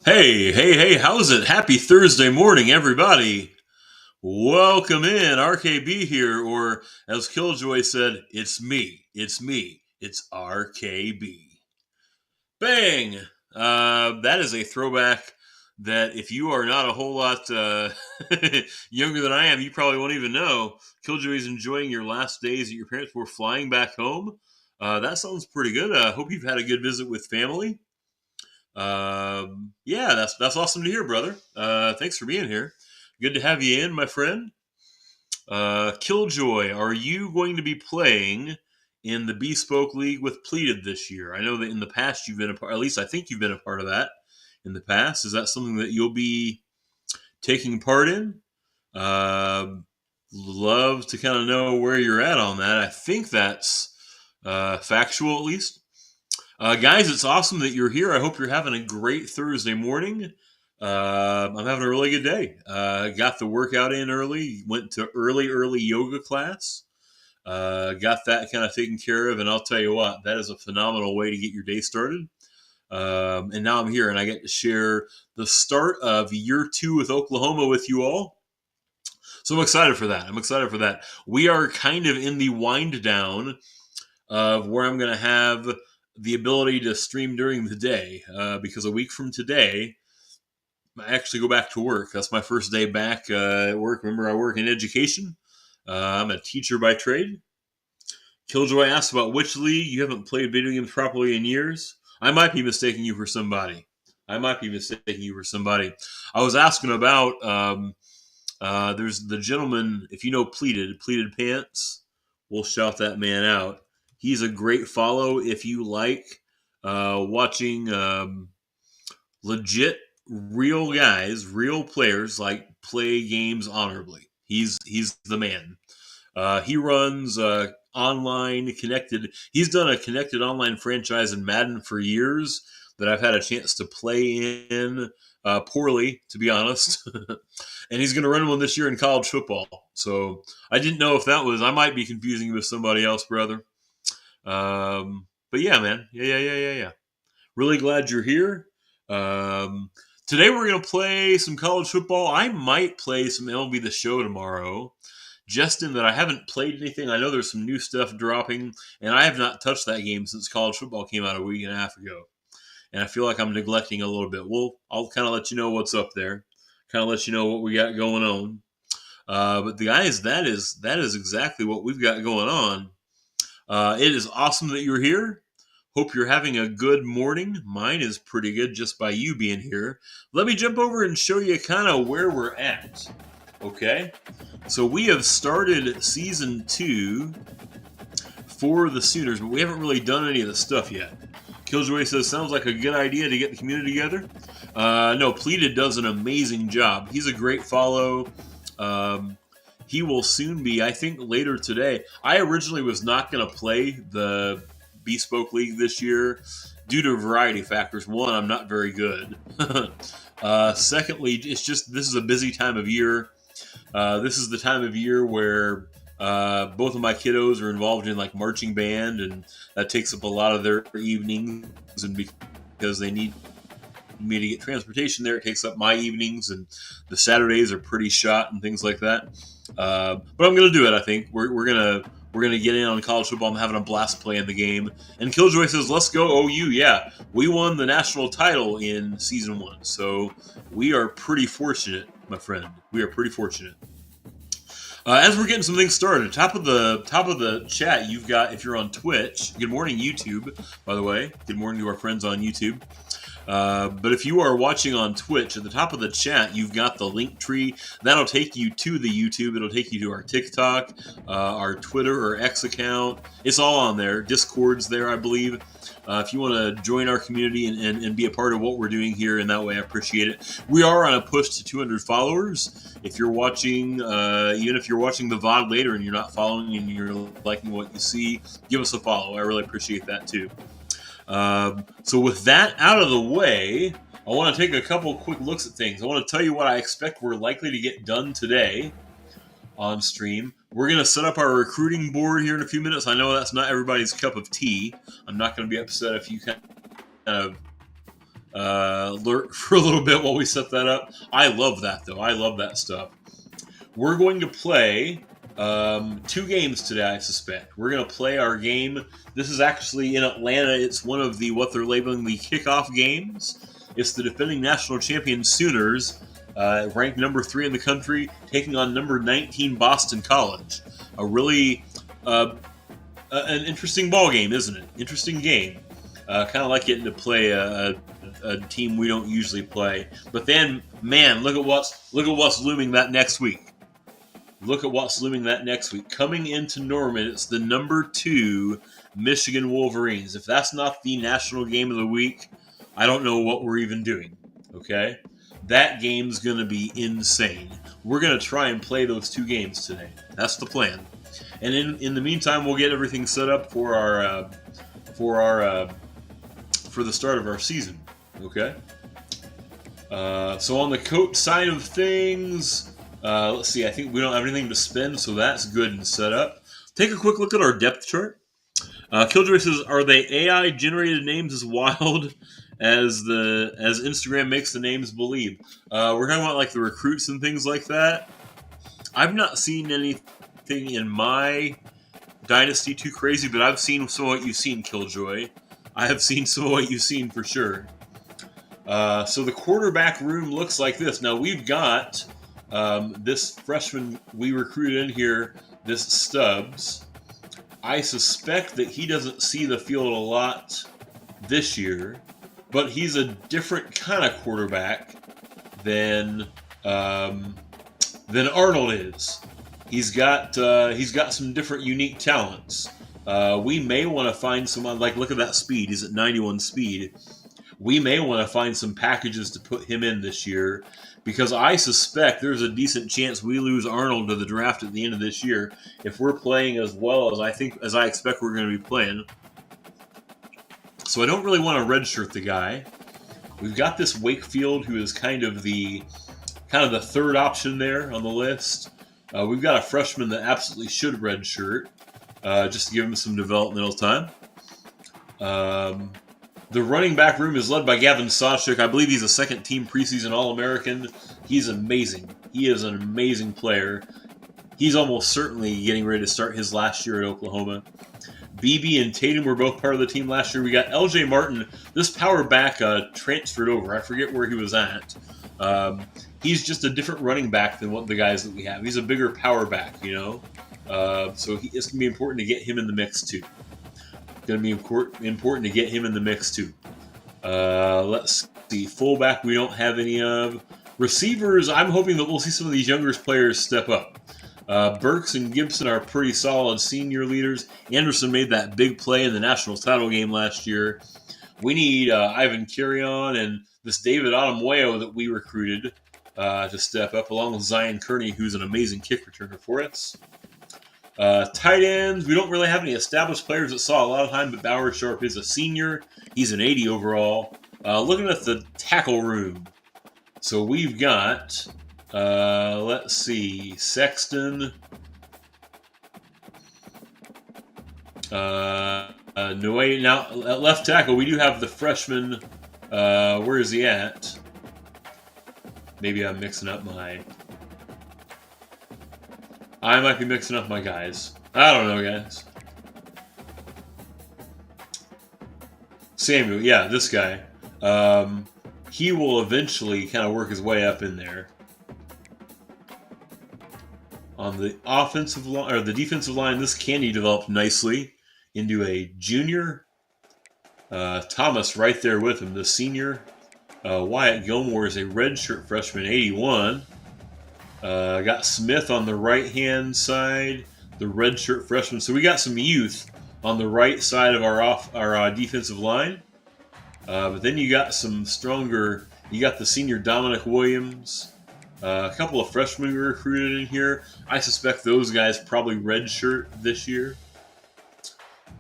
Hey, how's it? Happy Thursday morning, everybody. Welcome in. RKB here, or as Killjoy said, it's me. It's me. It's RKB. Bang! That is a throwback that if you are not a whole lot younger than I am, you probably won't even know. Killjoy's enjoying your last days that your parents were flying back home. That sounds pretty good. Hope you've had a good visit with family. Yeah, that's awesome to hear, brother. Thanks for being here. Good to have you in, my friend. Killjoy, are you going to be playing in the Bespoke League with Pleated this year? I know that in the past you've been a part. At least I think you've been a part of that in the past. Is that something that you'll be taking part in? Uh, Love to kind of know where you're at on that. I think that's factual, at least. Guys, it's awesome that you're here. I hope you're having a great Thursday morning. I'm having a really good day. Got the workout in early, went to early yoga class. Got that kind of taken care of, and I'll tell you what, that is a phenomenal way to get your day started. And now I'm here, and I get to share the start of year 2 with Oklahoma with you all. So I'm excited for that. We are kind of in the wind down of where I'm going to have the ability to stream during the day because a week from today, I actually go back to work. That's my first day back at work. Remember, I work in education. I'm a teacher by trade. Killjoy asked about which league. You haven't played video games properly in years. I might be mistaking you for somebody. I was asking about, there's the gentleman, if you know Pleated Pants, we'll shout that man out. He's a great follow if you like watching legit, real guys, real players like play games honorably. He's the man. He runs online connected. He's done a connected online franchise in Madden for years that I've had a chance to play in poorly, to be honest. And he's going to run one this year in college football. So I didn't know if that was. I might be confusing you with somebody else, brother. But yeah, man. Yeah. Really glad you're here. Today we're going to play some college football. I might play some MLB The Show tomorrow. Just in that I haven't played anything. I know there's some new stuff dropping, and I have not touched that game since college football came out a week and a half ago. And I feel like I'm neglecting a little bit. I'll kind of let you know what's up there. Kind of let you know what we got going on. But the guys, that is exactly what we've got going on. It is awesome that you're here. Hope you're having a good morning. Mine is pretty good just by you being here. Let me jump over and show you kind of where we're at. Okay? So we have started season 2 for the Sooners, but we haven't really done any of the stuff yet. Killjoy says, sounds like a good idea to get the community together. No, Pleated does an amazing job. He's a great follow. He will soon be, I think, later today. I originally was not going to play the Bespoke League this year due to a variety of factors. One, I'm not very good. Secondly, it's just this is a busy time of year. This is the time of year where both of my kiddos are involved in like marching band, and that takes up a lot of their evenings. And because they need me to get transportation there, it takes up my evenings, and the Saturdays are pretty shot and things like that. But I'm gonna do it. I think we're gonna get in on college football. I'm having a blast playing the game. And Killjoy says, "Let's go OU!" Yeah, we won the national title in season 1, so we are pretty fortunate, my friend. We are pretty fortunate. As we're getting some things started, top of the chat, you've got, if you're on Twitch. Good morning, YouTube. By the way, good morning to our friends on YouTube. But if you are watching on Twitch, at the top of the chat, you've got the link tree. That'll take you to the YouTube. It'll take you to our TikTok, our Twitter or X account. It's all on there. Discord's there, I believe. If you want to join our community and be a part of what we're doing here, in that way, I appreciate it. We are on a push to 200 followers. If you're watching, even if you're watching the VOD later and you're not following and you're liking what you see, give us a follow. I really appreciate that too. So with that out of the way, I want to take a couple quick looks at things. I want to tell you what I expect we're likely to get done today on stream. We're going to set up our recruiting board here in a few minutes. I know that's not everybody's cup of tea. I'm not going to be upset if you kind of lurk for a little bit while we set that up. I love that, though. I love that stuff. We're going to play 2 games today, I suspect. We're going to play our game. This is actually in Atlanta. It's one of the what they're labeling the kickoff games. It's the defending national champion Sooners, ranked number 3 in the country, taking on number 19 Boston College. A really an interesting ball game, isn't it? Interesting game. Kind of like getting to play a team we don't usually play. But then, man, look at what's looming that next week. Look at what's looming that next week. Coming into Norman, it's the number 2 Michigan Wolverines. If that's not the national game of the week, I don't know what we're even doing. Okay? That game's going to be insane. We're going to try and play those 2 games today. That's the plan. And in the meantime, we'll get everything set up for the start of our season. Okay? So on the coach side of things, let's see. I think we don't have anything to spend, so that's good and set up. Take a quick look at our depth chart. Killjoy says, "Are they AI generated names as wild as Instagram makes the names believe?" We're talking about like the recruits and things like that. I've not seen anything in my Dynasty too crazy, but I've seen some of what you've seen, Killjoy. I have seen some of what you've seen for sure. So the quarterback room looks like this. Now we've got this freshman we recruited in here, this Stubbs. I suspect that he doesn't see the field a lot this year, but he's a different kind of quarterback than Arnold is. He's got some different unique talents. We may want to find someone like, look at that speed. He's at 91 speed. We may want to find some packages to put him in this year, because I suspect there's a decent chance we lose Arnold to the draft at the end of this year if we're playing as well as I expect we're going to be playing. So I don't really want to redshirt the guy. We've got this Wakefield, who is kind of the third option there on the list. We've got a freshman that absolutely should redshirt, just to give him some developmental time. The running back room is led by Gavin Sawchuk. I believe he's a second-team preseason All-American. He's amazing. He is an amazing player. He's almost certainly getting ready to start his last year at Oklahoma. BB and Tatum were both part of the team last year. We got LJ Martin. This power back transferred over. I forget where he was at. He's just a different running back than what the guys that we have. He's a bigger power back, you know. So it's going to be important to get him in the mix too. Going to be important to get him in the mix too. Let's see. Fullback, we don't have any of. Receivers, I'm hoping that we'll see some of these younger players step up. Burks and Gibson are pretty solid senior leaders. Anderson made that big play in the national title game last year. We need Ivan Carrion and this David Otomueo that we recruited to step up, along with Zion Kearney, who's an amazing kick returner for us. Tight ends, we don't really have any established players that saw a lot of time, but Bauer Sharp is a senior. He's an 80 overall. Looking at the tackle room. So we've got, let's see, Sexton. Now, at left tackle, we do have the freshman. Where is he at? Maybe I'm mixing up I might be mixing up my guys. I don't know, guys. Samuel, yeah, this guy. He will eventually kind of work his way up in there. On the offensive line, or the defensive line, this Candy developed nicely into a junior. Thomas right there with him, the senior. Wyatt Gilmore is a redshirt freshman, 81. Got Smith on the right-hand side, the redshirt freshman. So we got some youth on the right side of our defensive line. But then you got some stronger. You got the senior Dominic Williams. A couple of freshmen we recruited in here. I suspect those guys probably redshirt this year.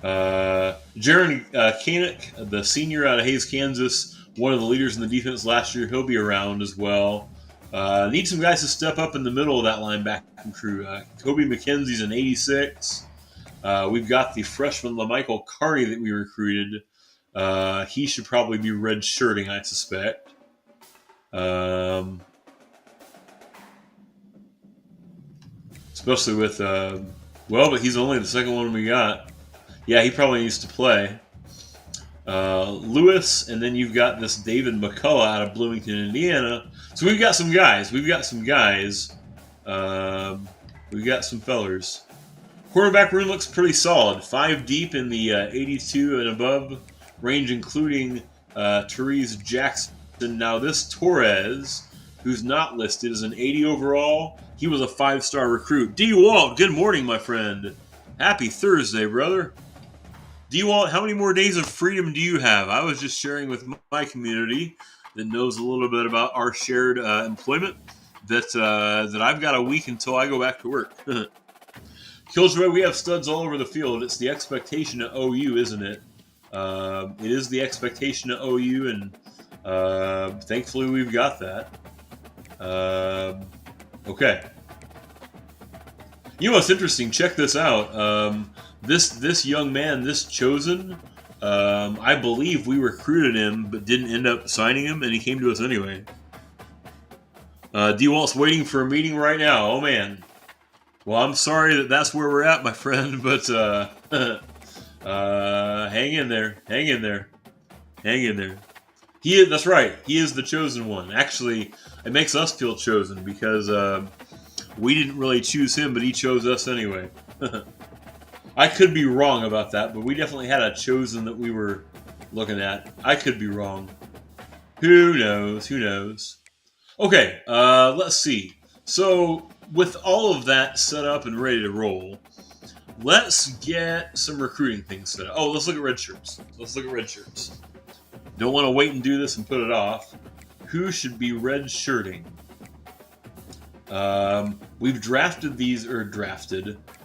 Jaron Kanik, the senior out of Hays, Kansas, one of the leaders in the defense last year, he'll be around as well. Need some guys to step up in the middle of that linebacking crew. Kobe McKenzie's an 86. We've got the freshman LaMichael Carney that we recruited. He should probably be redshirting, I suspect. Especially with, well, but he's only the second one we got. Yeah, he probably needs to play. Lewis, and then you've got this David McCullough out of Bloomington, Indiana. So we've got some guys. We've got some fellers. Quarterback room looks pretty solid. 5 deep in the 82 and above range, including Therese Jackson. Now this Torres, who's not listed, is an 80 overall. He was a 5-star recruit. D. Walt, good morning, my friend. Happy Thursday, brother. D. Walt, how many more days of freedom do you have? I was just sharing with my community that knows a little bit about our shared employment that I've got a week until I go back to work. Killjoy, we have studs all over the field. It's the expectation at OU, isn't it? It is the expectation at OU, and thankfully we've got that. Okay. You know what's interesting? Check this out. This young man, this Chosen, I believe we recruited him but didn't end up signing him, and he came to us anyway. D. Walt's waiting for a meeting right now. Oh, man. Well, I'm sorry that's where we're at, my friend, but hang in there. Hang in there. Hang in there. That's right. He is the chosen one. Actually, it makes us feel chosen because we didn't really choose him, but he chose us anyway. I could be wrong about that, but we definitely had a chosen that we were looking at. I could be wrong. Who knows? Who knows? Okay, let's see. So, with all of that set up and ready to roll, let's get some recruiting things set up. Oh, let's look at red shirts. Let's look at red shirts. Don't want to wait and do this and put it off. Who should be red shirting? We've drafted.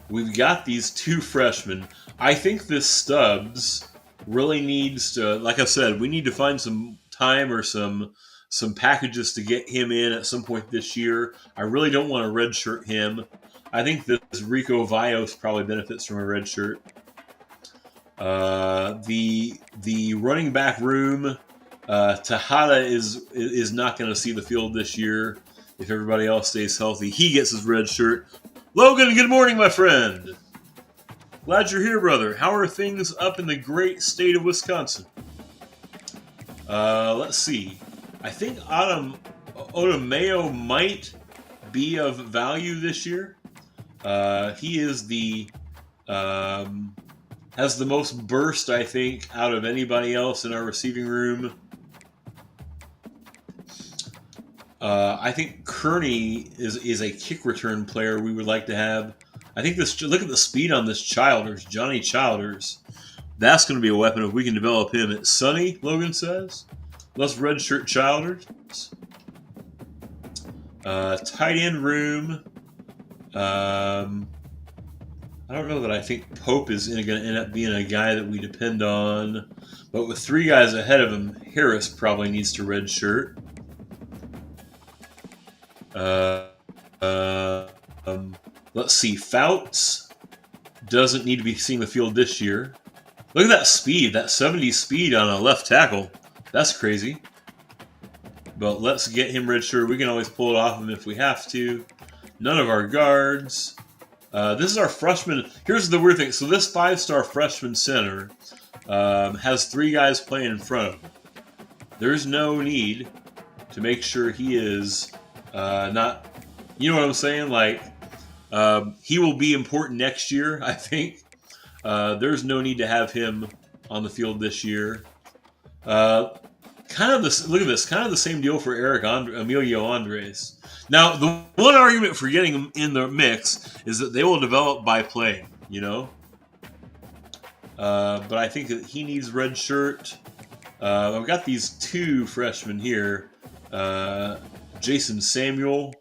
We've got these 2 freshmen. I think this Stubbs really needs to, like I said, we need to find some time or some packages to get him in at some point this year. I really don't want to redshirt him. I think this Rico Vios probably benefits from a red shirt. The running back room, Tejada is not going to see the field this year if everybody else stays healthy. He gets his red shirt. Logan, good morning, my friend. Glad you're here, brother. How are things up in the great state of Wisconsin? Let's see. I think Otomeo might be of value this year. He is has the most burst, I think, out of anybody else in our receiving room. I think Kearney is a kick return player we would like to have. I think look at the speed on this Childers, Johnny Childers. That's going to be a weapon if we can develop him. It's Sunny, Logan says. Let's redshirt Childers. Tight end room. I don't know that I think Pope is going to end up being a guy that we depend on. But with 3 guys ahead of him, Harris probably needs to redshirt. Let's see. Fouts doesn't need to be seeing the field this year. Look at that speed, that 70 speed on a left tackle. That's crazy. But let's get him redshirt. We can always pull it off him if we have to. None of our guards. This is our freshman. Here's the weird thing. So this 5-star freshman center has 3 guys playing in front of him. There's no need to make sure he is not. You know what I'm saying? Like he will be important next year, I think. There's no need to have him on the field this year. Look at this. Kind of the same deal for Emilio Andres. Now, the one argument for getting him in the mix is that they will develop by playing, you know? But I think that he needs red shirt. I've got these 2 freshmen here. Jason Samuel.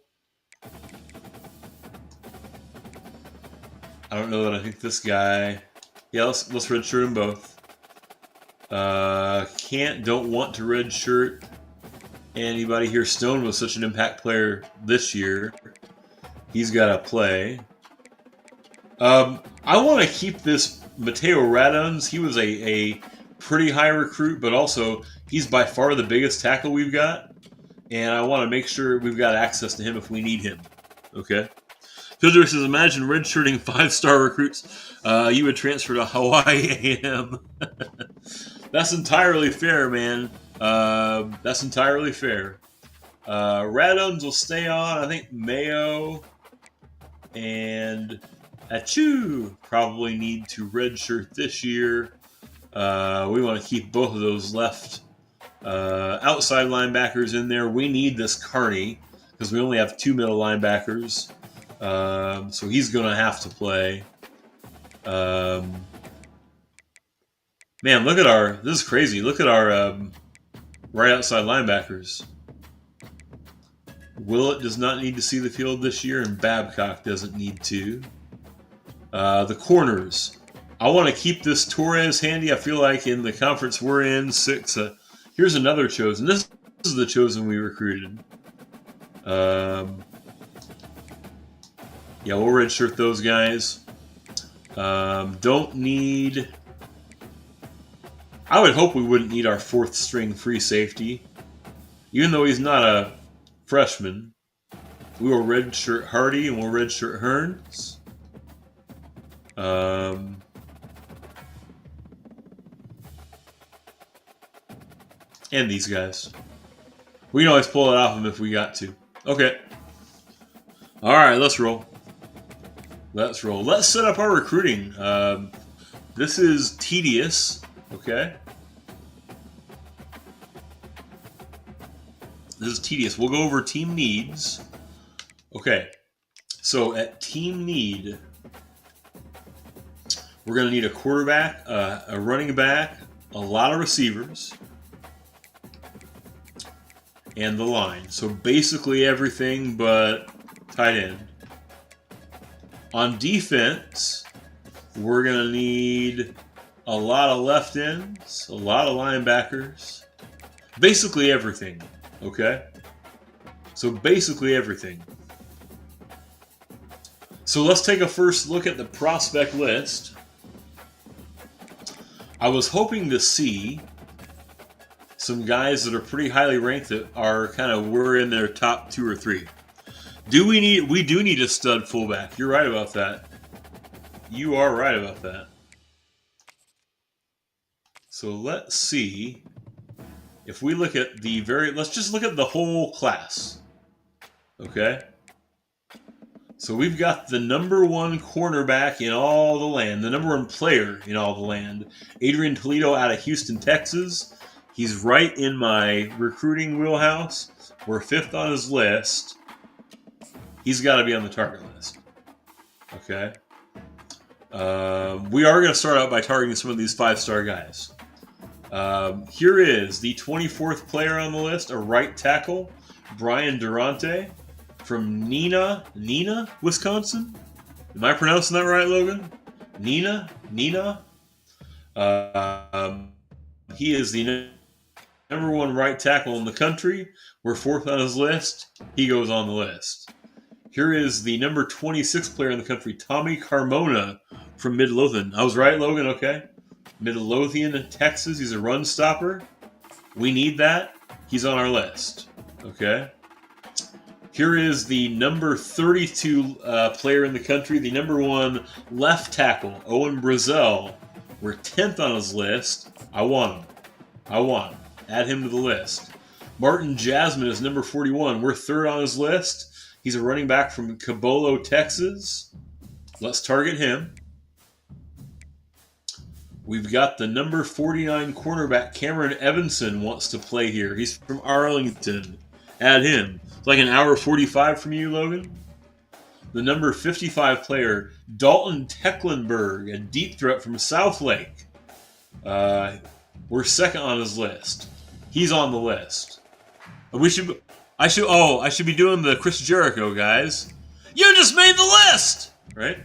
I don't know that I think this guy. Yeah, let's redshirt them both. Don't want to redshirt anybody here. Stone was such an impact player this year. He's got to play. I want to keep this Mateo Raduns. He was a pretty high recruit, but also he's by far the biggest tackle we've got, and I want to make sure we've got access to him if we need him. Okay. Fielder says, imagine redshirting 5-star recruits. You would transfer to Hawaii AM. That's entirely fair, man. That's entirely fair. Radomes will stay on. I think Mayo and Achu probably need to redshirt this year. We want to keep both of those left outside linebackers in there. We need this Carney because we only have 2 middle linebackers. So he's going to have to play. Man, look at this is crazy. Look at our right outside linebackers. Willett does not need to see the field this year, and Babcock doesn't need to. The corners. I want to keep this Torres handy. I feel like in the conference we're in, 6. Here's another chosen. This is the chosen we recruited. Yeah, we'll redshirt those guys. Don't need... I would hope we wouldn't need our 4th string free safety. Even though he's not a freshman. We will redshirt Hardy and we'll redshirt Hearns. And these guys. We can always pull it off them if we got to. Okay. Alright, let's roll. Let's roll. Let's set up our recruiting. This is tedious. Okay. This is tedious. We'll go over team needs. Okay. So at team need, we're going to need a quarterback, a running back, a lot of receivers, and the line. So basically everything but tight end. On defense, we're going to need a lot of left ends, a lot of linebackers, basically everything, okay? So basically everything. So let's take a first look at the prospect list. I was hoping to see some guys that are pretty highly ranked that are were in their top 2 or 3. We do need a stud fullback. You're right about that. You are right about that. So let's see if we look at let's just look at the whole class. Okay? So we've got the number 1 cornerback in all the land, the number 1 player in all the land, Adrian Toledo out of Houston, Texas. He's right in my recruiting wheelhouse. We're 5th on his list. He's got to be on the target list. Okay? We are going to start out by targeting some of these 5-star guys. Here is the 24th player on the list, a right tackle, Brian Durante from Neenah, Wisconsin. Am I pronouncing that right, Logan? Neenah. He is the number 1 right tackle in the country. We're 4th on his list. He goes on the list. Here is the number 26 player in the country, Tommy Carmona from Midlothian. I was right, Logan? Okay. Midlothian, Texas. He's a run stopper. We need that. He's on our list. Okay. Here is the number 32 player in the country, the number 1 left tackle, Owen Brazel. We're 10th on his list. I want him. Add him to the list. Martin Jasmine is number 41. We're 3rd on his list. He's a running back from Cabolo, Texas. Let's target him. We've got the number 49 cornerback, Cameron Evanson, wants to play here. He's from Arlington. Add him. It's like an hour 45 from you, Logan. The number 55 player, Dalton Tecklenburg, a deep threat from Southlake. We're 2nd on his list. He's on the list. I should be doing the Chris Jericho, guys. You just made the list! Right?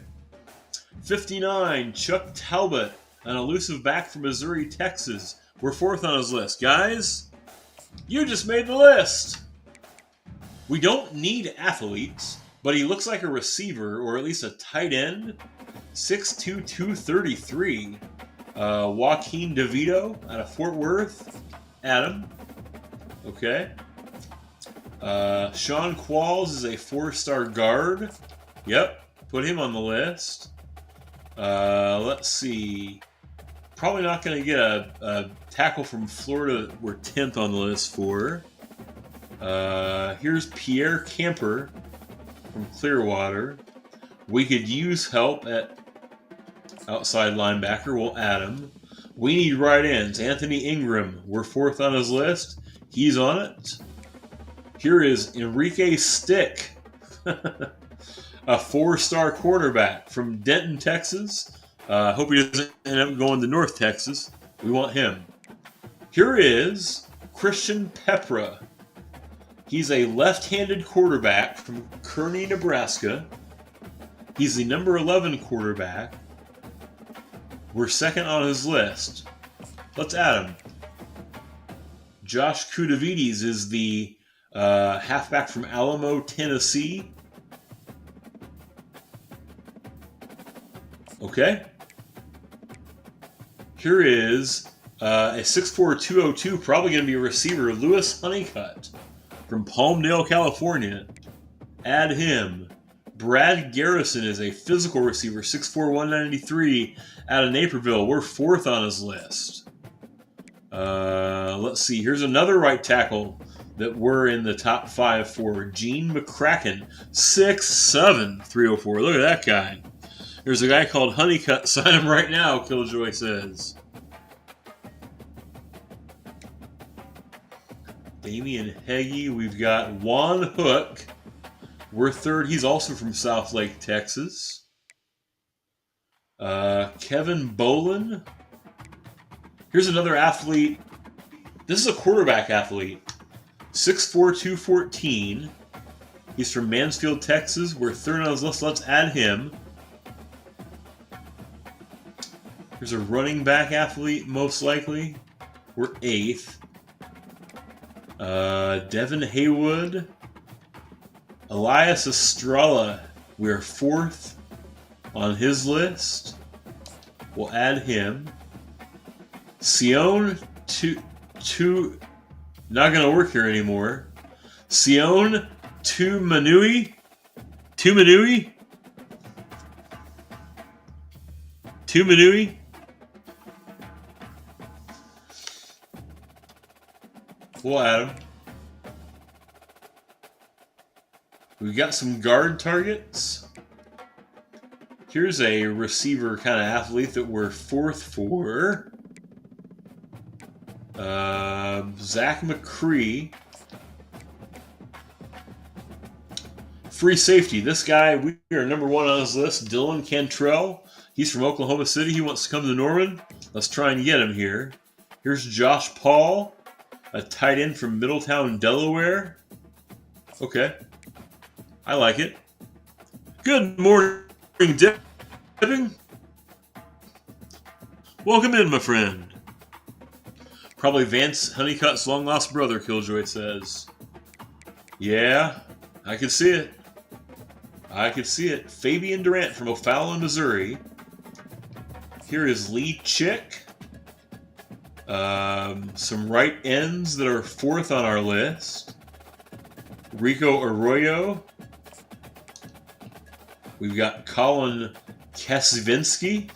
59, Chuck Talbot, an elusive back from Missouri, Texas. We're 4th on his list. Guys, you just made the list! We don't need athletes, but he looks like a receiver, or at least a tight end. 6'2", 233. Joaquin DeVito out of Fort Worth. Adam. Okay. Sean Qualls is a 4-star guard. Yep. Put him on the list. Let's see. Probably not going to get a tackle from Florida that we're 10th on the list for. Here's Pierre Camper from Clearwater. We could use help at outside linebacker. We'll add him. We need right ends. Anthony Ingram. We're 4th on his list. He's on it. Here is Enrique Stick. A 4-star quarterback from Denton, Texas. Hope he doesn't end up going to North Texas. We want him. Here is Christian Pepra. He's a left-handed quarterback from Kearney, Nebraska. He's the number 11 quarterback. We're 2nd on his list. Let's add him. Josh Kudavides is the halfback from Alamo, Tennessee. Okay. Here is a 6'4", 202, probably going to be a receiver, Lewis Honeycutt from Palmdale, California. Add him. Brad Garrison is a physical receiver, 6'4", 193, out of Naperville. We're 4th on his list. Let's see. Here's another right tackle that we're in the top 5 for. Gene McCracken, 6'7", 304. Look at that guy. There's a guy called Honeycutt. Sign him right now, Killjoy says. Damian Heggie. We've got Juan Hook. We're 3rd. He's also from Southlake, Texas. Kevin Bolin. Here's another athlete. This is a quarterback athlete. 6'4", 214. He's from Mansfield, Texas. We're 3rd on his list. Let's add him. Here's a running back athlete, most likely. We're 8th. Devin Haywood. Elias Estrella. We're 4th on his list. We'll add him. Sion, not going to work here anymore. Sion Tumanui. We'll add him. We've got some guard targets. Here's a receiver kind of athlete that we're 4th for. Zach McCree. Free safety. This guy, we are number 1 on his list. Dylan Cantrell. He's from Oklahoma City. He wants to come to Norman. Let's try and get him here. Here's Josh Paul, a tight end from Middletown, Delaware. Okay. I like it. Good morning, Devin. Welcome in, my friend. Probably Vance Honeycutt's long-lost brother, Killjoy says. Yeah, I can see it. Fabian Durant from O'Fallon, Missouri. Here is Lee Chick. Some right ends that are 4th on our list. Rico Arroyo. We've got Colin Kasvinsky.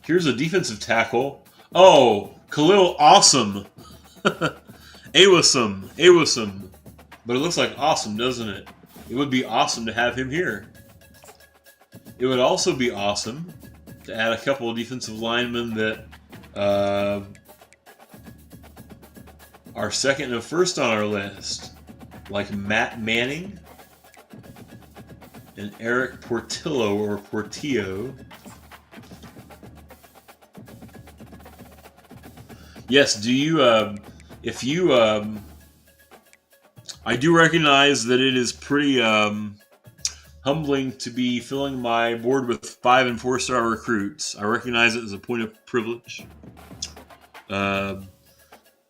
Here's a defensive tackle. Oh, Khalil Awesome. Awesome. But it looks like awesome, doesn't it? It would be awesome to have him here. It would also be awesome to add a couple of defensive linemen that are 2nd and 1st on our list, like Matt Manning and Eric Portillo or Portillo. Yes, do you, I do recognize that it is pretty humbling to be filling my board with 5- and 4-star recruits. I recognize it as a point of privilege.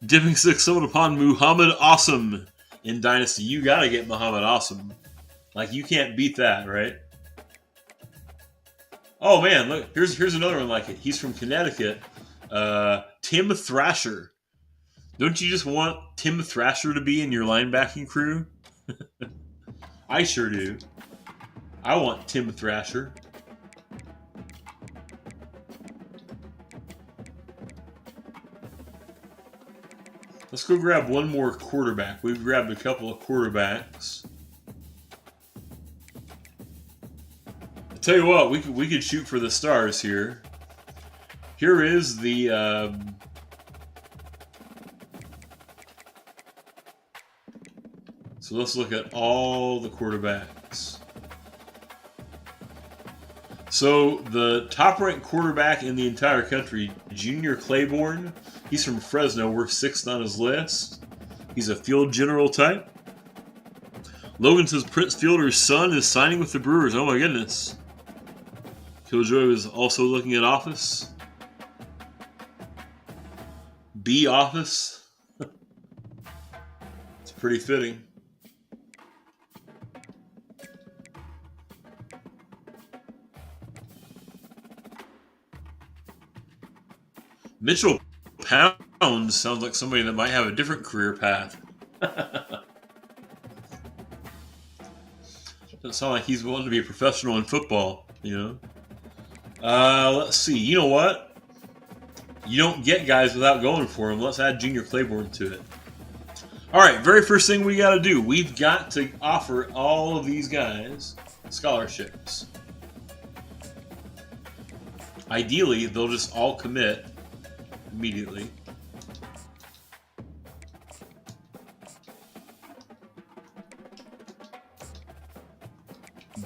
Dipping 6 someone upon Muhammad Awesome in Dynasty. You gotta get Muhammad Awesome. Like, you can't beat that, right? Oh man, look, here's another one like it. He's from Connecticut. Tim Thrasher. Don't you just want Tim Thrasher to be in your linebacking crew? I sure do. I want Tim Thrasher. Let's go grab one more quarterback. We've grabbed a couple of quarterbacks. I tell you what, we could shoot for the stars here. Here is the so let's look at all the quarterbacks. So the top-ranked quarterback in the entire country, Junior Claiborne. He's from Fresno. We're 6th on his list. He's a field general type. Logan says Prince Fielder's son is signing with the Brewers. Oh my goodness. Killjoy was also looking at Office. B Office. It's pretty fitting. Mitchell Pounds sounds like somebody that might have a different career path. Doesn't sound like he's willing to be a professional in football, you know? Let's see. You know what? You don't get guys without going for them. Let's add Junior Claiborne to it. All right, very first thing we got to do, we've got to offer all of these guys scholarships. Ideally, they'll just all commit immediately.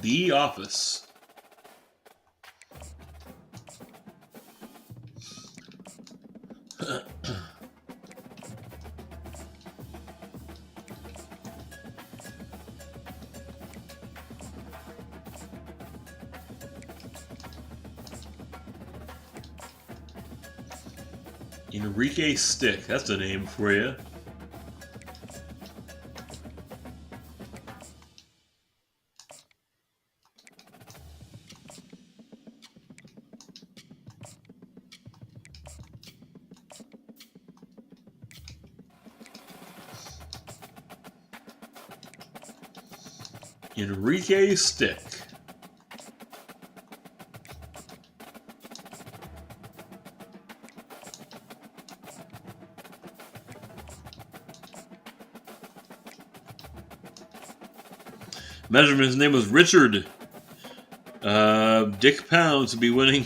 The Office. Enrique Stick, that's a name for you. Enrique Stick. Measurement, his name was Richard. Dick Pounds would be winning.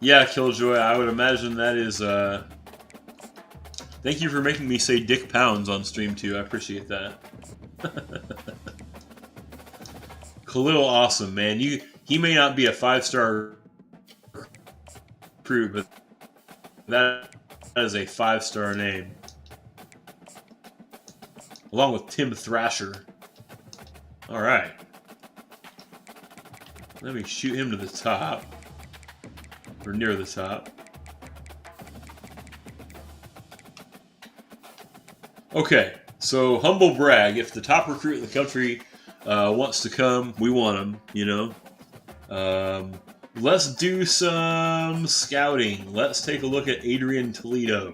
Yeah, Killjoy, I would imagine that is... Thank you for making me say Dick Pounds on stream too. I appreciate that. Khalil, awesome, man. He may not be a 5-star crew, but that is a 5-star name. Along with Tim Thrasher. All right. Let me shoot him to the top. Or near the top. Okay, so humble brag. If the top recruit in the country wants to come, we want him, you know. Let's do some scouting. Let's take a look at Adrian Toledo.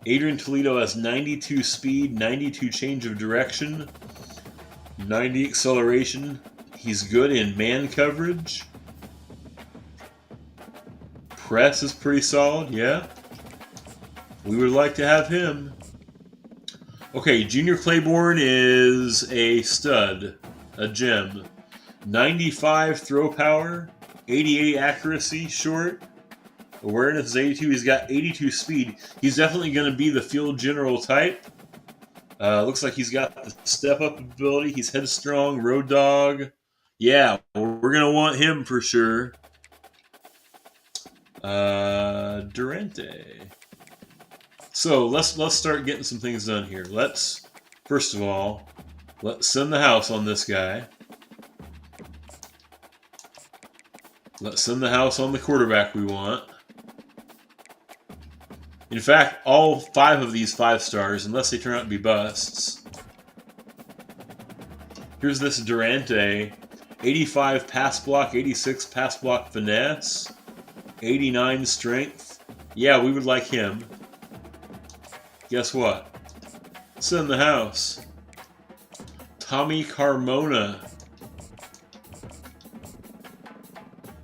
Adrian Toledo has 92 speed, 92 change of direction, 90 acceleration. He's good in man coverage. Press is pretty solid, yeah. We would like to have him. Okay, Junior Claiborne is a stud, a gem. 95 throw power, 88 accuracy, short. Awareness is 82. He's got 82 speed. He's definitely going to be the field general type. Looks like he's got the step-up ability. He's headstrong, road dog. Yeah, we're going to want him for sure. Durante. So let's start getting some things done here. Let's, first of all, let's send the house on this guy. Let's send the house on the quarterback we want. In fact, all 5 of these 5 stars, unless they turn out to be busts. Here's this Durante, 85 pass block, 86 pass block finesse, 89 strength. Yeah, we would like him. Guess what? It's in the house. Tommy Carmona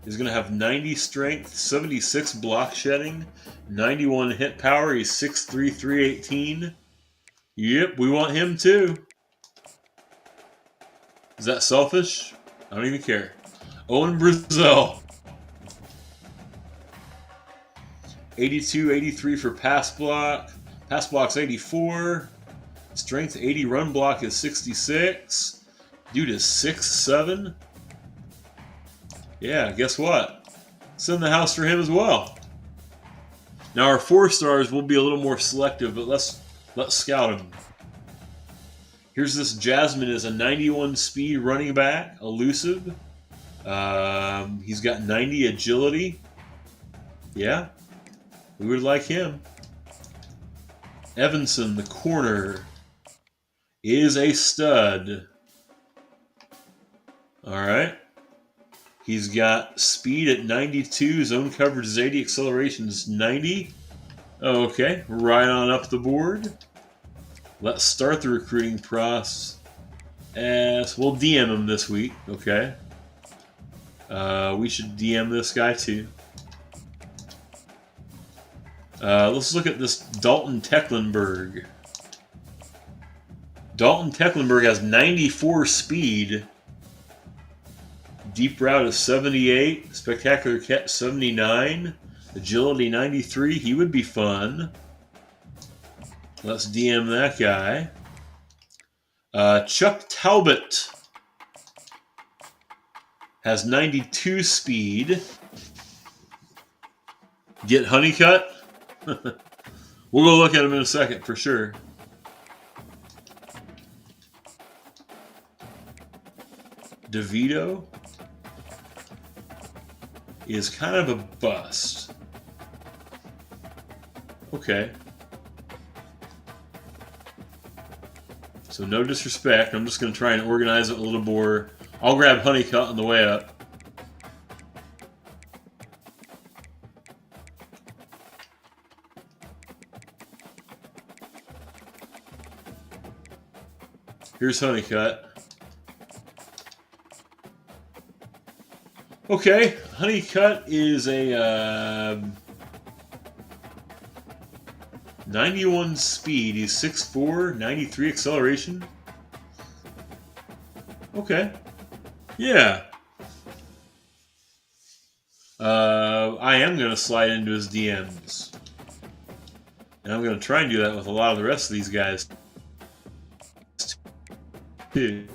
is going to have 90 strength, 76 block shedding, 91 hit power. He's 6'3", 318. Yep, we want him too. Is that selfish? I don't even care. Owen Brazil. 82, 83 for pass block. Pass block's 84. Strength 80. Run block is 66. Dude is 6'7". Yeah, guess what? It's in the house for him as well. Now our 4 stars will be a little more selective, but let's scout him. Here's this Jasmine is a 91 speed running back, elusive. He's got 90 agility. Yeah, we would like him. Evanson, the corner, is a stud. All right. He's got speed at 92, zone coverage is 80, acceleration is 90. Okay, right on up the board. Let's start the recruiting process. We'll DM him this week, okay? We should DM this guy too. Let's look at this Dalton Tecklenburg. Dalton Tecklenburg has 94 speed. Deep route is 78. Spectacular catch 79. Agility 93. He would be fun. Let's DM that guy. Chuck Talbot has 92 speed. Get Honeycutt? We'll go look at him in a second for sure. DeVito is kind of a bust. Okay. So no disrespect. I'm just going to try and organize it a little more. I'll grab Honeycutt on the way up. Here's Honeycutt. Okay, Honeycutt is a 91 speed. He's 6'4", 93 acceleration. Okay. Yeah. I am going to slide into his DMs. And I'm going to try and do that with a lot of the rest of these guys too.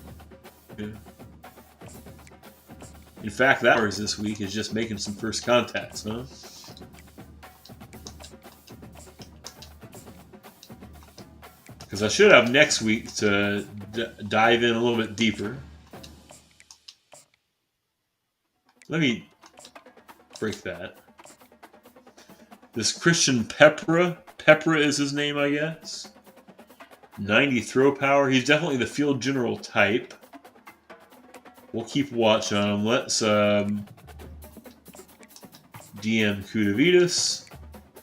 In fact, that ours this week is just making some first contacts, huh? Because I should have next week to dive in a little bit deeper. Let me break that. This Christian Pepra is his name, I guess. 90 throw power. He's definitely the field general type. We'll keep watch on him. Let's DM Kudavitas.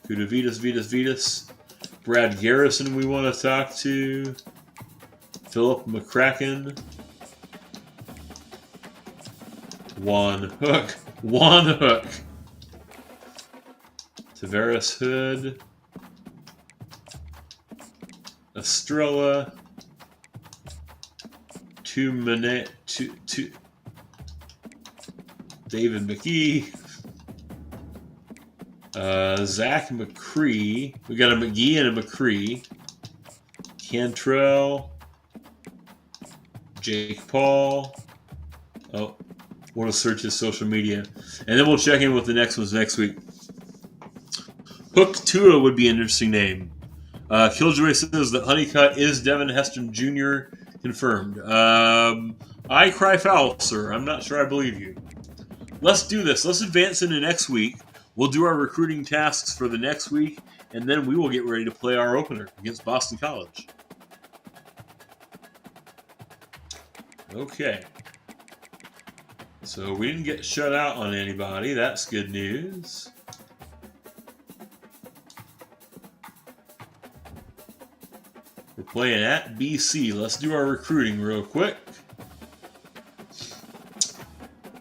Vitas. Brad Garrison we want to talk to. Philip McCracken. Juan Hook. Tavares Hood. Estrella. David McGee. Zach McCree. We got a McGee and a McCree. Cantrell. Jake Paul. Oh, want to search his social media. And then we'll check in with the next ones next week. Hook Tua would be an interesting name. Killjoy says that Honeycutt is Devin Heston Jr. confirmed. I cry foul, sir. I'm not sure I believe you. Let's do this. Let's advance into next week. We'll do our recruiting tasks for the next week, and then we will get ready to play our opener against Boston College. Okay. So we didn't get shut out on anybody. That's good news. We're playing at BC. Let's do our recruiting real quick.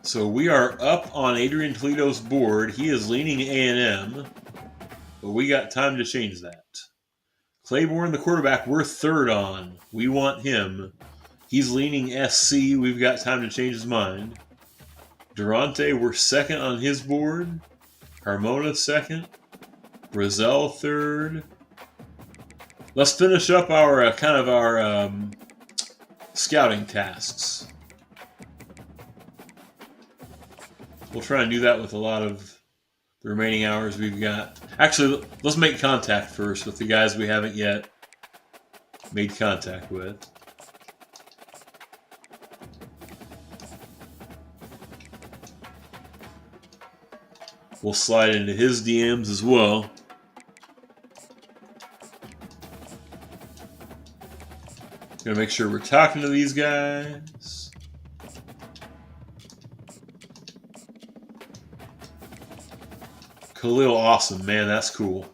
So we are up on Adrian Toledo's board. He is leaning A&M, but we got time to change that. Claiborne, the quarterback, we're third on. We want him. He's leaning SC. We've got time to change his mind. Durante, we're second on his board. Carmona second. Roselle third. Let's finish up our scouting tasks. We'll try and do that with a lot of the remaining hours we've got. Actually, let's make contact first with the guys we haven't yet made contact with. We'll slide into his DMs as well. Gonna make sure we're talking to these guys. Khalil, awesome, man, that's cool.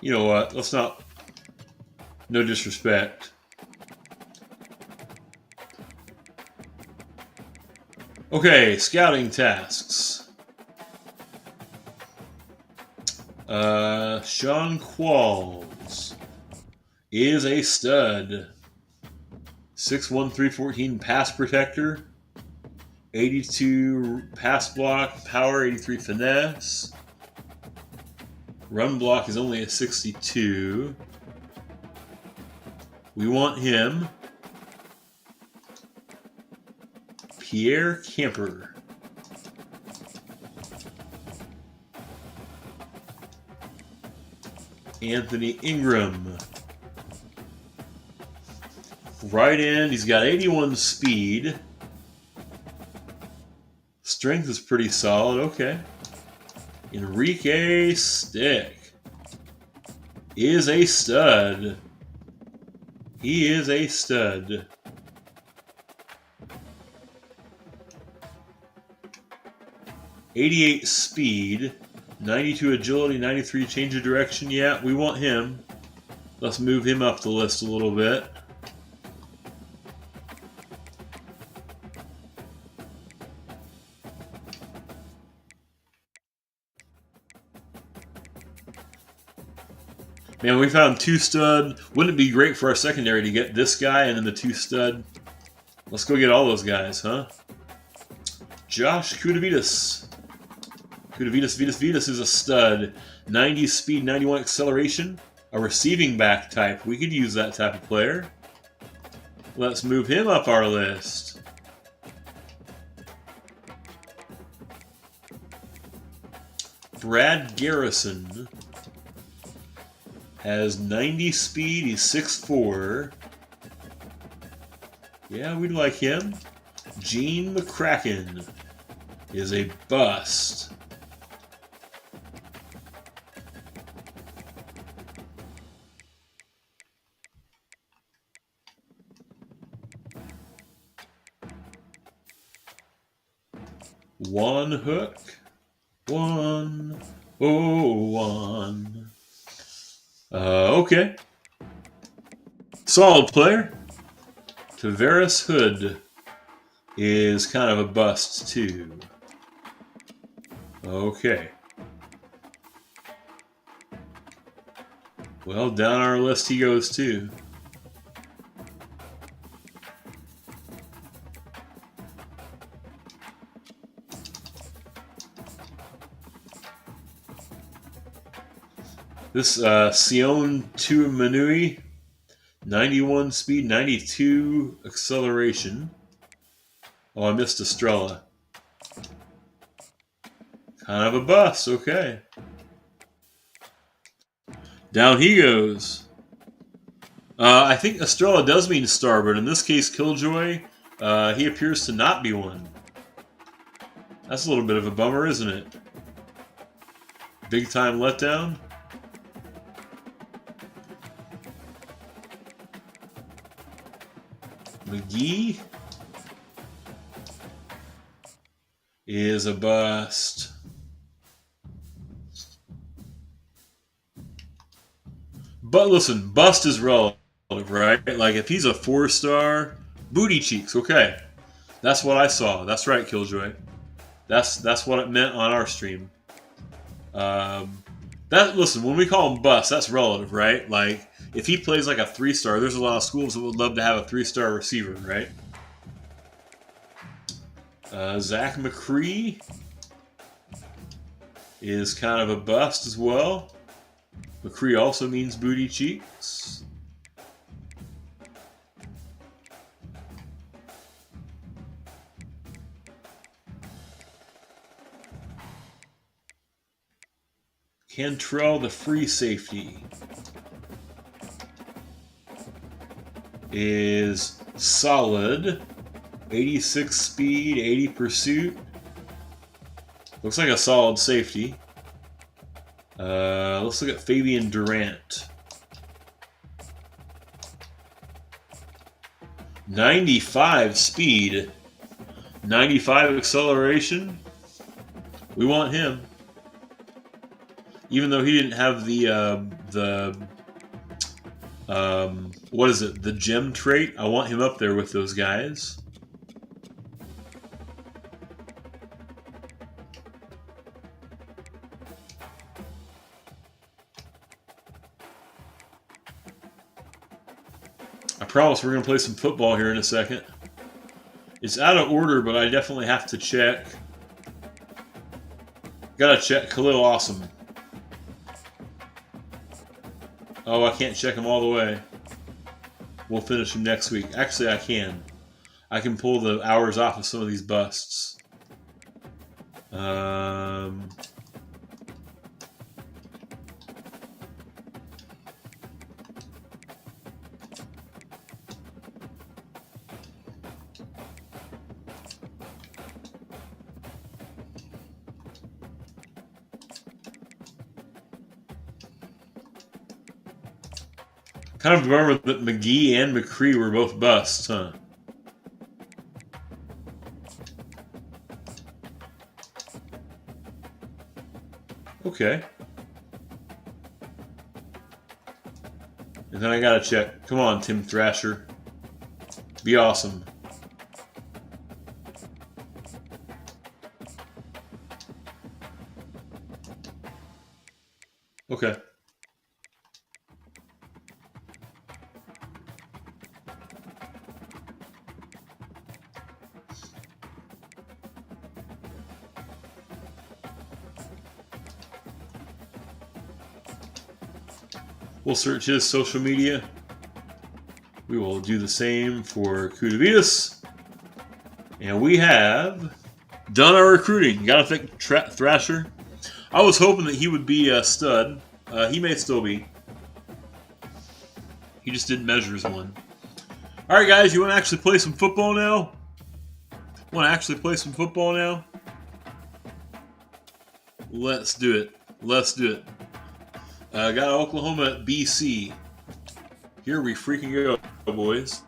You know what? Let's not. No disrespect. Okay, scouting tasks. Sean Qualls is a stud. 6'1", 314 pass protector. 82 pass block power, 83 finesse. Run block is only a 62. We want him. Pierre Camper. Anthony Ingram. Right end, he's got 81 speed. Strength is pretty solid, okay. Enrique Stick is a stud. He is a stud. .88 speed, 92 agility, 93 change of direction. Yeah, we want him. Let's move him up the list a little bit. Man, we found 2 stud. Wouldn't it be great for our secondary to get this guy and then the 2 stud? Let's go get all those guys, huh? Josh Kudavitas. Kudavitas is a stud. 90 speed, 91 acceleration. A receiving back type. We could use that type of player. Let's move him up our list. Brad Garrison has 90 speed. He's 6'4". Yeah, we'd like him. Gene McCracken is a bust. One hook. 101. Okay. Solid player. Tavares Hood is kind of a bust too. Okay. Well, down our list he goes too. This Sion Tuimanui, 91 speed, 92 acceleration. Oh, I missed Estrella. Kind of a bust, okay. Down he goes. I think Estrella does mean star, but in this case, Killjoy, he appears to not be one. That's a little bit of a bummer, isn't it? Big time letdown. McGee is a bust. But listen, bust is relative, right? Like if he's a 4-star, booty cheeks, okay. That's what I saw. That's right, Killjoy. That's what it meant on our stream. Listen, when we call him bust, that's relative, right? Like if he plays like a 3-star, there's a lot of schools that would love to have a 3-star receiver, right? Zach McCree is kind of a bust as well. McCree also means booty cheeks. Cantrell, the free safety, is solid. 86 speed, 80 pursuit. Looks like a solid safety. Let's look at Fabian Durant. 95 speed, 95 acceleration. We want him. Even though he didn't have the what is it? The gem trait. I want him up there with those guys. I promise we're going to play some football here in a second. It's out of order, but I definitely have to check. Gotta check Khalil Awesome. Oh, I can't check him all the way. We'll finish him next week. Actually, I can. I can pull the hours off of some of these busts. Kind of a bummer that McGee and McCree were both busts, huh? Okay. And then I gotta check. Come on, Tim Thrasher. Be awesome. Okay. We'll search his social media. We will do the same for Kudavitas. And we have done our recruiting. Gotta thank Thrasher. I was hoping that he would be a stud. He may still be. He just didn't measure as one. Alright guys, you want to actually play some football now? Let's do it. Got Oklahoma at BC. Here we freaking go, boys.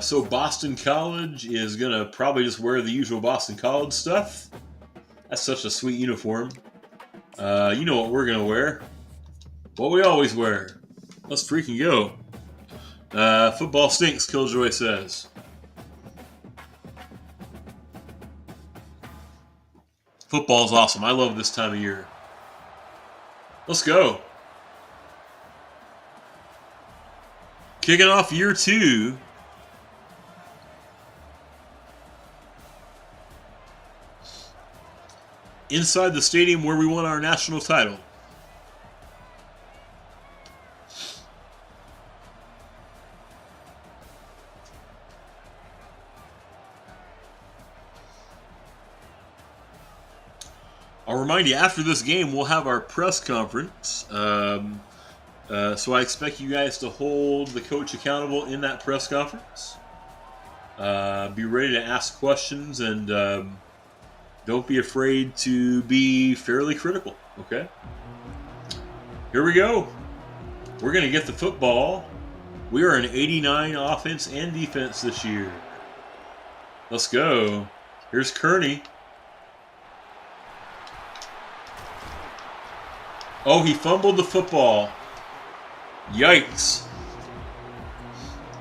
So Boston College is going to probably just wear the usual Boston College stuff. That's such a sweet uniform. You know what we're going to wear. What we always wear. Let's freaking go. Football stinks, Killjoy says. Football's awesome. I love this time of year. Let's go. Kicking off year 2. Inside the stadium where we won our national title. I'll remind you, after this game, we'll have our press conference. So I expect you guys to hold the coach accountable in that press conference. Be ready to ask questions, and don't be afraid to be fairly critical, okay? Here we go. We're going to get the football. We are an 89 offense and defense this year. Let's go. Here's Kearney. Oh, he fumbled the football. Yikes.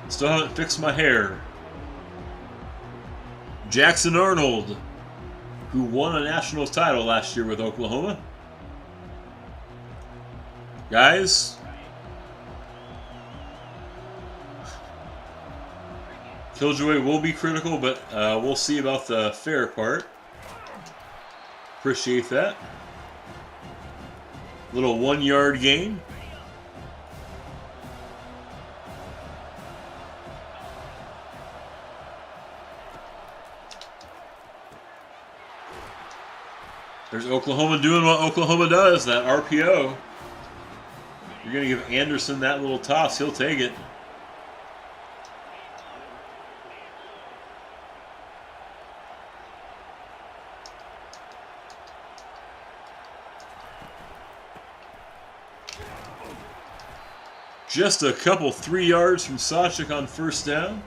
Still haven't fixed my hair. Jackson Arnold, who won a national title last year with Oklahoma. Guys, Killjoy will be critical, but we'll see about the fair part. Appreciate that. Little 1-yard gain. There's Oklahoma doing what Oklahoma does, that RPO. You're going to give Anderson that little toss. He'll take it. Just a couple 3 yards from Sachik on first down.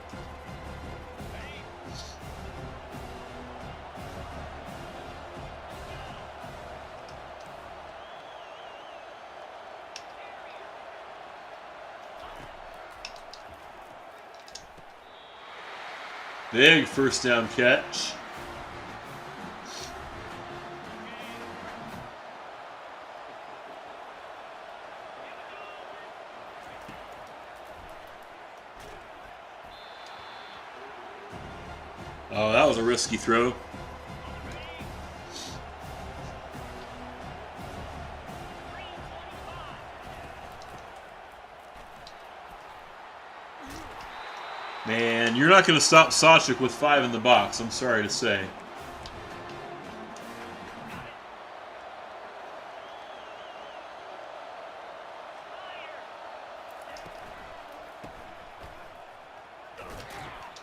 Big first down catch. Oh, that was a risky throw. Man, you're not going to stop Sachik with 5 in the box, I'm sorry to say.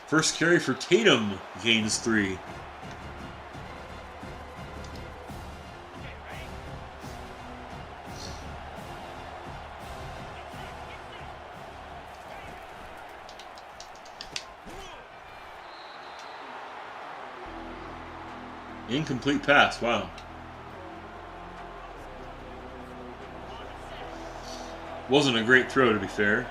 First carry for Tatum gains 3. Incomplete pass, wow. Wasn't a great throw, to be fair.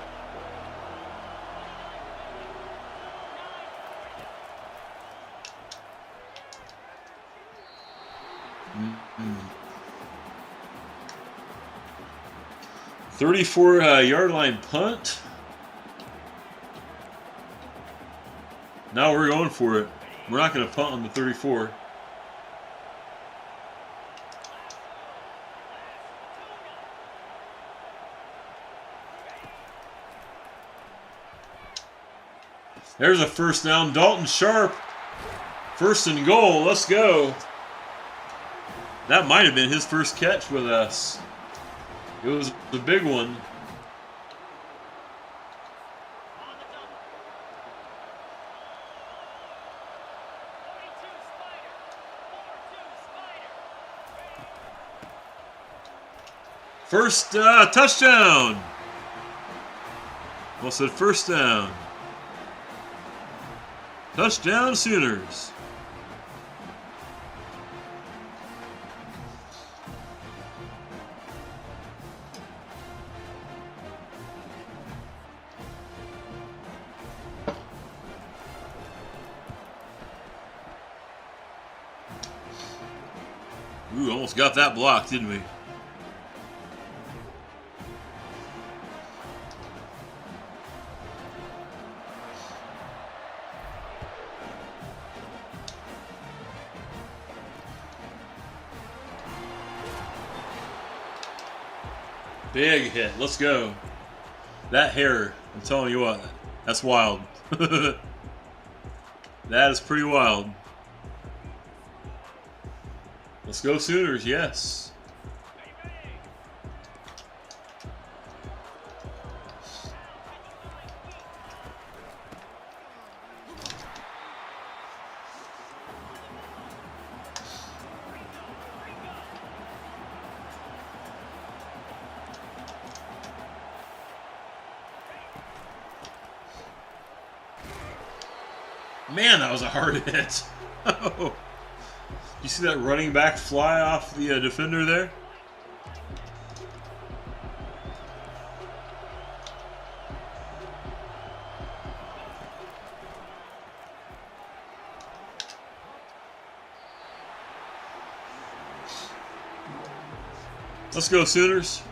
Mm-hmm. 34-yard line punt. Now we're going for it. We're not going to punt on the 34. There's a first down. Dalton Sharp. First and goal. Let's go. That might have been his first catch with us. It was the big one. First touchdown. Well said, first down. Touchdown, Sooners. Ooh, almost got that blocked, didn't we? Big hit. Let's go. That hair, I'm telling you what, that's wild. That is pretty wild. Let's go Sooners, yes. Man, that was a hard hit. Oh. You see that running back fly off the defender there? Let's go Sooners.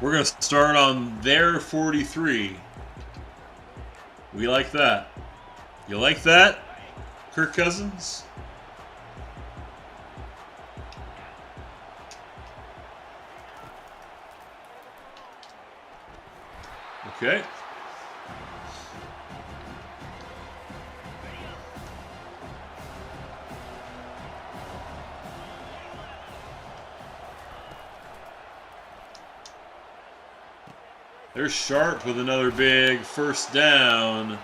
We're going to start on their 43. We like that. You like that, Kirk Cousins? Okay. There's Sharp with another big first down.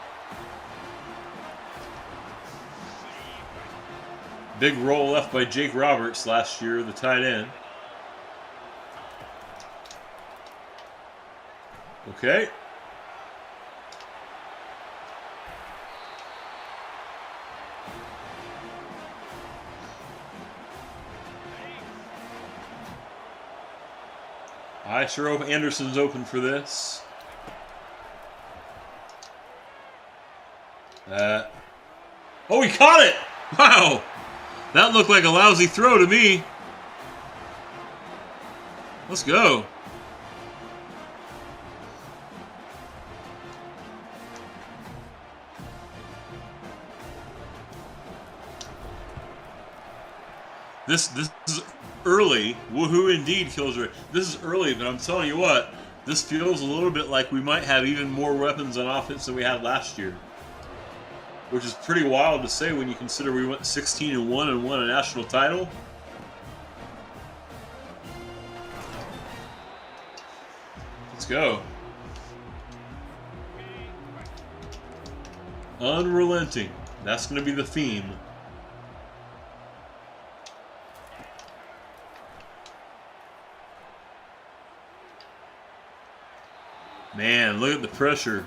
Big roll left by Jake Roberts last year, the tight end. Okay. I sure hope Anderson's open for this. Oh, he caught it! Wow! That looked like a lousy throw to me. Let's go. This is early. Woohoo indeed, Killjoy. This is early, but I'm telling you what, this feels a little bit like we might have even more weapons on offense than we had last year. Which is pretty wild to say when you consider we went 16-1 and won a national title. Let's go. Unrelenting. That's going to be the theme. Man, look at the pressure.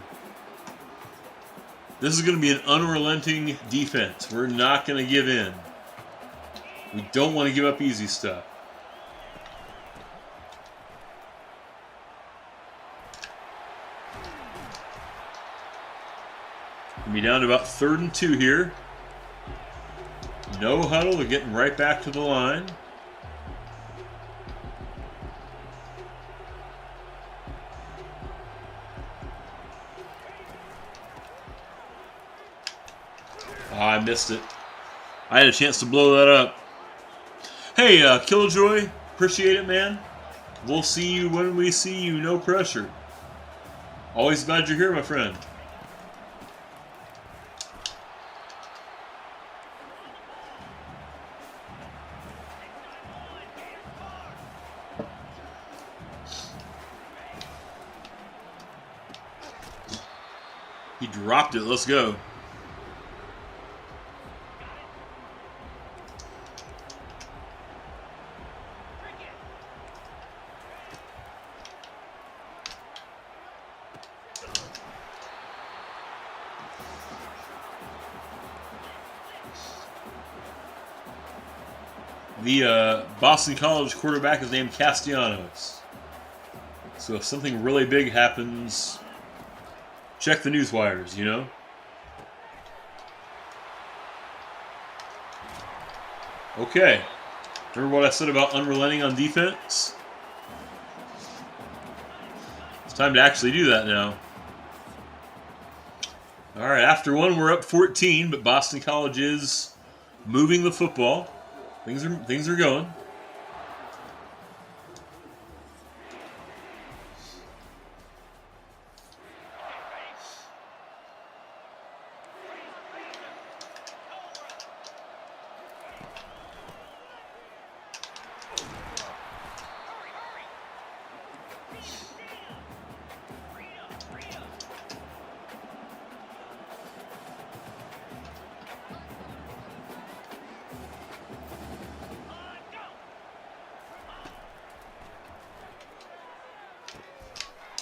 This is going to be an unrelenting defense. We're not going to give in. We don't want to give up easy stuff. We'll be down to about 3rd and 2 here. No huddle. They're getting right back to the line. I missed it. I had a chance to blow that up. Hey, Killjoy, appreciate it, man. We'll see you when we see you. No pressure. Always glad you're here, my friend. He dropped it. Let's go. The Boston College quarterback is named Castellanos. So if something really big happens, check the news wires, you know? Okay. Remember what I said about unrelenting on defense? It's time to actually do that now. All right, after one, we're up 14, but Boston College is moving the football. Things are going.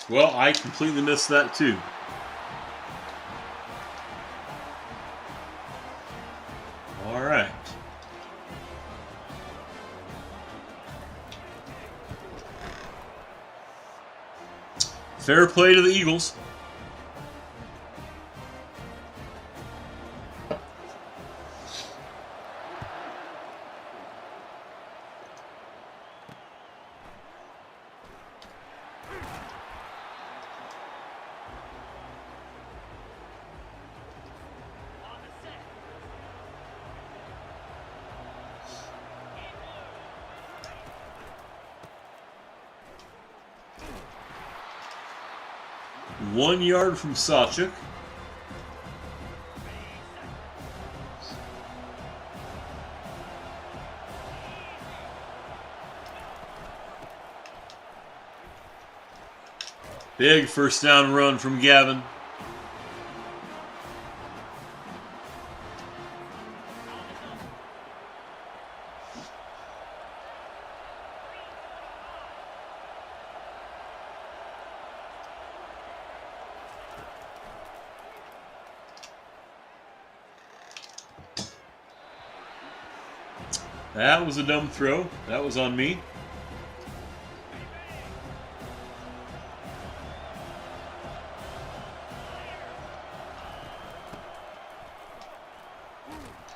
Well, I completely missed that too. All right. Fair play to the Eagles. One yard from Sawchuk. Big first down run from Gavin. That was a dumb throw. That was on me.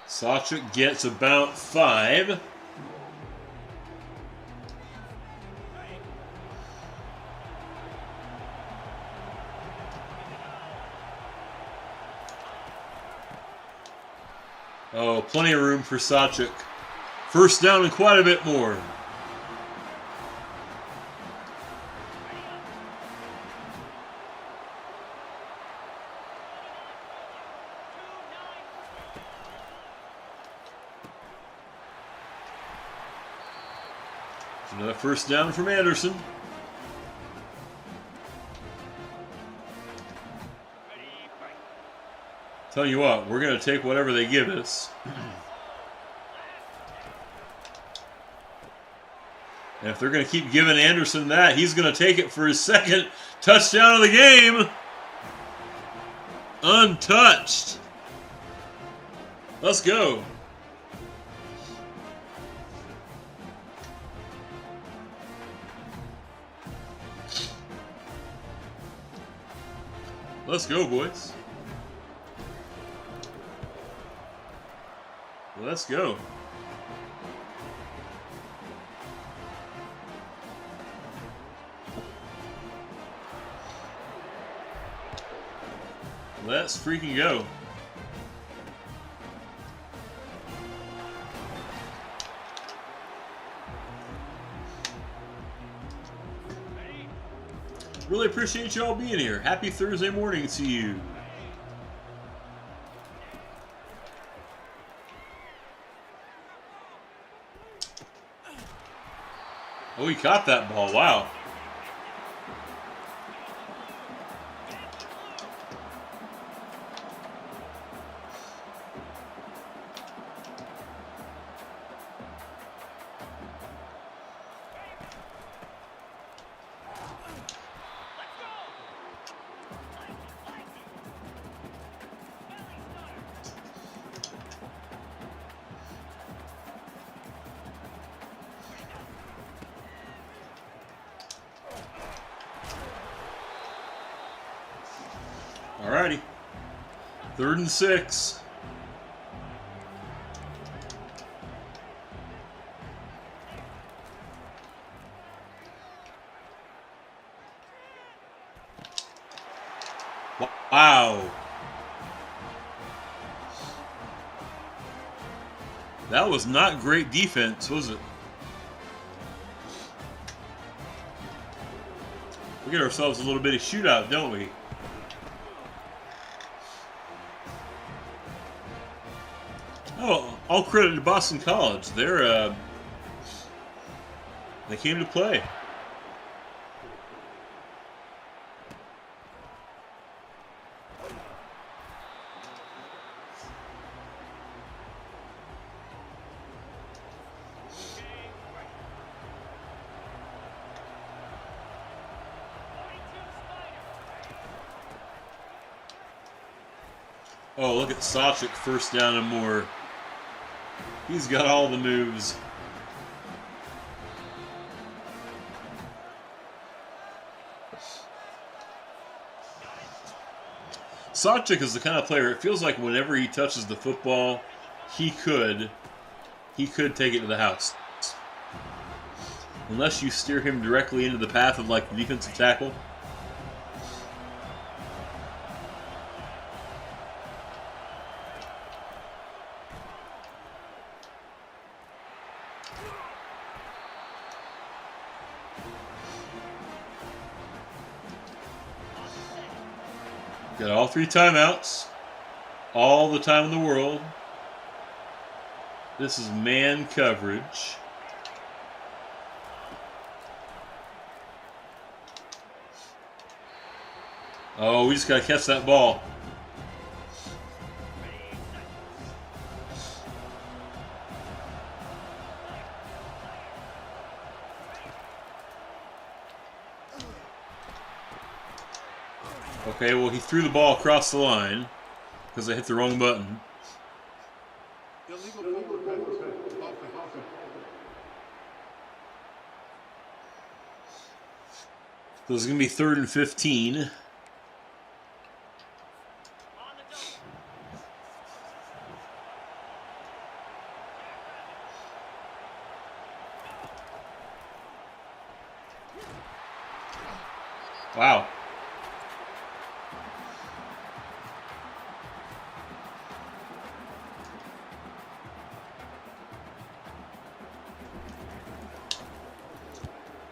Sawchuk gets about 5. Oh, plenty of room for Sawchuk. First down and quite a bit more. Another first down from Anderson. Tell you what, we're going to take whatever they give us. And if they're going to keep giving Anderson that, he's going to take it for his second touchdown of the game. Untouched. Let's go. Let's go, boys. Let's go. Let's freaking go. Really appreciate y'all being here. Happy Thursday morning to you. Oh, he caught that ball. Wow. Alrighty. 3rd and 6. Wow. That was not great defense, was it? We get ourselves a little bit of shootout, don't we? Oh, all credit to Boston College. They came to play. Oh, look at Sawchuk, first down and more. He's got all the moves. Sawchuk is the kind of player, it feels like whenever he touches the football, he could take it to the house. Unless you steer him directly into the path of like the defensive tackle. Got all 3 timeouts. All the time in the world. This is man coverage. Oh, we just got to catch that ball. Okay, well, he threw the ball across the line because I hit the wrong button. So it's going to be 3rd and 15. Wow.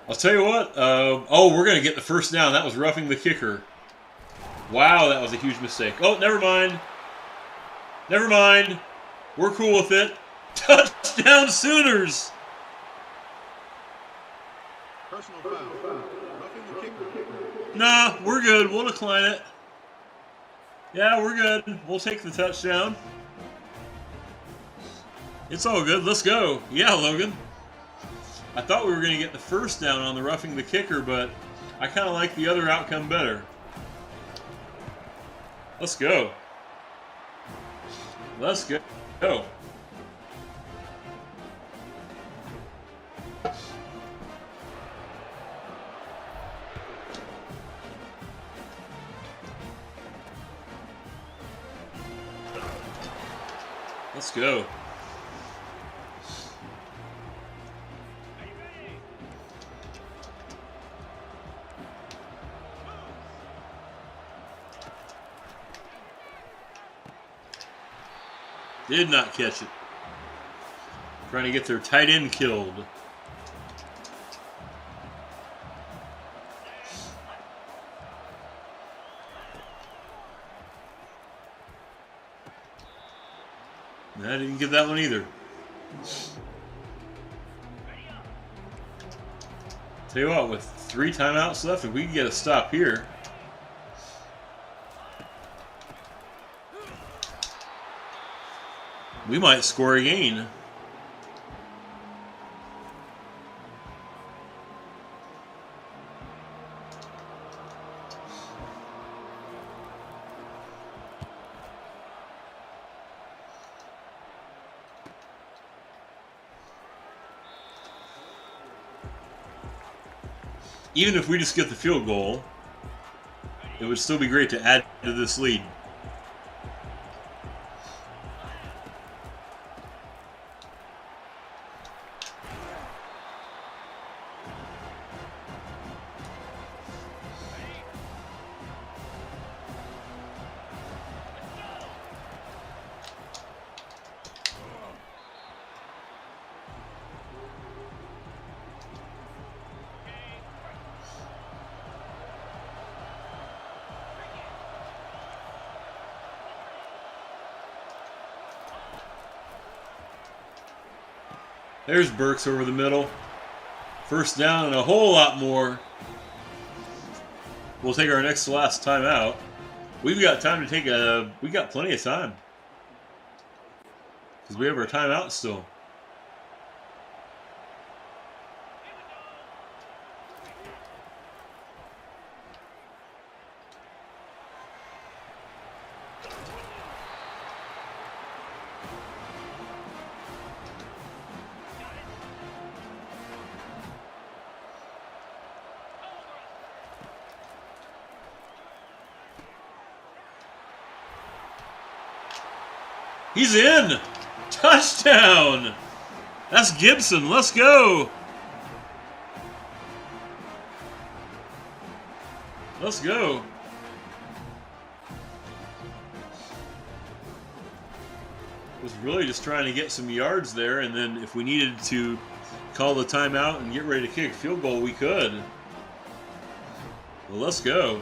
I'll tell you what. Oh, we're going to get the first down. That was roughing the kicker. Wow, that was a huge mistake. Oh, never mind. Never mind. We're cool with it. Touchdown Sooners. Personal foul. Roughing the kicker. Nah, we're good. We'll decline it. Yeah, we're good. We'll take the touchdown. It's all good. Let's go. Yeah, Logan. I thought we were going to get the first down on the roughing the kicker, but I kind of like the other outcome better. Let's go. Let's go. Let's go. Did not catch it. Trying to get their tight end killed. I didn't get that one either. Tell you what, with 3 timeouts left, if we can get a stop here. We might score again. Even if we just get the field goal, it would still be great to add to this lead. There's Burks over the middle. First down and a whole lot more. We'll take our next to last timeout. We've got time to take a... We got plenty of time. Because we have our timeout still. He's in! Touchdown! That's Gibson. Let's go! Let's go. Was really just trying to get some yards there, and then if we needed to call the timeout and get ready to kick a field goal, we could. Well, let's go.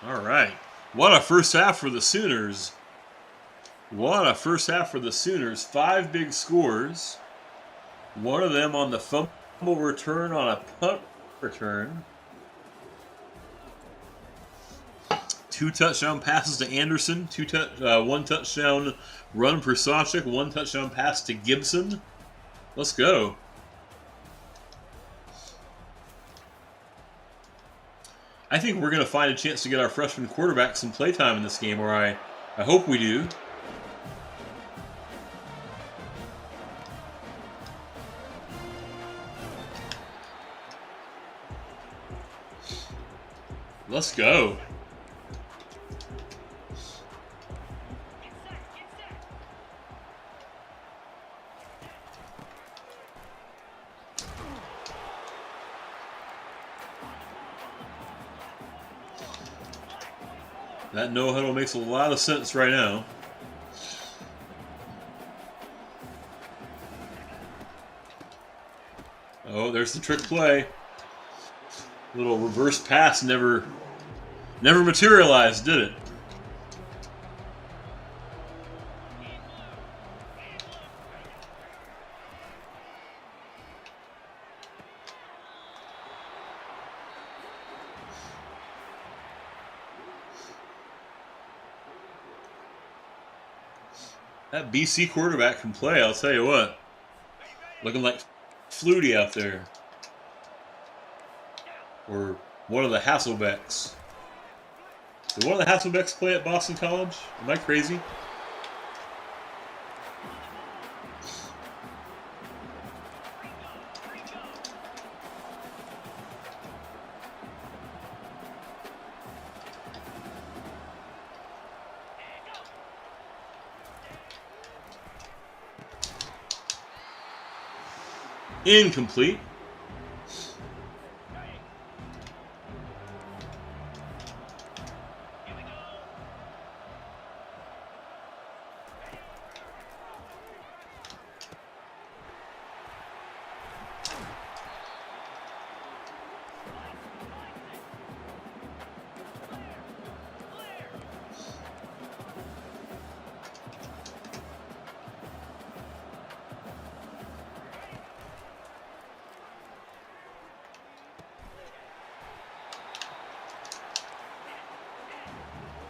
All right. What a first half for the Sooners. What a first half for the Sooners. 5 big scores. One of them on the fumble return on a punt return. 2 touchdown passes to Anderson. 1 touchdown run for Sawchuk. 1 touchdown pass to Gibson. Let's go. I think we're going to find a chance to get our freshman quarterback some playtime in this game, or I hope we do. Let's go. That no-huddle makes a lot of sense right now. Oh, there's the trick play. Little reverse pass never materialized, did it? That BC quarterback can play, I'll tell you what. Looking like Flutie out there. Or one of the Hasselbecks. Did one of the Hasselbecks play at Boston College? Am I crazy? Incomplete.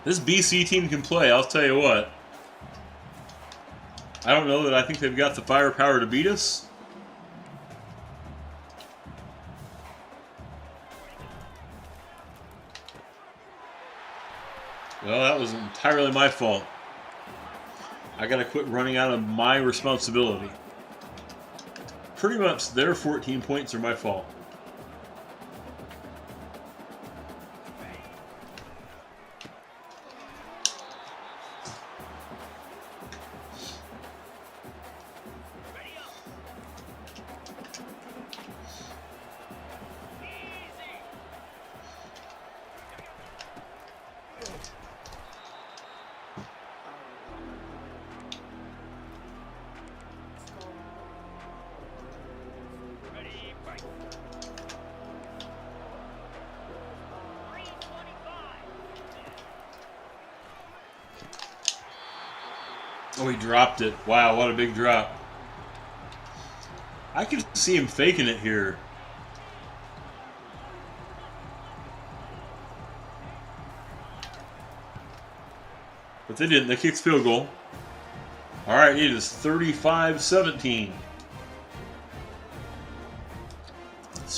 This BC team can play, I'll tell you what. I don't know that I think they've got the firepower to beat us. Well, that was entirely my fault. I gotta quit running out of my responsibility. Pretty much their 14 points are my fault. Oh, he dropped it. Wow, what a big drop. I could see him faking it here. But they didn't. They kicked field goal. All right, it is 35-17.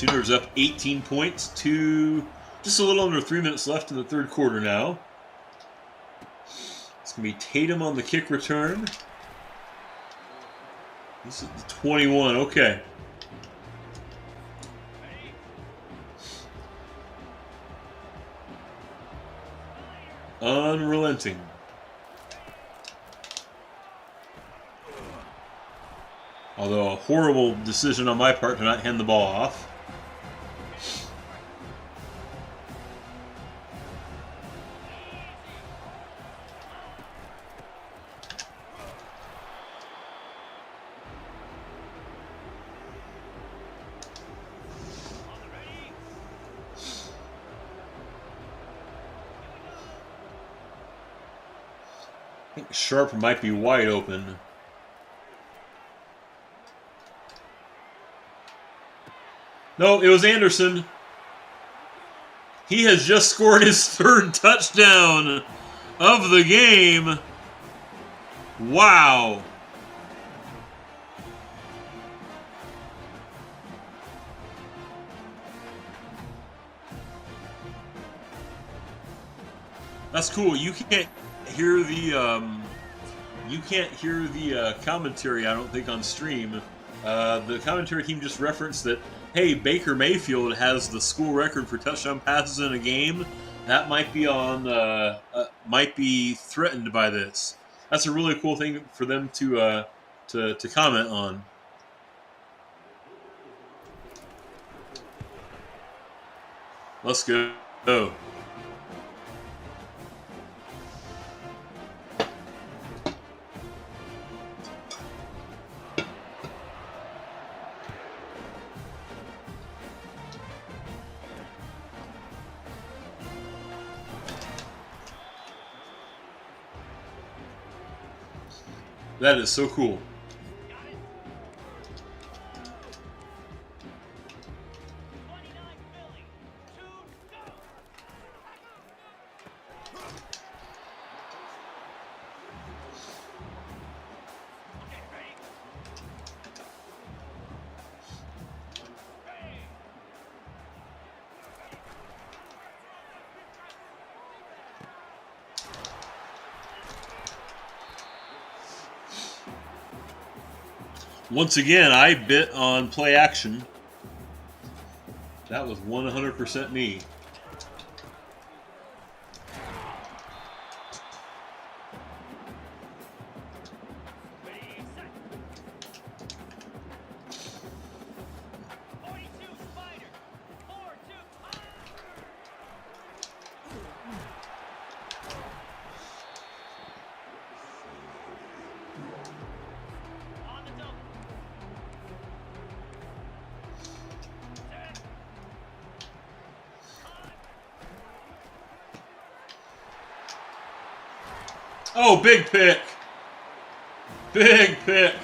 Sooners up 18 points to just a little under 3 minutes left in the third quarter now. It's going to be Tatum on the kick return. This is the 21. Okay. Unrelenting. Although a horrible decision on my part to not hand the ball off. I think Sharp might be wide open. No, it was Anderson. He has just scored his third touchdown of the game. Wow. That's cool. You can't hear the commentary, I don't think, on stream. The commentary team just referenced that, hey, Baker Mayfield has the school record for touchdown passes in a game. That might be might be threatened by this. That's a really cool thing for them to comment on. Let's go. That is so cool. Once again, I bit on play action. That was 100% me. Oh, big pick. Big pick.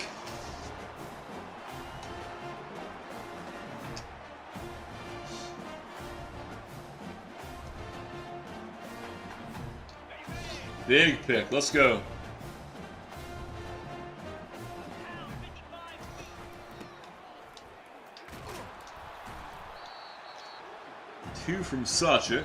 Big pick. Let's go. Two from Sachik.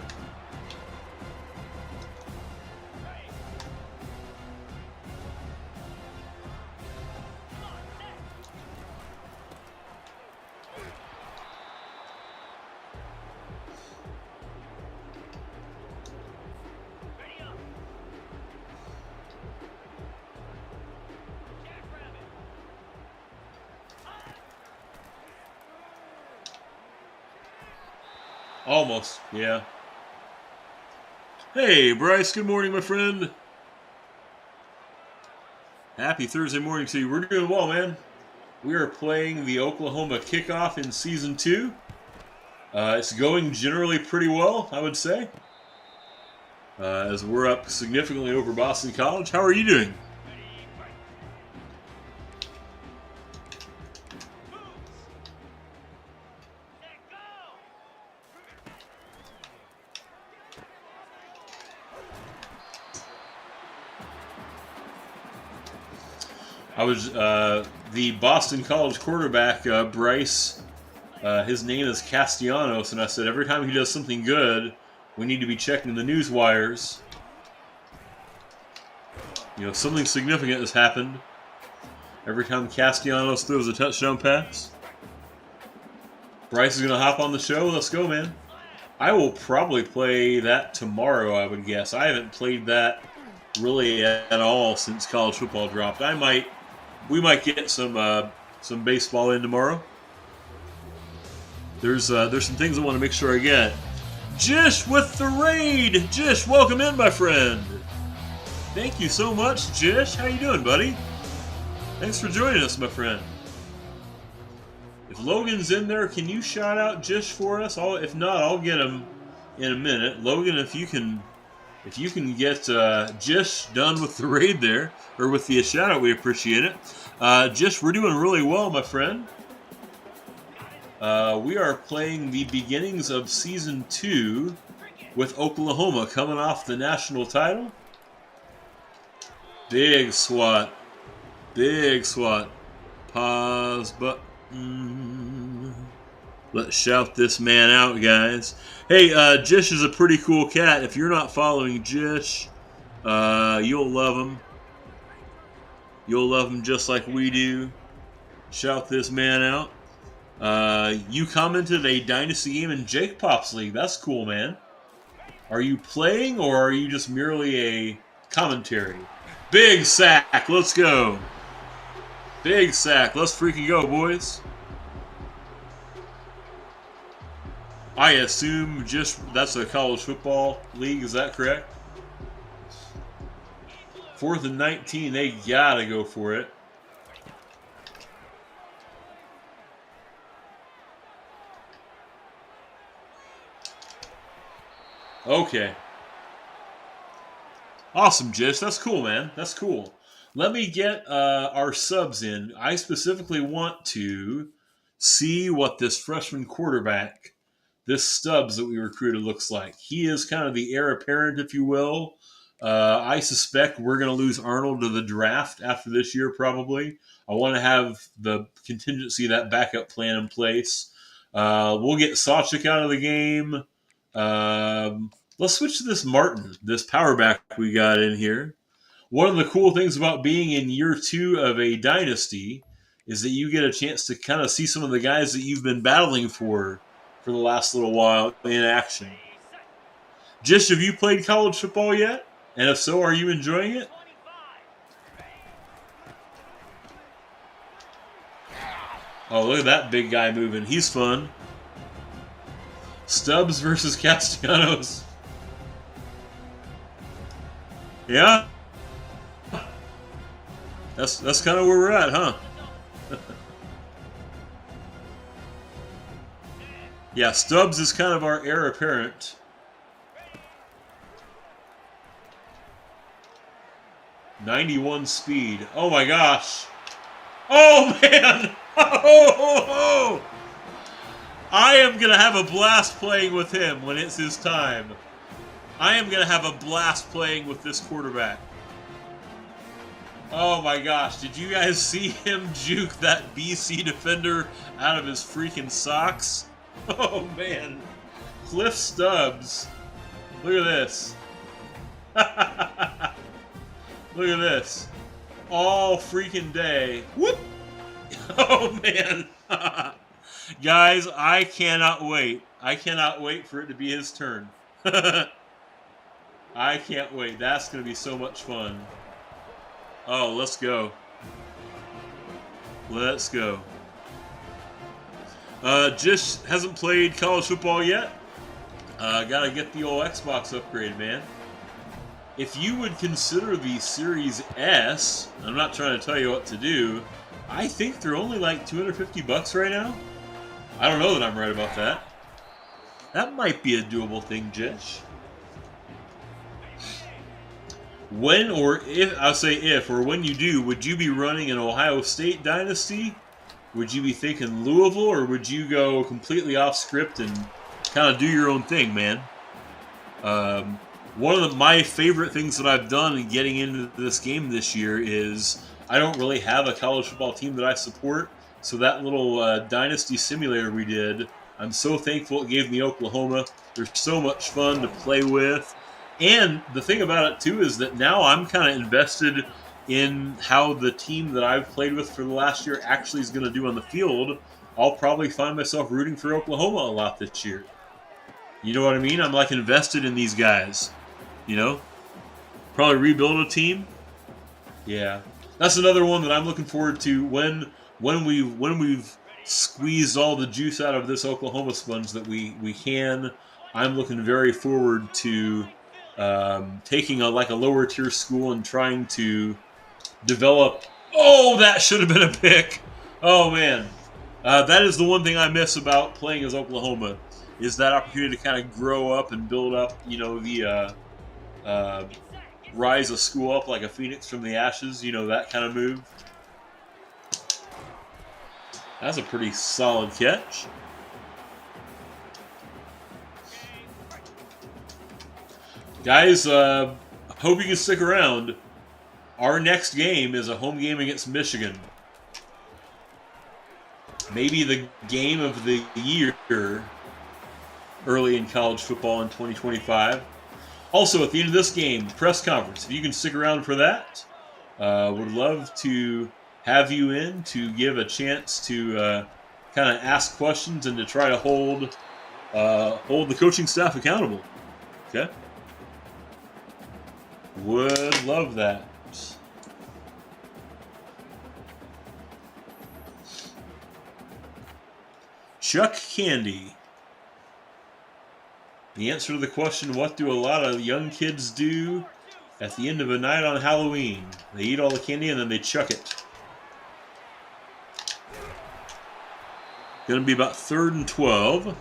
Almost, yeah. Hey, Bryce, good morning, my friend. Happy Thursday morning to you. We're doing well, man. We are playing the Oklahoma kickoff in Season 2. It's going generally pretty well, I would say. As we're up significantly over Boston College. How are you doing? I was the Boston College quarterback, Bryce, His name is Castellanos, and I said every time he does something good, we need to be checking the news wires. You know, something significant has happened every time Castellanos throws a touchdown pass. Bryce is going to hop on the show. Let's go, man. I will probably play that tomorrow, I would guess. I haven't played that really at all since college football dropped. We might get some baseball in tomorrow. There's some things I want to make sure I get. Jish with the raid. Jish, welcome in, my friend. Thank you so much, Jish. How you doing, buddy? Thanks for joining us, my friend. If Logan's in there, can you shout out Jish for us? If not, I'll get him in a minute. Logan, if you can get Jish done with the raid there, or with the shout out, we appreciate it. Jish, we're doing really well, my friend. We are playing the beginnings of Season 2 with Oklahoma coming off the national title. Big SWAT. Big SWAT. Pause button. Let's shout this man out, guys. Hey, Jish is a pretty cool cat. If you're not following Jish, you'll love him. You'll love him just like we do. Shout this man out. You commented a Dynasty game in Jake Pop's league. That's cool, man. Are you playing, or are you just merely a commentary? Big sack. Let's go. Big sack. Let's freaking go, boys. I assume that's a college football league. Is that correct? 4th and 19. They gotta go for it. Okay. Awesome, Jish. That's cool, man. That's cool. Let me get our subs in. I specifically want to see what this freshman quarterback, this Stubbs that we recruited, looks like. He is kind of the heir apparent, if you will. I suspect we're going to lose Arnold to the draft after this year, probably. I want to have the contingency, that backup plan in place. We'll get Sawchuk out of the game. Let's switch to this Martin, this power back we got in here. One of the cool things about being in year 2 of a dynasty is that you get a chance to kind of see some of the guys that you've been battling for the last little while in action. Jish, have you played college football yet? And if so, are you enjoying it? Oh, look at that big guy moving. He's fun. Stubbs versus Castellanos. Yeah. That's kind of where we're at, huh? Yeah, Stubbs is kind of our heir apparent. .91 speed. Oh my gosh. Oh man. Oh. I am going to have a blast playing with him when it's his time. I am going to have a blast playing with this quarterback. Oh my gosh, did you guys see him juke that BC defender out of his freaking socks? Oh man. Cliff Stubbs. Look at this. Look at this. All freaking day. Whoop! Oh man. Guys, I cannot wait. I cannot wait for it to be his turn. I can't wait. That's going to be so much fun. Oh, let's go. Let's go. Just hasn't played college football yet. Gotta get the old Xbox upgrade, man. If you would consider the Series S, I'm not trying to tell you what to do, I think they're only like $250 right now. I don't know that I'm right about that. That might be a doable thing, Jish. When or if, I'll say if, or when you do, would you be running an Ohio State Dynasty? Would you be thinking Louisville, or would you go completely off script and kind of do your own thing, man? One of my favorite things that I've done in getting into this game this year is I don't really have a college football team that I support, So that little Dynasty simulator we did, I'm so thankful it gave me Oklahoma. They're so much fun to play with. And the thing about it, too, is that now I'm kind of invested in how the team that I've played with for the last year actually is going to do on the field. I'll probably find myself rooting for Oklahoma a lot this year. You know what I mean? I'm like invested in these guys. You know? Probably rebuild a team. Yeah. That's another one that I'm looking forward to when we've squeezed all the juice out of this Oklahoma sponge that we can. I'm looking very forward to taking a lower tier school and trying to develop. Oh, that should have been a pick. Oh man, that is the one thing I miss about playing as Oklahoma is that opportunity to kind of grow up and build up. You know, the rise a school up like a phoenix from the ashes. You know, that kind of move. That's a pretty solid catch. Guys, hope you can stick around. Our next game is a home game against Michigan. Maybe the game of the year early in college football in 2025. Also, at the end of this game, press conference. If you can stick around for that, would love to have you in to give a chance to kind of ask questions and to try to hold the coaching staff accountable. Okay? Would love that. Chuck Candy. The answer to the question, what do a lot of young kids do at the end of a night on Halloween? They eat all the candy and then they chuck it. Going to be about 3rd and 12.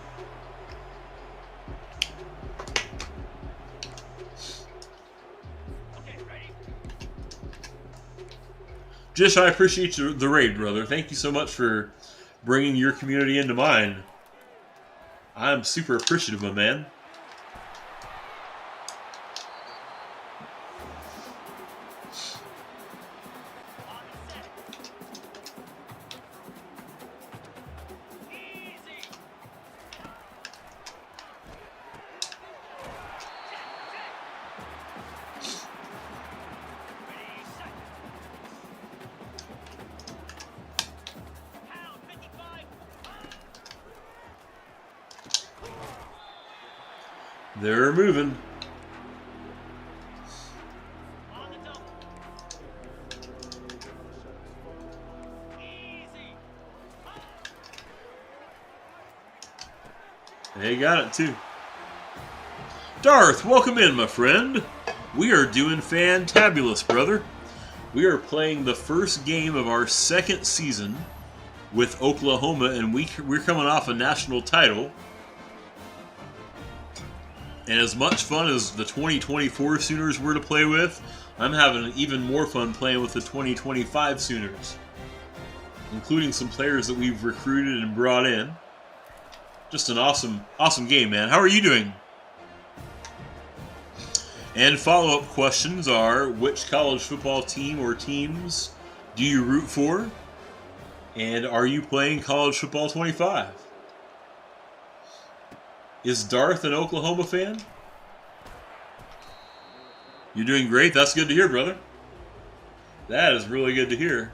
Jish, I appreciate the raid, brother. Thank you so much for bringing your community into mine. I'm super appreciative, my man. They're moving. They got it too. Darth, welcome in, my friend. We are doing fantabulous, brother. We are playing the first game of our second season with Oklahoma, and we're coming off a national title. And as much fun as the 2024 Sooners were to play with, I'm having even more fun playing with the 2025 Sooners, including some players that we've recruited and brought in. Just an awesome game, man. How are you doing? And follow-up questions are, which college football team or teams do you root for? And are you playing College Football 25? Is Darth an Oklahoma fan? You're doing great. That's good to hear, brother. That is really good to hear.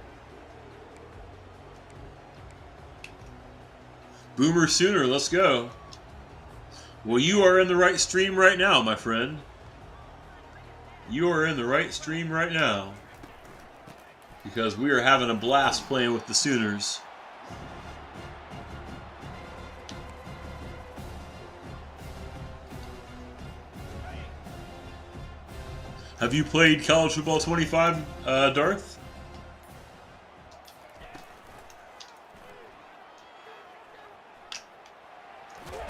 Boomer Sooner, let's go. Well, you are in the right stream right now, my friend. You are in the right stream right now. Because we are having a blast playing with the Sooners. Have you played College Football 25, Darth?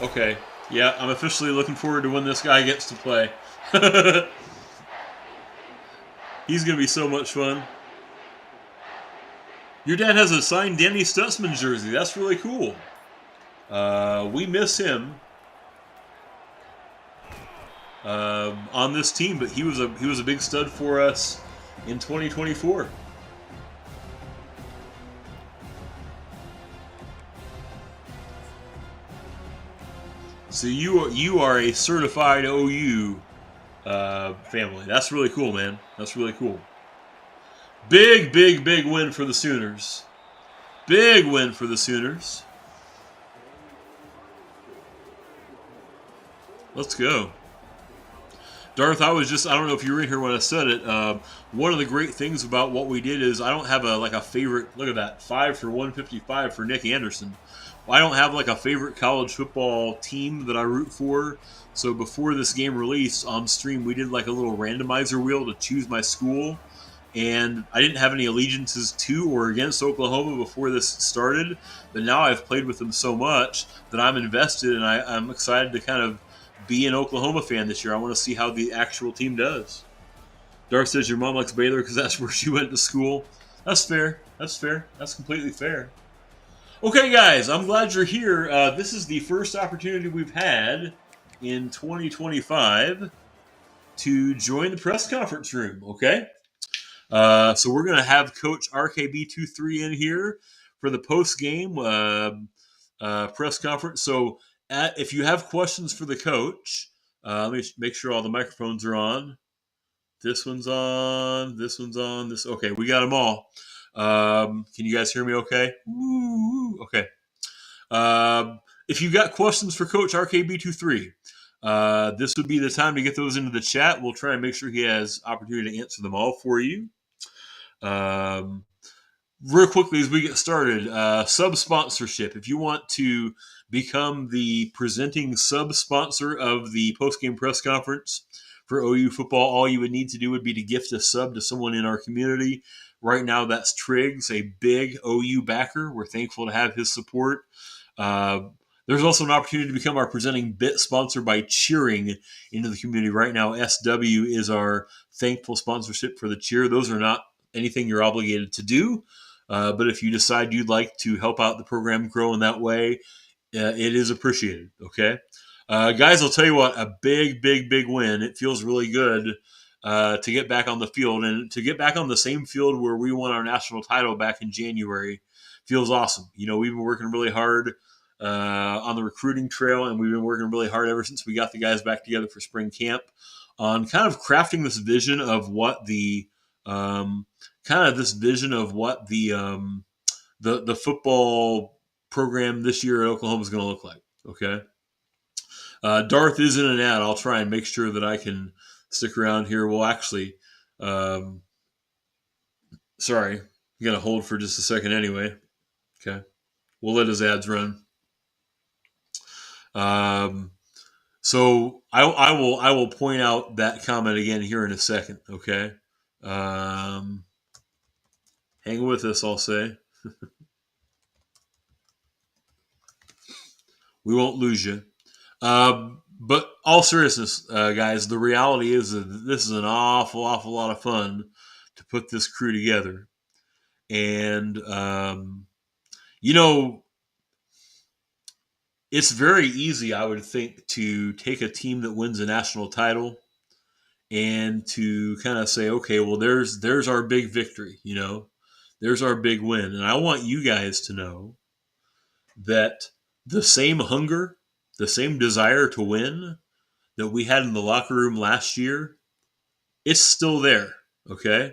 Okay. Yeah, I'm officially looking forward to when this guy gets to play. He's going to be so much fun. Your dad has a signed Danny Stutzman jersey. That's really cool. We miss him. On this team, but he was a big stud for us in 2024. So you are a certified OU family. That's really cool, man. That's really cool. Big, big, big win for the Sooners. Big win for the Sooners. Let's go. Darth, I don't know if you were in here when I said it. One of the great things about what we did is I don't have a favorite, look at that, 5 for 155 for Nick Anderson. I don't have like a favorite college football team that I root for. So before this game released on stream, we did like a little randomizer wheel to choose my school. And I didn't have any allegiances to or against Oklahoma before this started. But now I've played with them so much that I'm invested, and I'm excited to kind of be an Oklahoma fan this year. I want to see how the actual team does. Darth says your mom likes Baylor because that's where she went to school. That's fair. That's fair. That's completely fair. Okay, guys, I'm glad you're here. This is the first opportunity we've had in 2025 to join the press conference room, okay? So we're going to have Coach RKB23 in here for the post-game press conference. So if you have questions for the coach, let me make sure all the microphones are on. This one's on. This one's on. This. Okay, we got them all. Can you guys hear me okay? Woo, okay. If you've got questions for Coach RKB23, this would be the time to get those into the chat. We'll try and make sure he has opportunity to answer them all for you. Real quickly as we get started, sub-sponsorship. If you want to become the presenting sub-sponsor of the post-game press conference for OU football, all you would need to do would be to gift a sub to someone in our community. Right now, that's Triggs, a big OU backer. We're thankful to have his support. There's also an opportunity to become our presenting bit sponsor by cheering into the community. Right now, SW is our thankful sponsorship for the cheer. Those are not anything you're obligated to do. But if you decide you'd like to help out the program grow in that way, it is appreciated. Okay. Guys, I'll tell you what, a big, big, big win. It feels really good to get back on the field and to get back on the same field where we won our national title back in January feels awesome. You know, we've been working really hard on the recruiting trail, and we've been working really hard ever since we got the guys back together for spring camp on kind of crafting this vision of what the the football program this year at Oklahoma is going to look like. Okay. Darth is in an ad. I'll try and make sure that I can stick around here. Well, actually, sorry, I'm going to hold for just a second anyway. Okay. We'll let his ads run. So I will point out that comment again here in a second. Okay. Hang with us, I'll say. We won't lose you. But all seriousness, guys, the reality is that this is an awful, awful lot of fun to put this crew together. And, you know, it's very easy, I would think, to take a team that wins a national title and to kind of say, okay, well, there's our big victory, you know, there's our big win. And I want you guys to know that the same hunger, the same desire to win that we had in the locker room last year, it's still there, okay?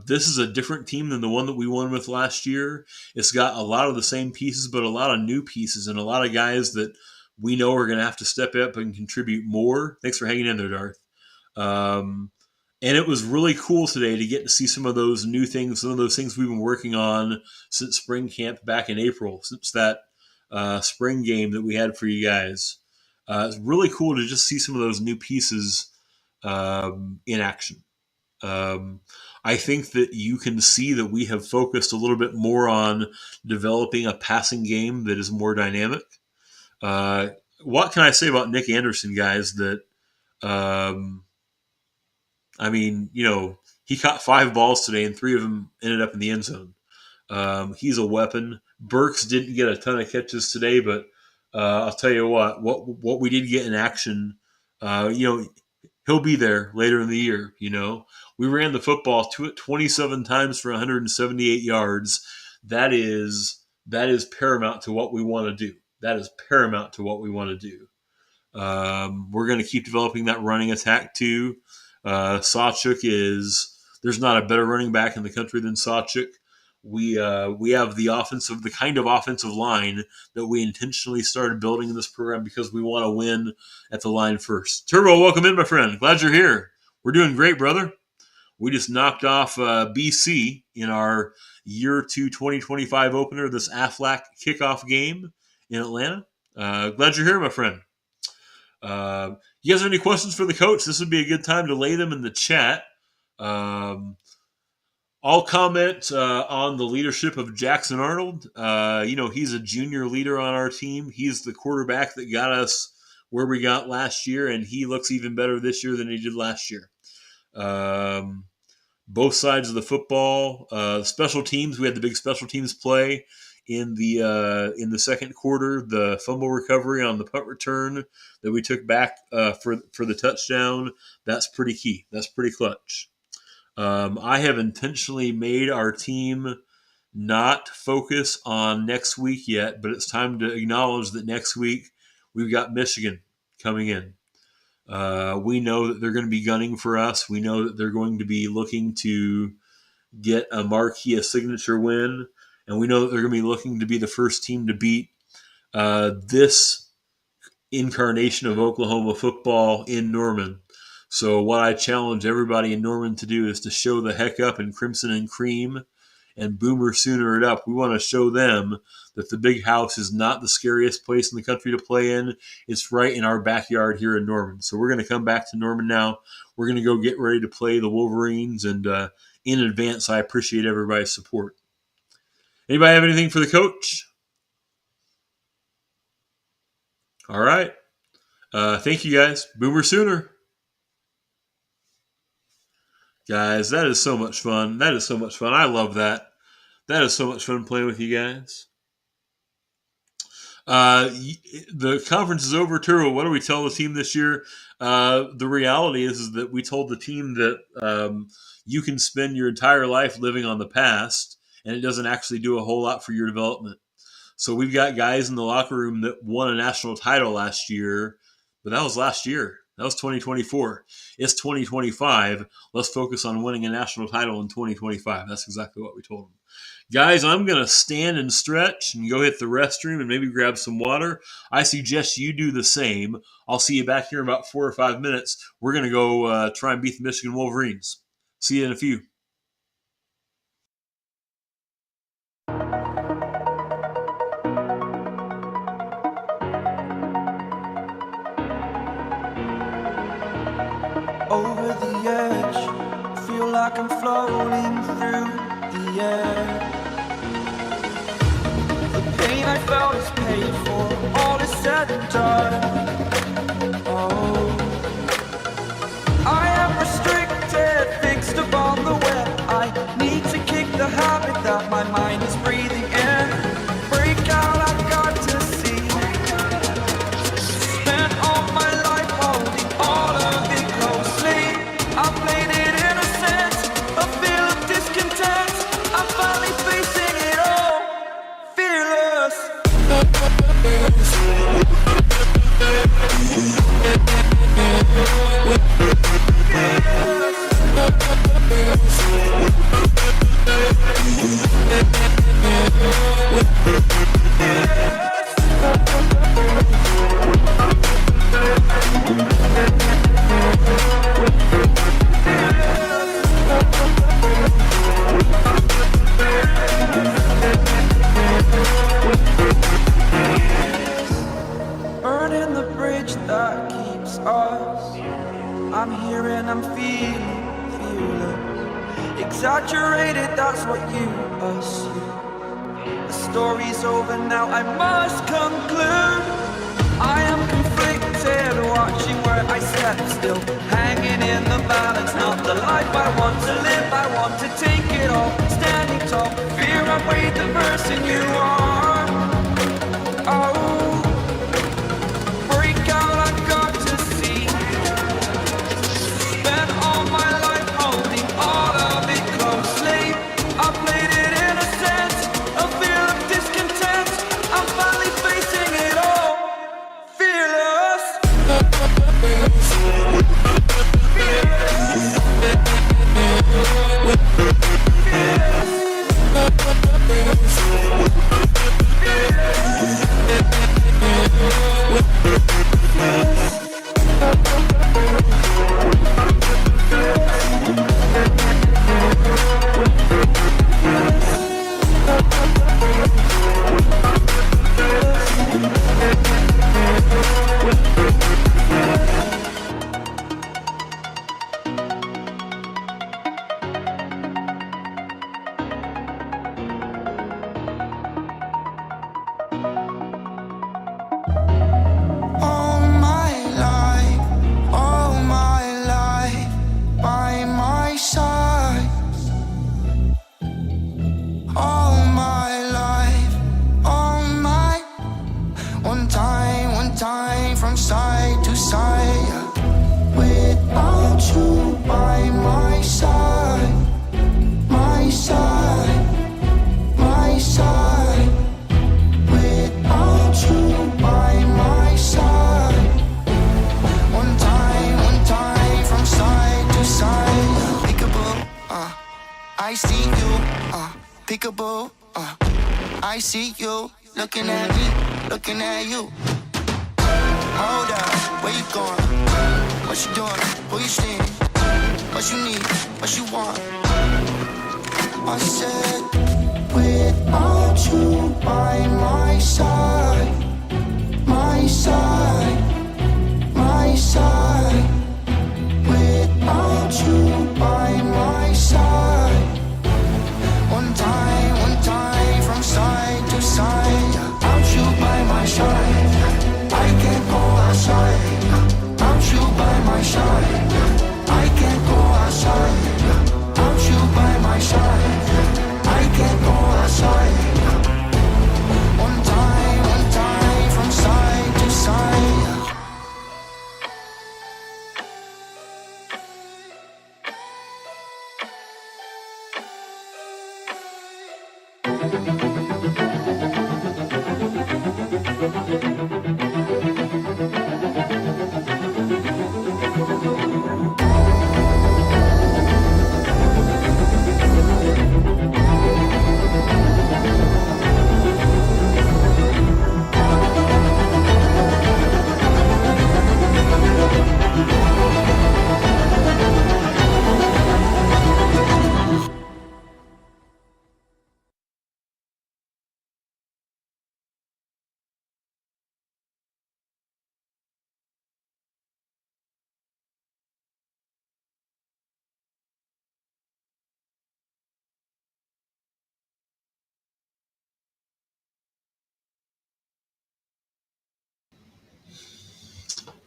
This is a different team than the one that we won with last year. It's got a lot of the same pieces, but a lot of new pieces and a lot of guys that we know are going to have to step up and contribute more. Thanks for hanging in there, Darth. And it was really cool today to get to see some of those new things, some of those things we've been working on since spring camp back in April, since that spring game that we had for you guys. It's really cool to just see some of those new pieces in action. I think that you can see that we have focused a little bit more on developing a passing game that is more dynamic. What can I say about Nick Anderson, guys, that I mean, you know, he caught 5 balls today and 3 of them ended up in the end zone. He's a weapon. Burks didn't get a ton of catches today, but I'll tell you what we did get in action, you know, he'll be there later in the year. You know, we ran the football 27 times for 178 yards. That is paramount to what we want to do. That is paramount to what we want to do. We're going to keep developing that running attack too. Sawchuk there's not a better running back in the country than Sawchuk. We have the kind of offensive line that we intentionally started building in this program because we want to win at the line first. Turbo, welcome in, my friend. Glad you're here. We're doing great, brother. We just knocked off BC in our Year 2 2025 opener, this Aflac kickoff game in Atlanta. Glad you're here, my friend. You guys have any questions for the coach? This would be a good time to lay them in the chat. I'll comment on the leadership of Jackson Arnold. He's a junior leader on our team. He's the quarterback that got us where we got last year, and he looks even better this year than he did last year. Both sides of the football, special teams. We had the big special teams play in the second quarter. The fumble recovery on the punt return that we took back for the touchdown. That's pretty key. That's pretty clutch. I have intentionally made our team not focus on next week yet, but it's time to acknowledge that next week we've got Michigan coming in. We know that they're going to be gunning for us. We know that they're going to be looking to get a signature win. And we know that they're going to be looking to be the first team to beat this incarnation of Oklahoma football in Norman. So what I challenge everybody in Norman to do is to show the heck up in crimson and cream and Boomer Sooner it up. We want to show them that the Big House is not the scariest place in the country to play in. It's right in our backyard here in Norman. So we're going to come back to Norman now. We're going to go get ready to play the Wolverines. And in advance, I appreciate everybody's support. Anybody have anything for the coach? All right. Thank you, guys. Boomer Sooner. Guys, that is so much fun. That is so much fun. I love that. That is so much fun playing with you guys. The conference is over, Turbo. What do we tell the team this year? The reality is that we told the team that you can spend your entire life living on the past, and it doesn't actually do a whole lot for your development. So we've got guys in the locker room that won a national title last year, but that was last year. That was 2024. It's 2025. Let's focus on winning a national title in 2025. That's exactly what we told them. Guys, I'm going to stand and stretch and go hit the restroom and maybe grab some water. I suggest you do the same. I'll see you back here in about 4 or 5 minutes. We're going to go try and beat the Michigan Wolverines. See you in a few. Over the edge, feel like I'm floating through the air. The pain I felt is paid for, all is said and done. Oh, I am restricted, fixed upon the web. I need to kick the habit that my mind is breathing in. Break out, I've got to see. Spent all my life holding all of it closely. I played it innocent, a feel of discontent. I'm finally facing it all, fearless. Burning the bridge that keeps us. I'm here and I'm feeling fearless. Exaggerated, that's what you assume. The story's over now, I must conclude. I am conflicted, watching where I step still, hanging in the balance. Not the life I want to live, I want to take it all. Standing tall, fear outweighed the person you are. Oh, break out, I've got to see. Spent all my life holding all of it closely. I played it innocent, a feel of discontent. I'm finally facing it all, fearless. side to side. Without you by my side, my side, my side. Without you by my side. One time from side to side. Peekaboo, I see you, peekaboo, I see you. Looking at me, looking at you. Hold up, where you going? What you doing? Who you seeing? What you need? What you want? I said, without you by my side, my side, my side. Without you by my side. One time from side to side. Without you by my side, I can't go outside. Without you by my side, I can't go outside. Without you by my side, I can't go outside. One time from side to side.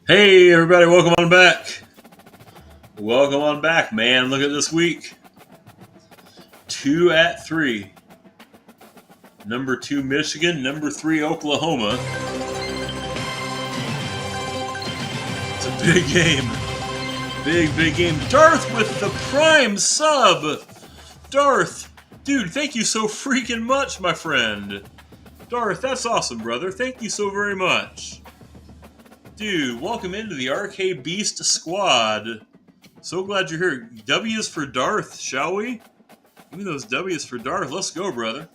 Hey, everybody, welcome on back. Welcome on back, man. Look at this week. 2 at 3. Number 2, Michigan. Number 3, Oklahoma. It's a big game. Big game. Darth with the prime sub. Darth, dude, thank you so freaking much, my friend. Darth, that's awesome, brother. Thank you so very much. Dude, welcome into the Arcade Beast squad. So glad you're here. W's for Darth, shall we? Give me those W's for Darth. Let's go, brother.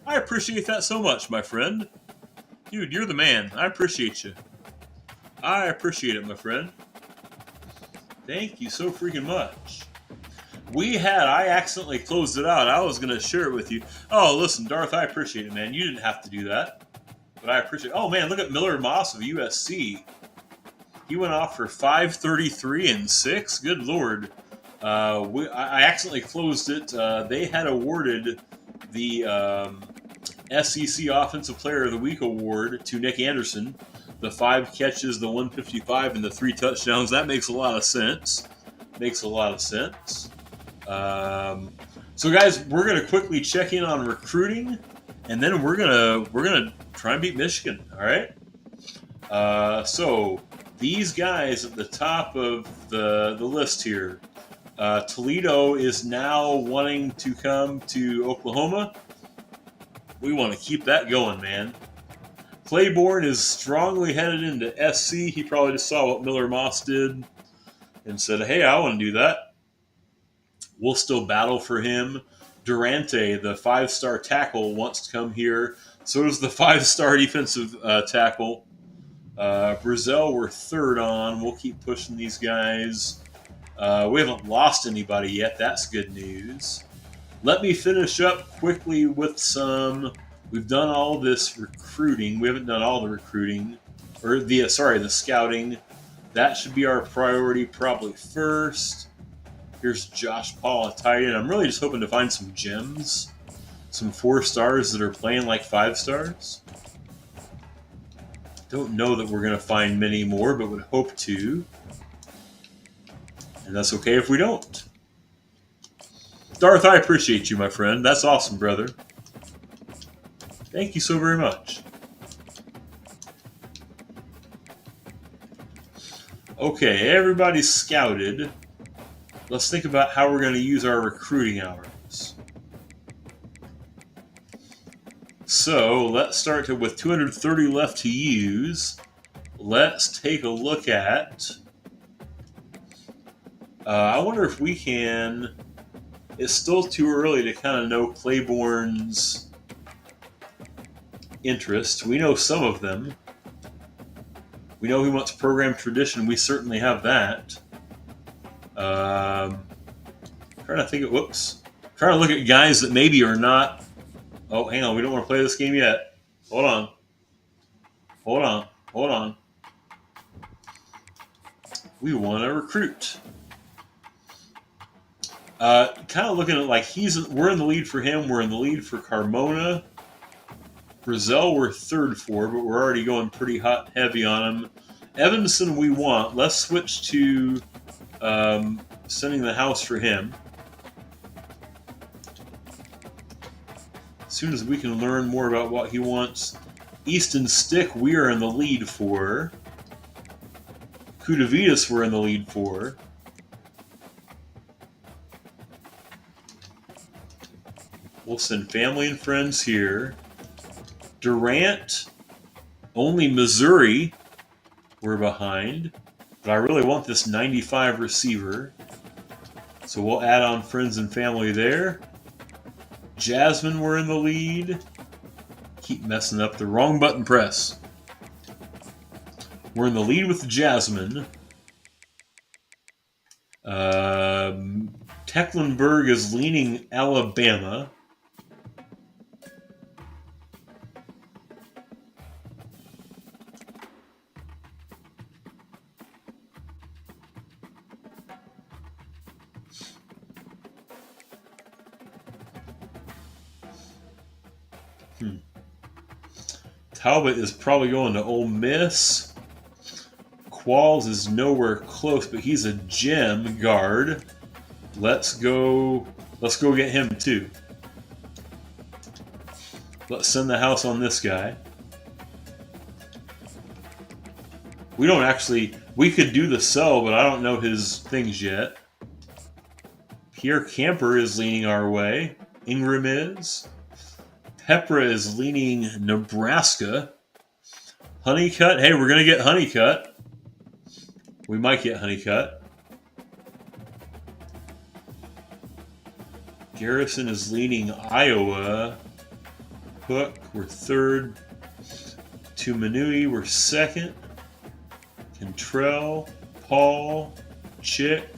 I appreciate that so much, my friend. Dude, you're the man. I appreciate you. I appreciate it, my friend. Thank you so freaking much. I accidentally closed it out. I was going to share it with you. Oh, listen, Darth, I appreciate it, man. You didn't have to do that. But I appreciate it. Oh, man, look at Miller Moss of USC. He went off for 533 and 6. Good Lord. I accidentally closed it. They had awarded the SEC Offensive Player of the Week award to Nick Anderson. The 5 catches, the 155, and the 3 touchdowns. That makes a lot of sense. So, guys, we're going to quickly check in on recruiting, and then we're gonna try and beat Michigan. All right. So these guys at the top of the list here. Toledo is now wanting to come to Oklahoma. We want to keep that going, man. Claiborne is strongly headed into SC. He probably just saw what Miller Moss did and said, hey, I want to do that. We'll still battle for him. Durante, the 5-star tackle, wants to come here. So does the 5-star defensive tackle. Brazil, we're 3rd on. We'll keep pushing these guys. We haven't lost anybody yet. That's good news. Let me finish up quickly with some. We've done all this recruiting. We haven't done all the recruiting. Or the scouting. That should be our priority probably first. Here's Josh Paul, a tight end. I'm really just hoping to find some gems. Some 4 stars that are playing like 5 stars. Don't know that we're going to find many more, but would hope to. And that's okay if we don't. Darth, I appreciate you, my friend. That's awesome, brother. Thank you so very much. Okay, everybody's scouted. Let's think about how we're going to use our recruiting hours. So let's start with 230 left to use. Let's take a look at. I wonder if we can. It's still too early to kind of know Claiborne's interests. We know some of them. We know he wants program tradition. We certainly have that. Trying to think of. Whoops. Trying to look at guys that maybe are not. Oh, hang on. We don't want to play this game yet. Hold on. Hold on. Hold on. We want to recruit. Kind of looking at like we're in the lead for him. We're in the lead for Carmona. Brazil we're third for, but we're already going pretty hot heavy on him. Evanson we want. Let's switch to sending the house for him. As soon as we can learn more about what he wants. Easton Stick we are in the lead for. Kudavitas we're in the lead for. We'll send family and friends here. Durant, only Missouri we're behind. But I really want this 95 receiver. So we'll add on friends and family there. Jasmine we're in the lead. Keep messing up the wrong button press. We're in the lead with Jasmine. Tecklenburg is leaning Alabama. Talbot is probably going to Ole Miss. Qualls is nowhere close, but he's a gem guard. Let's go get him too. Let's send the house on this guy. We could do the sell, but I don't know his things yet. Pierre Camper is leaning our way. Ingram is. Pepra is leaning Nebraska. Honeycutt. Hey, we're going to get Honeycutt. We might get Honeycutt. Garrison is leaning Iowa. Hook, we're third. Tumanui, we're second. Cantrell, Paul, Chick,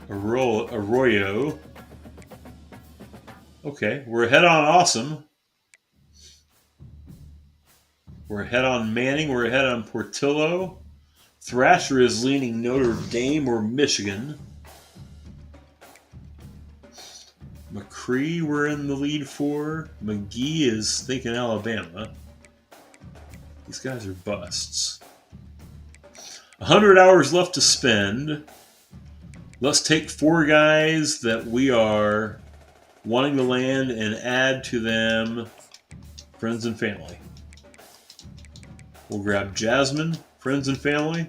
Arroyo. Okay, we're ahead on Awesome. We're ahead on Manning. We're ahead on Portillo. Thrasher is leaning Notre Dame or Michigan. McCree we're in the lead for. McGee is thinking Alabama. These guys are busts. 100 hours left to spend. Let's take 4 guys that we are wanting to land and add to them friends and family. We'll grab Jasmine, friends and family.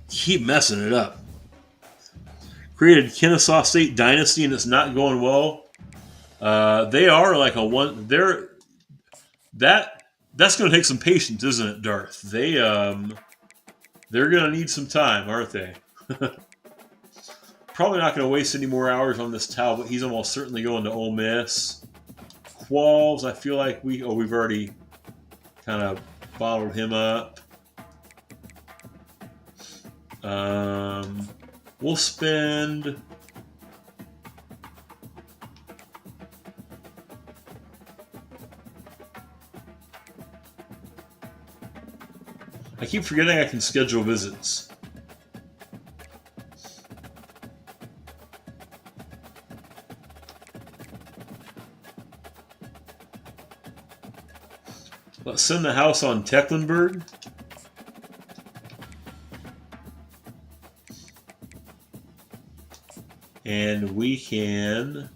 Keep messing it up. Created Kennesaw State Dynasty and it's not going well. They are like a one. That's going to take some patience, isn't it, Darth? They're going to need some time, aren't they? Probably not going to waste any more hours on this Talbot. He's almost certainly going to Ole Miss. Qualls, I feel like we've already kind of bottled him up. We'll spend. I keep forgetting I can schedule visits. Let's send the house on Tecklenburg. And we can...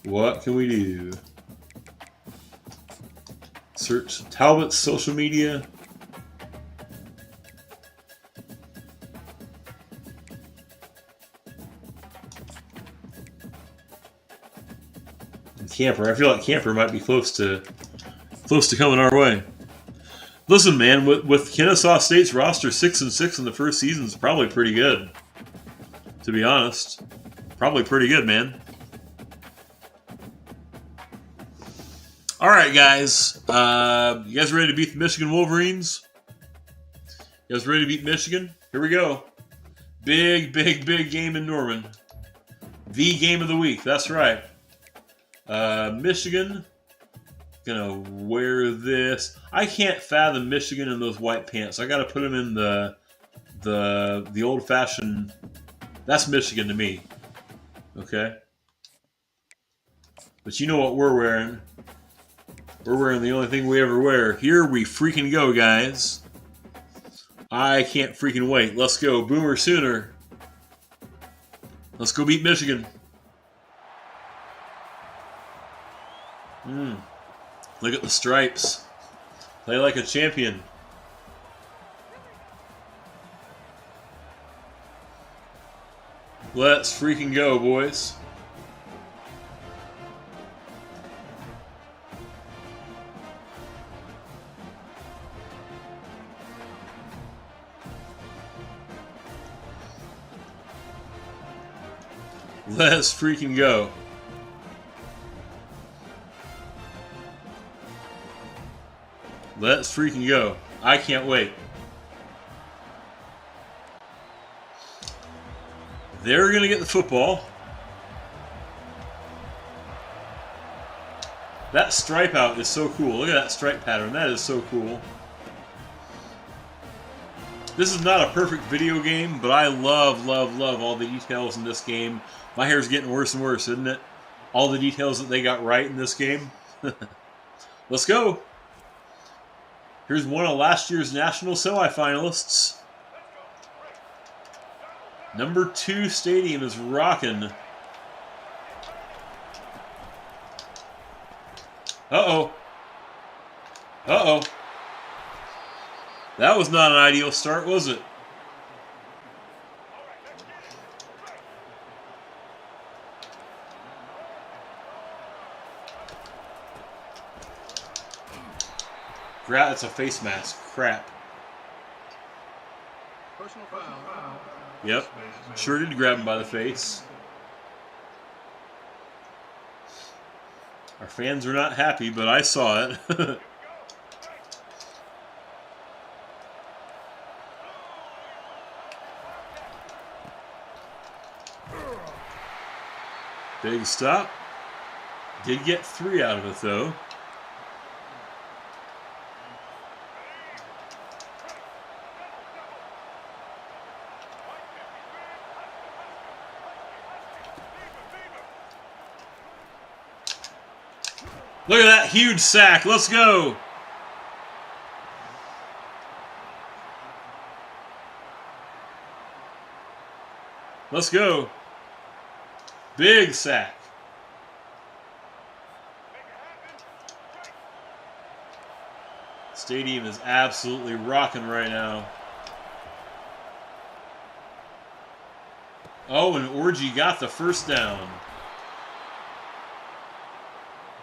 What can we do? Search Talbot's social media. And Camper. I feel like Camper might be close to coming our way. Listen, man, with Kennesaw State's roster 6-6 in the first season is probably pretty good. To be honest, probably pretty good, man. All right, guys. You guys ready to beat the Michigan Wolverines? You guys ready to beat Michigan? Here we go. Big game in Norman. The game of the week. That's right. Michigan. Gonna wear this. I can't fathom Michigan in those white pants. I gotta put them in the old-fashioned. That's Michigan to me. Okay. But you know what we're wearing. We're wearing the only thing we ever wear. Here we freaking go, guys. I can't freaking wait. Let's go. Boomer Sooner. Let's go beat Michigan. Look at the stripes. Play like a champion. Let's freaking go, boys. Let's freaking go. Let's freaking go. I can't wait. They're going to get the football. That stripe out is so cool. Look at that stripe pattern. That is so cool. This is not a perfect video game, but I love all the details in this game. My hair's getting worse and worse, isn't it? All the details that they got right in this game. Let's go. Here's one of last year's national semifinalists. Number 2 stadium is rocking. Uh-oh. Uh-oh. That was not an ideal start, was it? That's a face mask. Crap. Personal foul. Yep. Sure did grab him by the face. Our fans are not happy, but I saw it. Big stop. Did get 3 out of it, though. Look at that huge sack. Let's go. Let's go. Big sack. Stadium is absolutely rocking right now. Oh, and Orgy got the first down.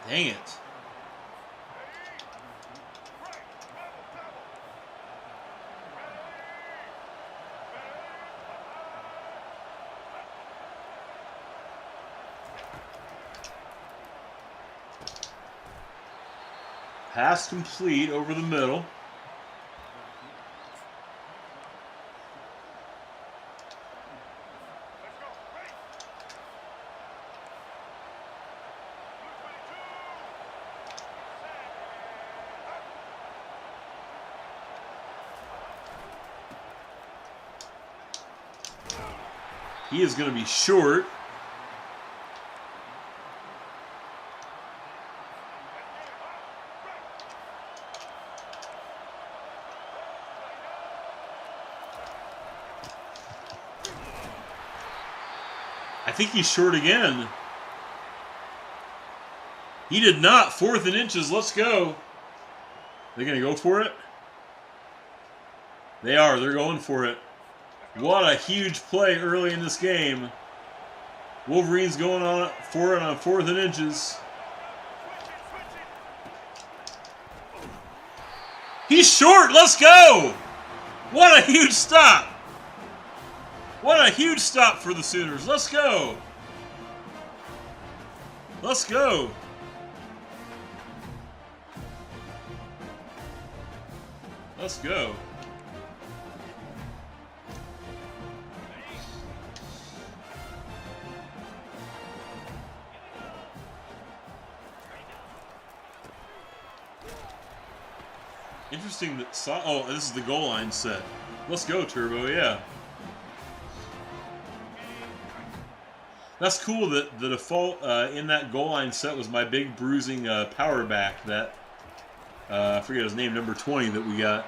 Dang it. Pass complete over the middle. He is going to be short. I think he's short again. He did not. 4th and inches. Let's go. They're going to go for it? They are. They're going for it. What a huge play early in this game. Wolverines going on for it on 4th and inches. He's short. Let's go. What a huge stop. What a huge stop for the Sooners. Let's go. Let's go. Let's go. Interesting that oh, this is the goal line set. Let's go, Turbo, yeah. That's cool that the default in that goal line set was my big bruising power back, that I forget his name, number 20 that we got.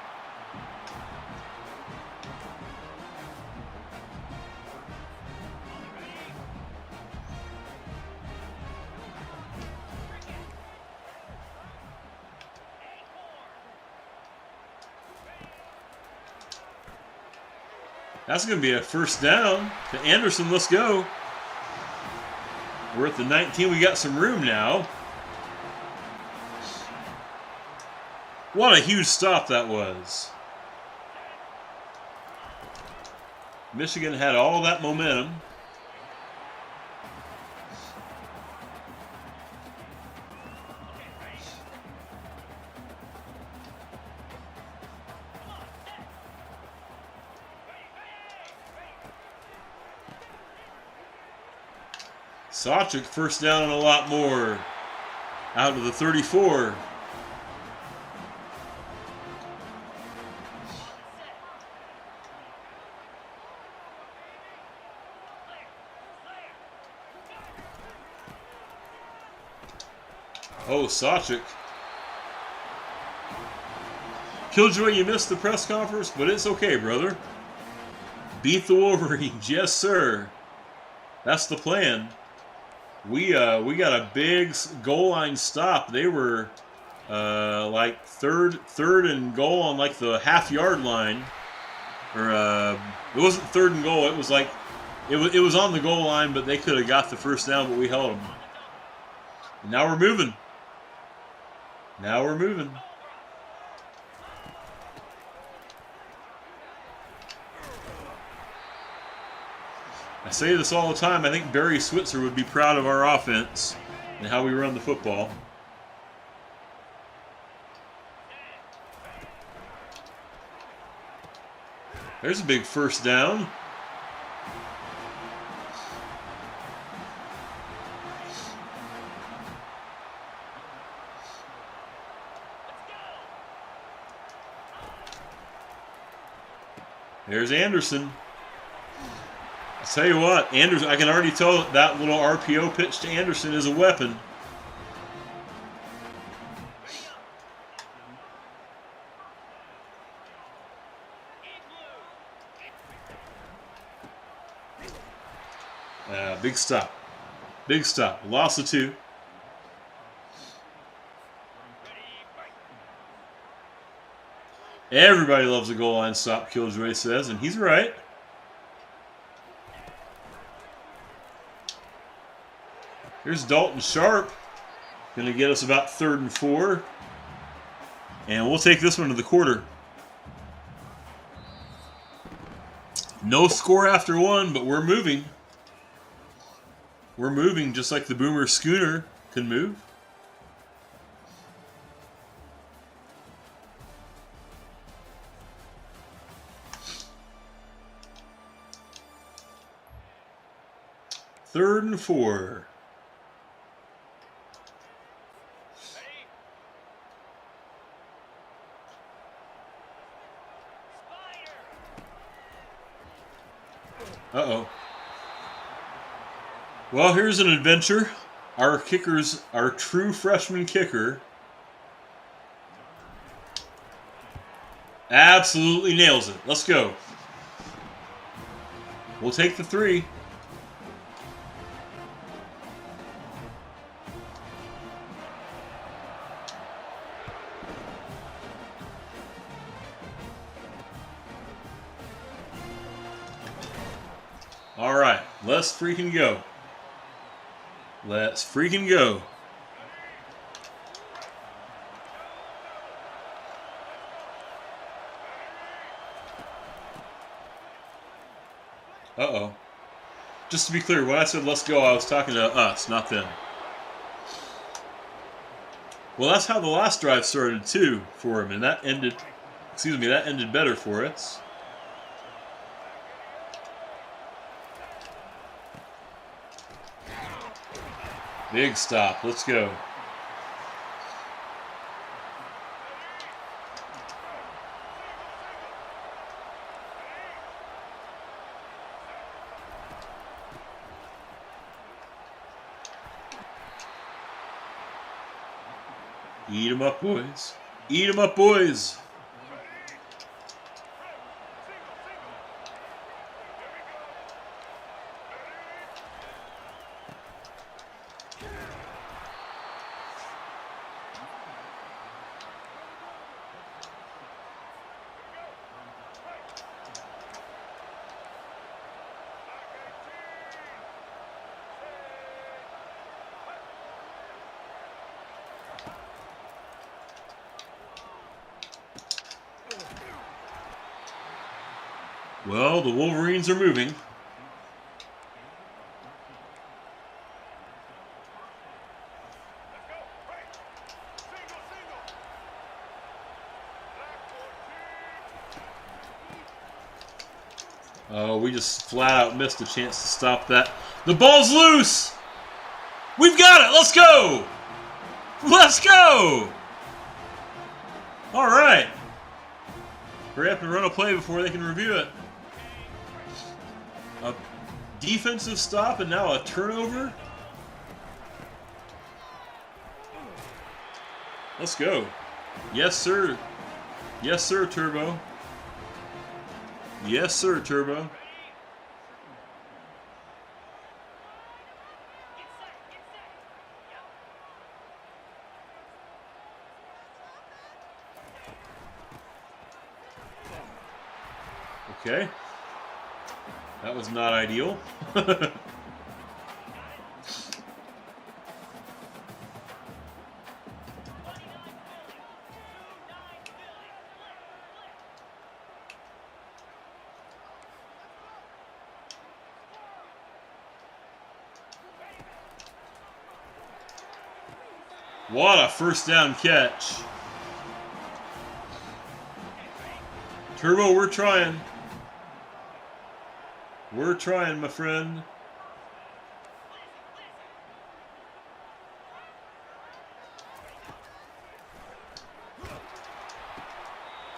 That's going to be a first down to Anderson. Let's go. We're at the 19. We got some room now. What a huge stop that was. Michigan had all that momentum. Sawchuk first down and a lot more. Out of the 34. Oh, Sawchuk. Killjoy, you missed the press conference, but it's okay, brother. Beat the Wolverines, yes, sir. That's the plan. We got a big goal line stop. They were like third and goal on like the half-yard line, or it wasn't 3rd and goal. It was like it was on the goal line, but they could have got the first down, but we held them. And now we're moving. Now we're moving. I say this all the time. I think Barry Switzer would be proud of our offense and how we run the football. There's a big first down. There's Anderson. I'll tell you what, Anderson, I can already tell that little RPO pitch to Anderson is a weapon. Big stop. Big stop. Loss of 2. Everybody loves a goal line stop, Killjoy says, and he's right. Here's Dalton Sharp. Going to get us about 3rd and 4. And we'll take this one to the quarter. No score after 1, but we're moving. We're moving just like the Boomer Schooner can move. Third and 4. Uh-oh. Well, here's an adventure. Our kicker's our true freshman kicker. Absolutely nails it. Let's go. We'll take the 3. All right, let's freaking go. Let's freaking go. Uh-oh. Just to be clear, when I said let's go, I was talking to us, not them. Well, that's how the last drive started, too, for him, and that ended, that ended better for us. Big stop. Let's go. Eat 'em up, boys. Eat 'em up, boys. Well, the Wolverines are moving. Oh, we just flat out missed a chance to stop that. The ball's loose! We've got it! Let's go! Let's go! All right. Hurry up and run a play before they can review it. A defensive stop and now a turnover. Let's go. Yes, sir. Yes, sir, Turbo. Yes, sir, Turbo. Okay. That was not ideal. What a first down catch. Turbo, we're trying. We're trying, my friend.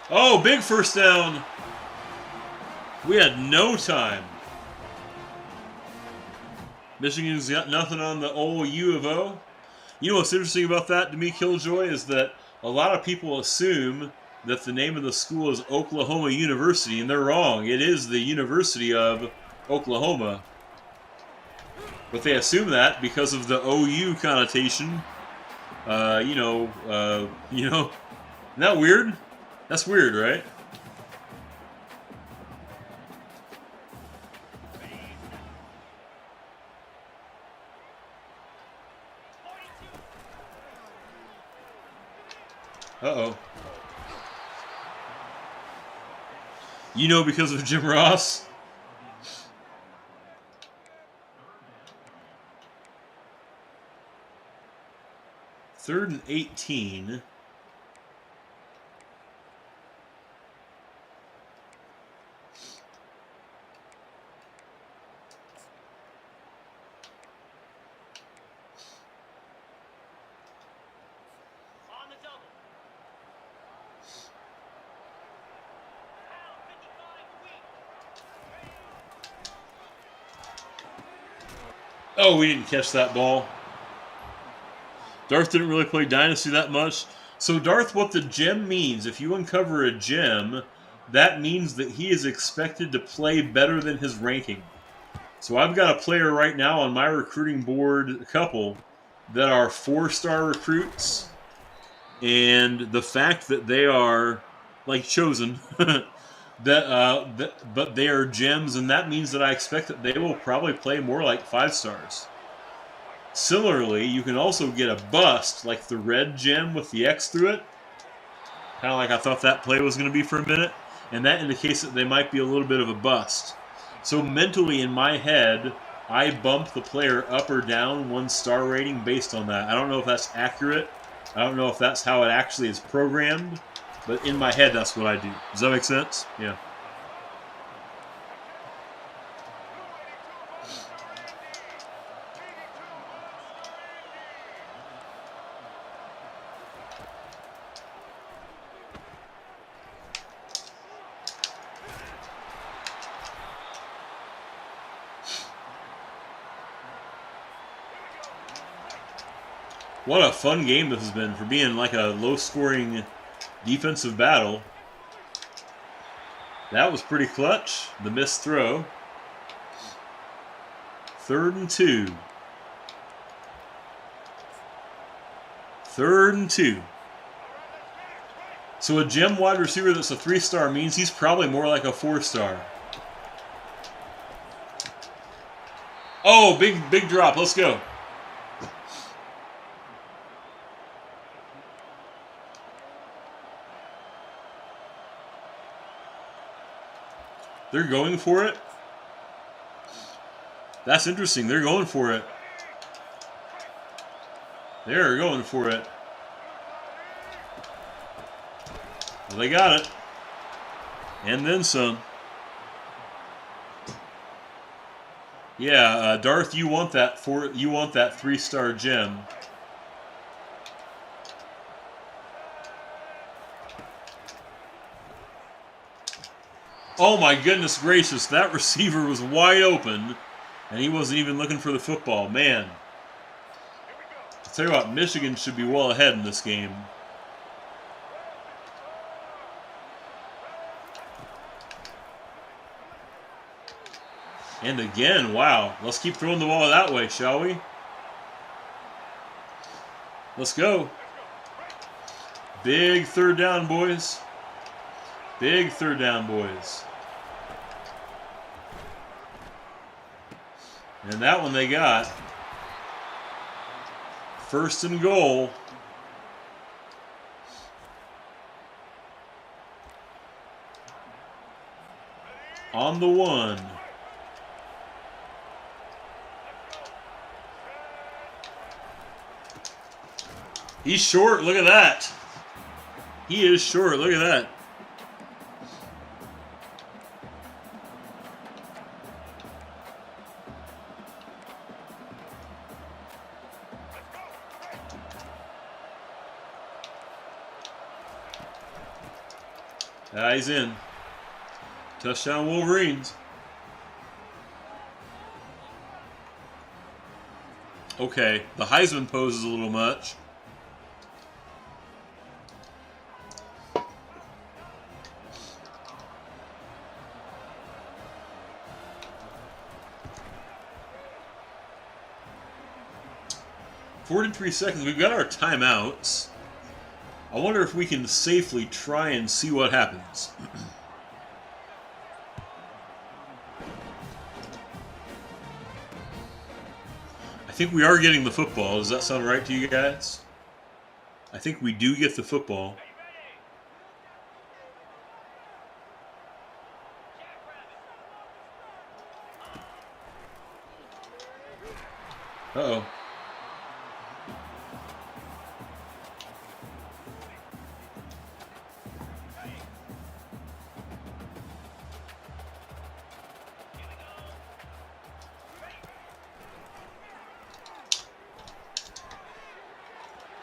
Oh, big first down. We had no time. Michigan's got nothing on the old U of O. You know what's interesting about that to me, Killjoy, is that a lot of people assume that the name of the school is Oklahoma University, and they're wrong. It is the University of Oklahoma. But they assume that because of the OU connotation. Isn't that weird? That's weird, right? Uh-oh. You know, because of Jim Ross? Third and 18. Oh, we didn't catch that ball. Darth didn't really play Dynasty that much. So, Darth, what the gem means, if you uncover a gem, that means that he is expected to play better than his ranking. So I've got a player right now on my recruiting board, a couple, that are 4-star recruits. And the fact that they are, like, chosen, But they are gems, and that means that I expect that they will probably play more like 5 stars. Similarly, you can also get a bust, like the red gem with the X through it. Kind of like I thought that play was going to be for a minute. And that indicates that they might be a little bit of a bust. So mentally, in my head, I bump the player up or down 1 star rating based on that. I don't know if that's accurate. I don't know if that's how it actually is programmed. But in my head, that's what I do. Does that make sense? Yeah. What a fun game this has been for being like a low-scoring defensive battle. That was pretty clutch. The missed throw. 3rd and 2. 3rd and 2. So a gem wide receiver that's a 3-star means he's probably more like a 4-star. Oh, big drop. Let's go. They're going for it. That's interesting. They're going for it. They're going for it. Well, they got it. And then some. Yeah, Darth, you want that 3-star gem. Oh my goodness gracious, that receiver was wide open, and he wasn't even looking for the football. Man. I'll tell you what, Michigan should be well ahead in this game. And again, wow. Let's keep throwing the ball that way, shall we? Let's go. Big 3rd down, boys. Big 3rd down, boys. And that one they got. 1st and goal. On the 1. He's short. Look at that. He is short. Look at that. He's in. Touchdown Wolverines. Okay, the Heisman poses a little much. "43 seconds. We've got our timeouts. I wonder if we can safely try and see what happens." I think we are getting the football. Does that sound right to you guys? I think we do get the football. Uh-oh.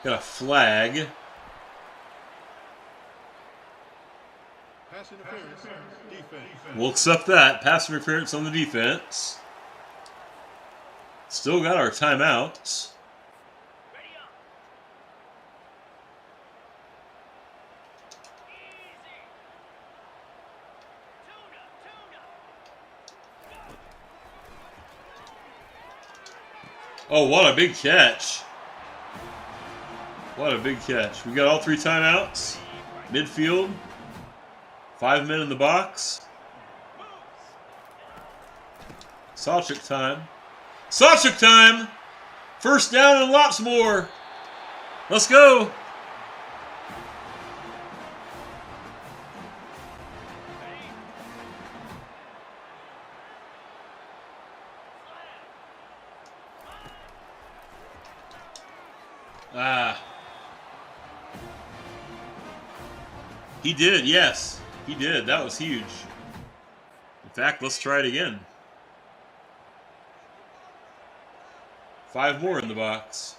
Got a flag. Pass interference, defense. We'll accept that. Pass interference on the defense. Still got our timeouts. Oh, what a big catch. What a big catch. We got all 3 timeouts. Midfield. 5 men in the box. Sawchuk time. Sawchuk time! First down and lots more. Let's go. He did, yes. He did. That was huge. In fact, let's try it again. 5 more in the box.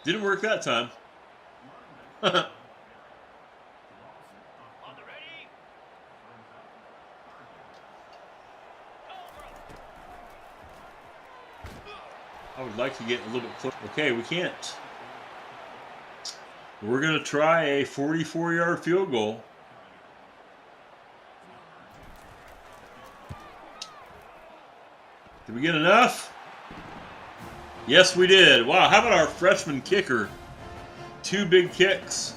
Didn't work that time. I would like to get a little bit closer. Okay, we can't. We're going to try a 44-yard field goal. Did we get enough? Yes, we did. Wow, how about our freshman kicker? 2 big kicks.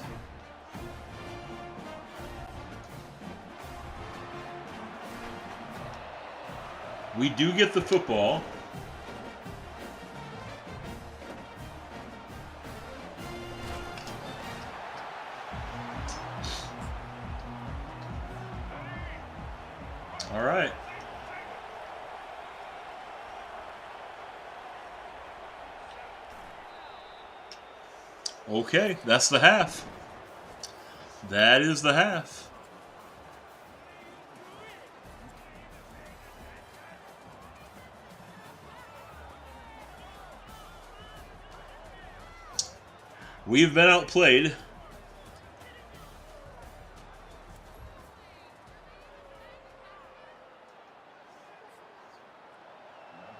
We do get the football. All right. Okay, that's the half. That is the half. We've been outplayed.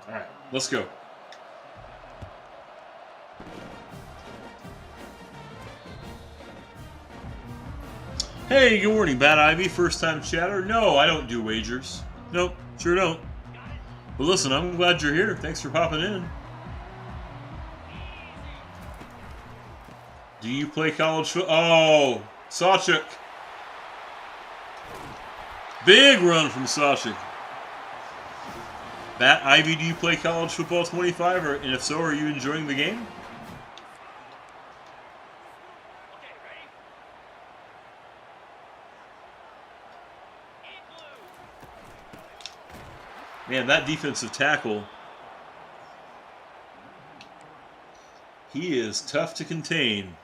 All right, let's go. Hey, good morning, Bad Ivy. First time chatter? No, I don't do wagers. Nope, sure don't. But listen, I'm glad you're here. Thanks for popping in. Do you play college football? Oh, Sawchuk. Big run from Sawchuk. Bat Ivy, do you play college football 25? And if so, are you enjoying the game? Man, that defensive tackle, he is tough to contain.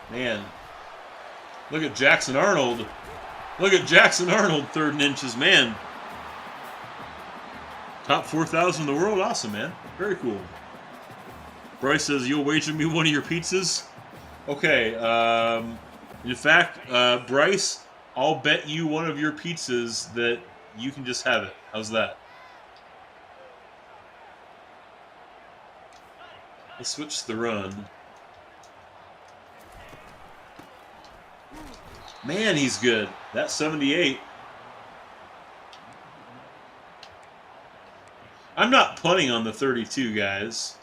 Man, look at Jackson Arnold. Look at Jackson Arnold, 3rd and inches. Man, top 4,000 in the world. Awesome, man. Very cool. Bryce says, you'll wager me one of your pizzas? Okay. In fact, Bryce, I'll bet you one of your pizzas that you can just have it. How's that? Let's switch the run. Man, he's good. That's 78. I'm not punting on the 32, guys.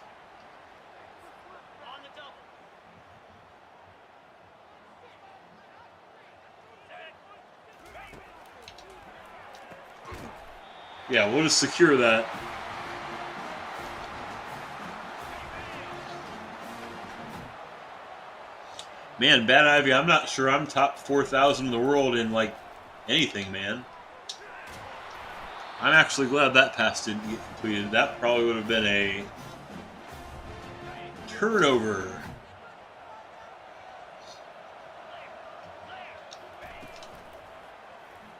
Yeah, we'll just secure that. Man, Bad Ivy, I'm not sure I'm top 4,000 in the world in, like, anything, man. I'm actually glad that pass didn't get completed. That probably would have been a turnover.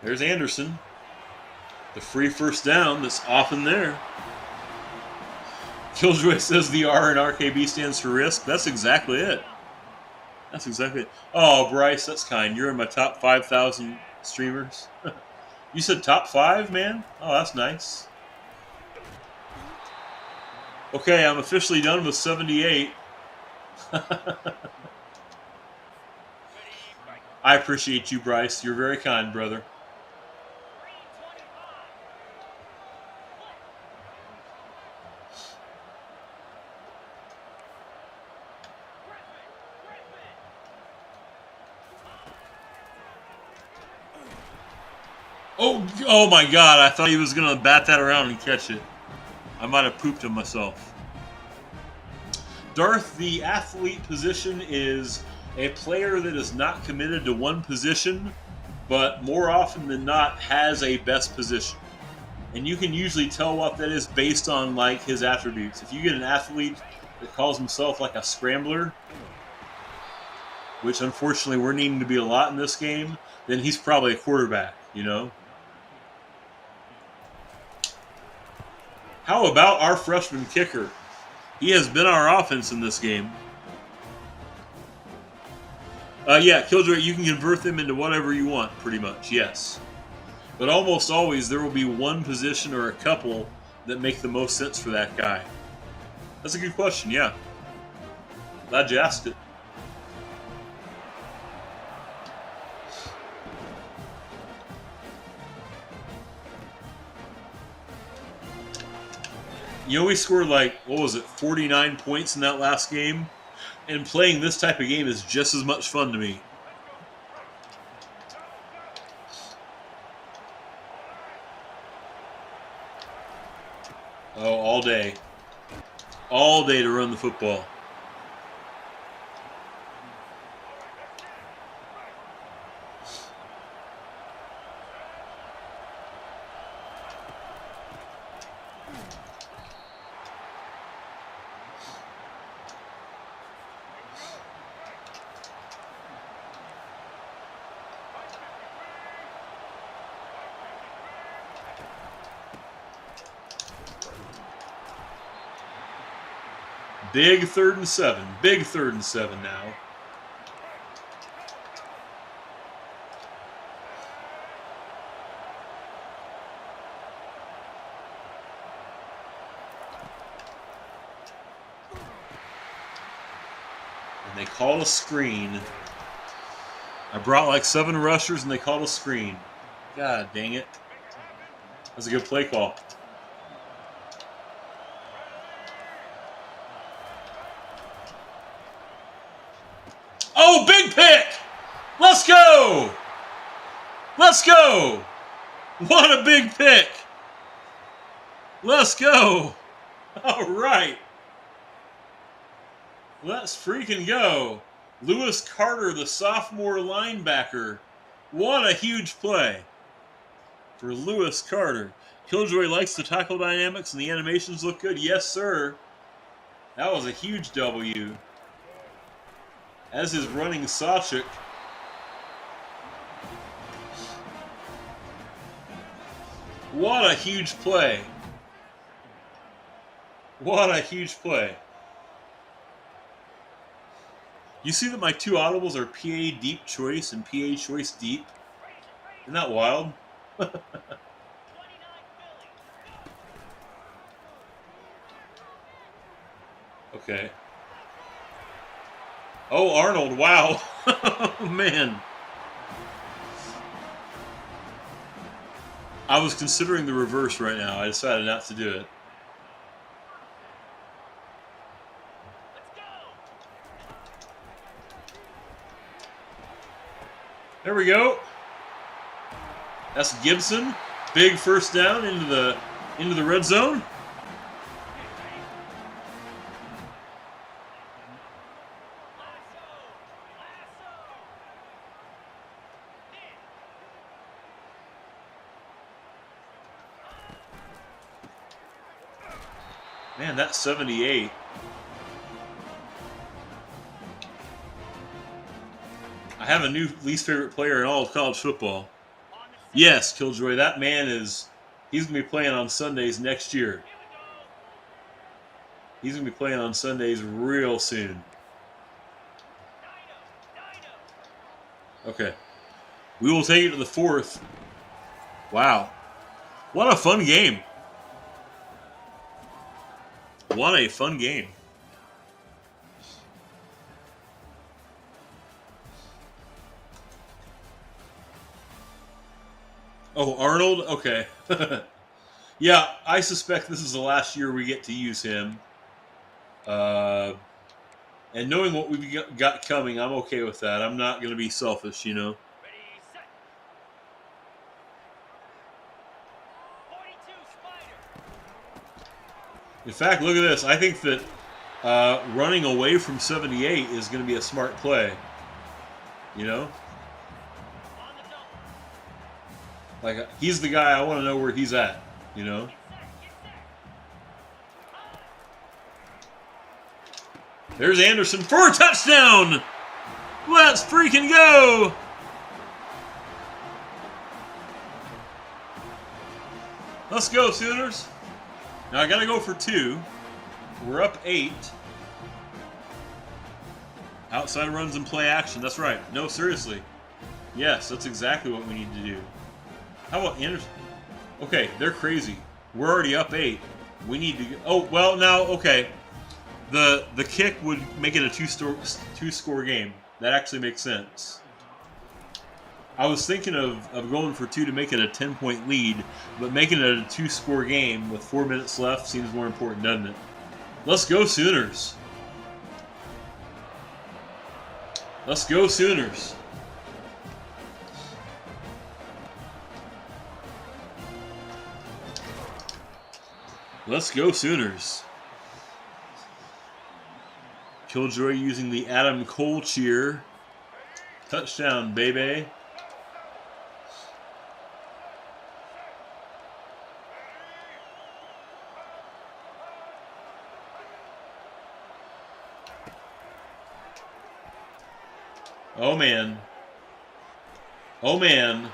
There's Anderson. The free first down that's often there. Killjoy says the R in RKB stands for risk. That's exactly it. That's exactly it. Oh, Bryce, that's kind. You're in my top 5,000 streamers. You said top 5, man? Oh, that's nice. Okay, I'm officially done with 78. I appreciate you, Bryce. You're very kind, brother. Oh my God! I thought he was gonna bat that around and catch it. I might have pooped him myself. Darth, the athlete position is a player that is not committed to one position, but more often than not has a best position. And you can usually tell what that is based on like his attributes. If you get an athlete that calls himself like a scrambler, which unfortunately we're needing to be a lot in this game, then he's probably a quarterback, you know? How about our freshman kicker? He has been our offense in this game. Yeah, Killjoy, you can convert them into whatever you want, pretty much, yes. But almost always there will be one position or a couple that make the most sense for that guy. That's a good question, yeah. Glad you asked it. You know, we scored like, what was it, 49 points in that last game? And playing this type of game is just as much fun to me. Oh, all day. All day to run the football. Big 3rd and 7. Big 3rd and 7 now. And they called a screen. I brought like 7 rushers and they called a screen. God dang it. That's a good play call. Oh, big pick! Let's go! Let's go! What a big pick! Let's go! All right. Let's freaking go. Lewis Carter, the sophomore linebacker. What a huge play for Lewis Carter. Killjoy likes the tackle dynamics and the animations look good. Yes, sir. That was a huge W. As is running Sawchuk. What a huge play. What a huge play. You see that my 2 audibles are PA Deep Choice and PA Choice Deep? Isn't that wild? Okay. Oh, Arnold, wow. Oh, man. I was considering the reverse right now. I decided not to do it. There we go. That's Gibson. Big first down into the red zone. Man, that's 78. I have a new least favorite player in all of college football. Yes, Killjoy, that man he's going to be playing on Sundays next year. He's going to be playing on Sundays real soon. Okay. We will take it to the 4th. Wow. What a fun game. What a fun game. Oh, Arnold? Okay. Yeah, I suspect this is the last year we get to use him. And knowing what we've got coming, I'm okay with that. I'm not going to be selfish, you know. In fact, look at this. I think that running away from 78 is going to be a smart play. You know? Like, he's the guy I want to know where he's at. You know? There's Anderson for a touchdown! Let's freaking go! Let's go, Sooners. Now I gotta go for 2. We're up 8. Outside runs and play action. That's right. No, seriously. Yes, that's exactly what we need to do. How about Anderson? Okay, they're crazy. We're already up 8. We need to get... Oh, well, now, okay. The kick would make it a two-score game. That actually makes sense. I was thinking of going for 2 to make it a 10-point lead, but making it a 2-score game with 4 minutes left seems more important, doesn't it? Let's go, Sooners. Let's go, Sooners. Let's go, Sooners. Killjoy using the Adam Cole cheer. Touchdown, baby. Oh, man. Oh, man.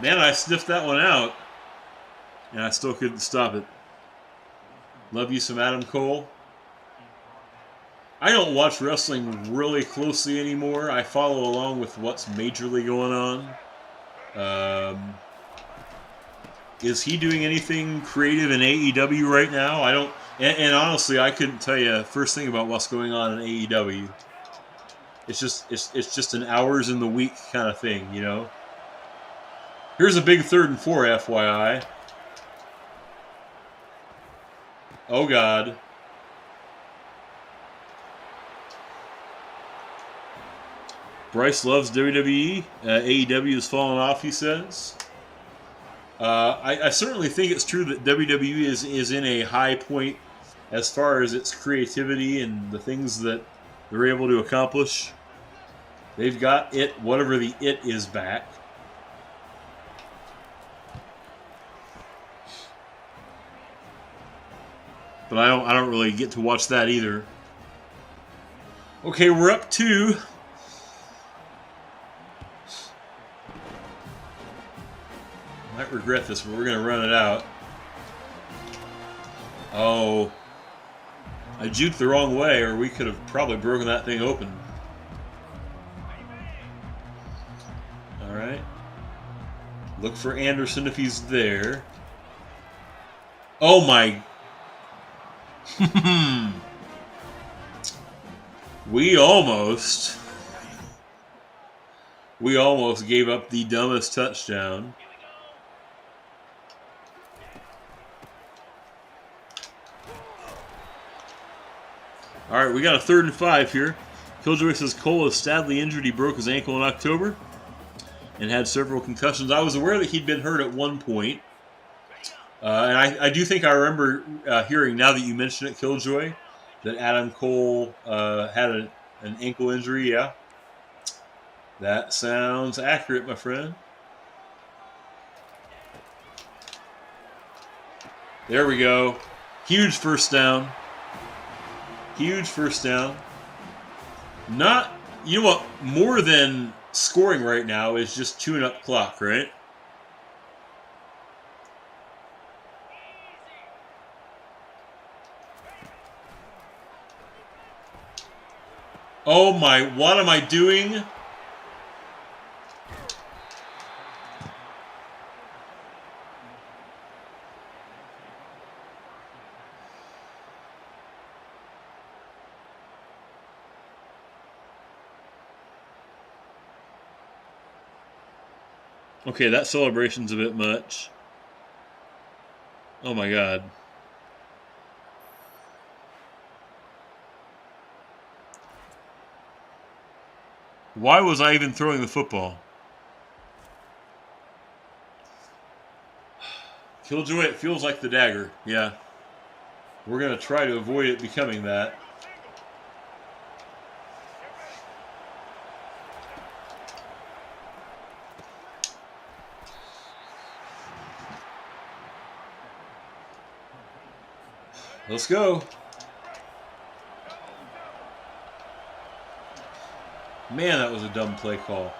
Man, I sniffed that one out, and I still couldn't stop it. Love you some Adam Cole. I don't watch wrestling really closely anymore. I follow along with what's majorly going on. Is he doing anything creative in AEW right now? I don't, and honestly, I couldn't tell you first thing about what's going on in AEW. It's just an hours in the week kind of thing, you know. Here's a big 3rd and 4, FYI. Oh, God. Bryce loves WWE. AEW has fallen off, he says. I certainly think it's true that WWE is in a high point as far as its creativity and the things that they're able to accomplish. They've got it, whatever the it is, back. But I don't really get to watch that either. Okay, we're up 2. Might regret this, but we're going to run it out. Oh. I juked the wrong way, or we could have probably broken that thing open. Alright. Look for Anderson if he's there. Oh my... We almost gave up the dumbest touchdown. All right, we got a 3rd and 5 here. Killjoy says Cole is sadly injured. He broke his ankle in October and had several concussions. I was aware that he'd been hurt at one point. And I do think I remember hearing, now that you mention it, Killjoy, that Adam Cole had an ankle injury. Yeah. That sounds accurate, my friend. There we go. Huge first down. Huge first down. Not, you know what, more than scoring right now is just chewing up clock, right? Oh my, what am I doing? Okay, that celebration's a bit much. Oh my god. Why was I even throwing the football? Killjoy, it feels like the dagger. Yeah. We're going to try to avoid it becoming that. Let's go. Man, that was a dumb play call.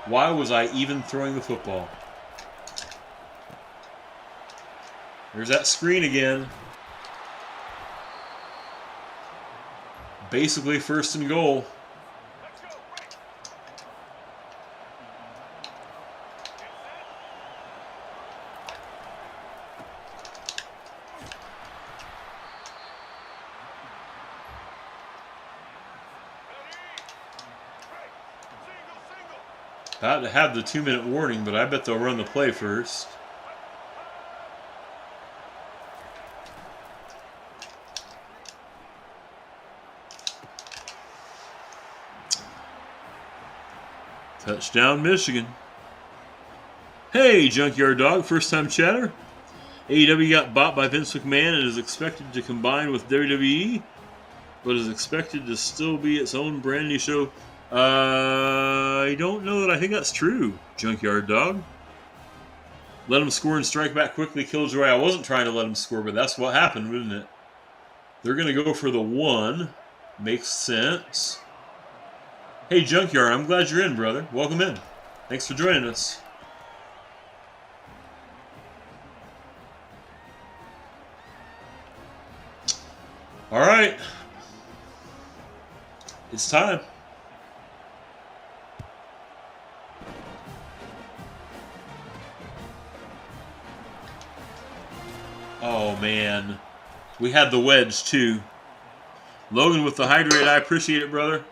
Why was I even throwing the football? There's that screen again. Basically first and goal. About to have the 2-minute warning, but I bet they'll run the play first. Touchdown, Michigan. Hey, Junkyard Dog, first time chatter. AEW got bought by Vince McMahon and is expected to combine with WWE, but is expected to still be its own brand new show. I don't know that I think that's true, Junkyard Dog. Let him score and strike back quickly, Killjoy. I wasn't trying to let him score, but that's what happened, wouldn't it? They're going to go for the 1. Makes sense. Hey, Junkyard, I'm glad you're in, brother. Welcome in. Thanks for joining us. All right. It's time. Oh, man. We had the wedge, too. Logan with the hydrate. I appreciate it, brother.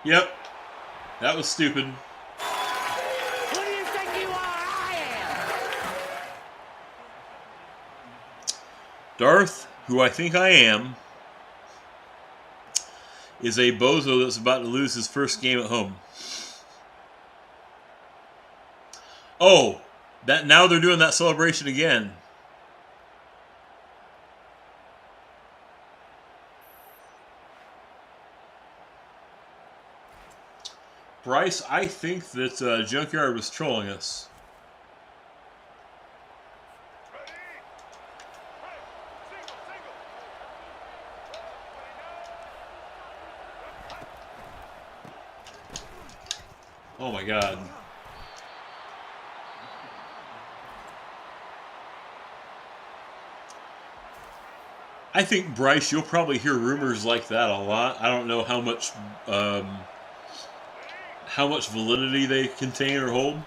Yep. That was stupid. Who do you think you are? I am. Darth, who I think I am, is a bozo that's about to lose his first game at home. Oh, that now they're doing that celebration again. Bryce, I think that Junkyard was trolling us. Oh my god. I think, Bryce, you'll probably hear rumors like that a lot. I don't know how much validity they contain or hold.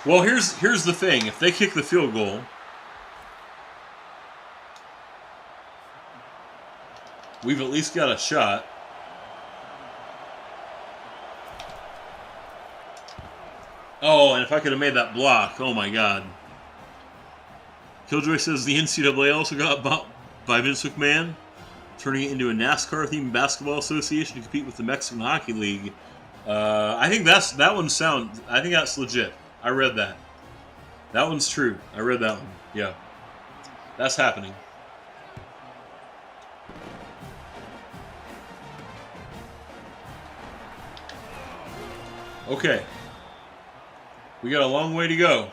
Well, here's the thing. If they kick the field goal, we've at least got a shot. Oh, and if I could have made that block, oh my god. Killjoy says the NCAA also got bought by Vince McMahon, turning it into a NASCAR-themed basketball association to compete with the Mexican Hockey League. I think that one's sound. I think that's legit. I read that. That one's true. I read that one. Yeah. That's happening. Okay. We got a long way to go.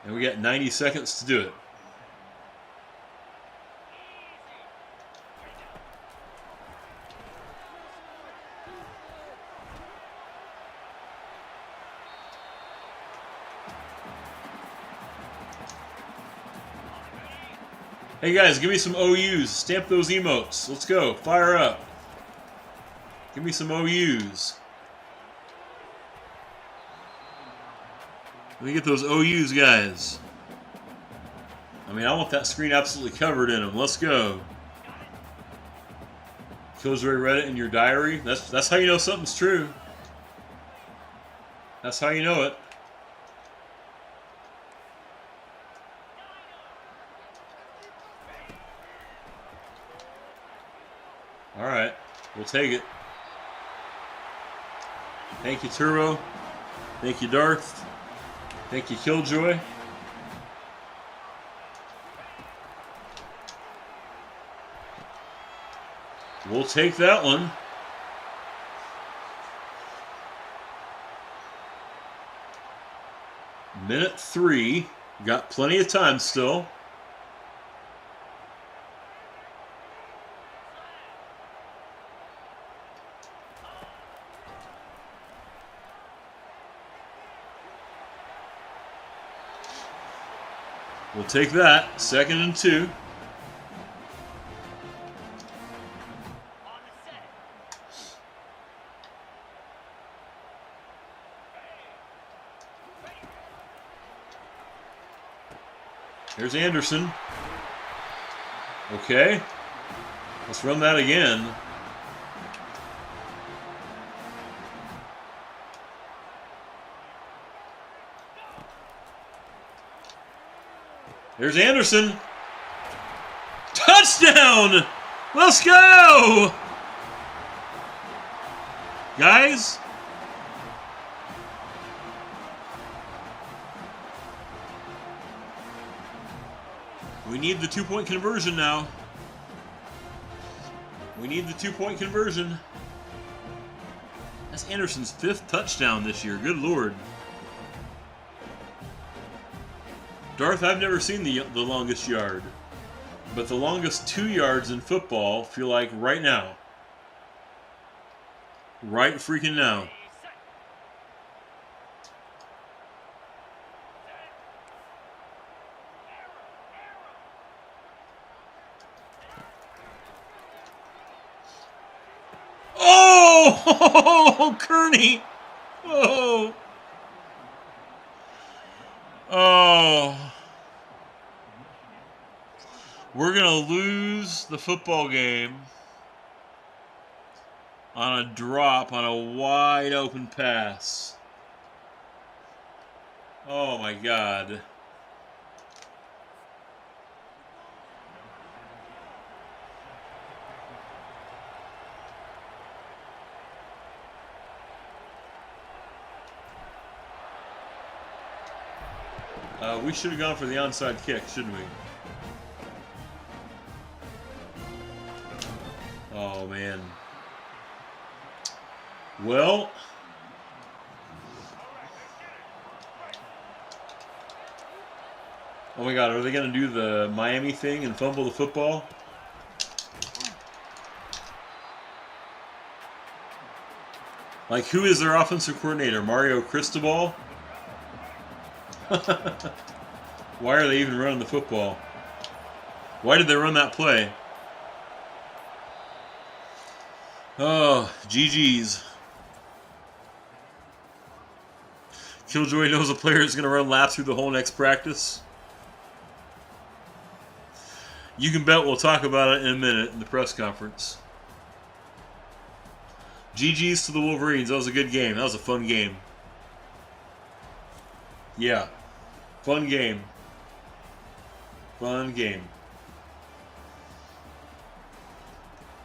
And we got 90 seconds to do it. Hey guys, give me some OUs. Stamp those emotes. Let's go. Fire up. Give me some OUs. Let me get those OUs, guys. I mean, I want that screen absolutely covered in them. Let's go. Killjoy read it in your diary. That's how you know something's true. That's how you know it. All right, we'll take it. Thank you, Turbo. Thank you, Darth. Thank you, Killjoy. We'll take that one. Minute 3. Got plenty of time still. We'll take that. 2nd and 2. Here's Anderson. Okay. Let's run that again. There's Anderson. Touchdown! Let's go! Guys, we need the 2-point conversion now. We need the 2-point conversion. That's Anderson's 5th touchdown this year. Good Lord. Darth, I've never seen the longest yard. But the longest 2 yards in football feel like right now. Right freaking now. Oh, Kearney! Oh, oh, we're gonna lose the football game on a drop on a wide open pass. Oh my God. We should have gone for the onside kick, shouldn't we? Oh, man. Well, oh my God, are they going to do the Miami thing and fumble the football? Like, who is their offensive coordinator? Mario Cristobal? Why are they even running the football? Why did they run that play? Oh, GG's. Killjoy knows a player is going to run laps through the whole next practice. You can bet we'll talk about it in a minute in the press conference. GG's to the Wolverines. That was a good game. That was a fun game. Yeah. Fun game. Fun game.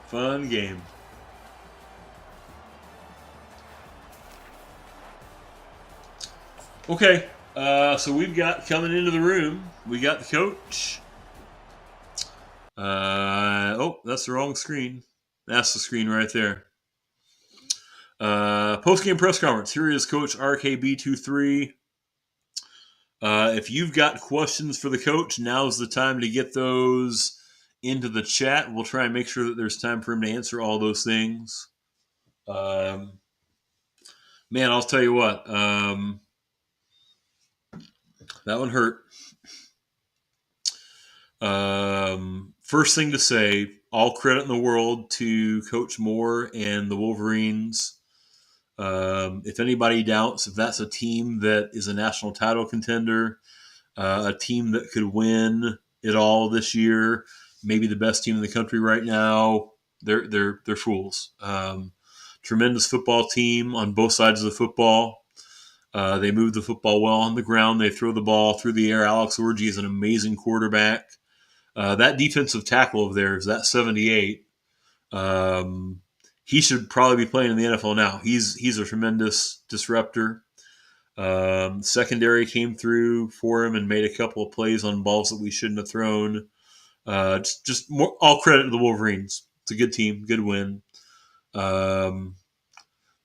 Fun game. Okay. So we've got coming into the room. We got the coach. Oh, that's the wrong screen. That's the screen right there. Post-game press conference. Here is Coach RKB23. If you've got questions for the coach, now's the time to get those into the chat. We'll try and make sure that there's time for him to answer all those things. Man, I'll tell you what. That one hurt. First thing to say, all credit in the world to Coach Moore and the Wolverines. If anybody doubts if that's a team that is a national title contender, a team that could win it all this year, maybe the best team in the country right now, they're fools. Tremendous football team on both sides of the football. They move the football well on the ground. They throw the ball through the air. Alex Orji is an amazing quarterback. That defensive tackle of theirs, that 78, um, he should probably be playing in the NFL now. He's a tremendous disruptor. Secondary came through for him and made a couple of plays on balls that we shouldn't have thrown. Just more, all credit to the Wolverines. It's a good team, good win. Um,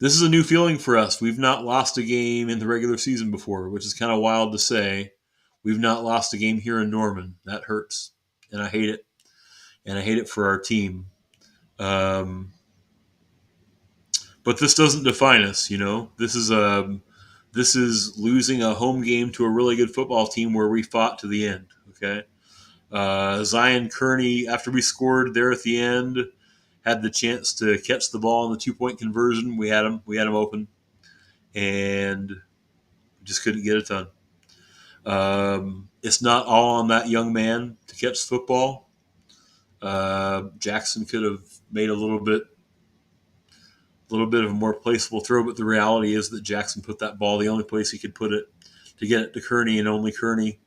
this is a new feeling for us. We've not lost a game in the regular season before, which is kind of wild to say. We've not lost a game here in Norman. That hurts, and I hate it. And I hate it for our team. Um, but this doesn't define us. This is losing a home game to a really good football team where we fought to the end. Okay, Zion Kearney, after we scored there at the end, had the chance to catch the ball in the 2-point conversion. We had him open, and just couldn't get it done. It's not all on that young man to catch the football. Jackson could have made a little bit of a more placeable throw, but the reality is that Jackson put that ball the only place he could put it to get it to Kearney and only Kearney.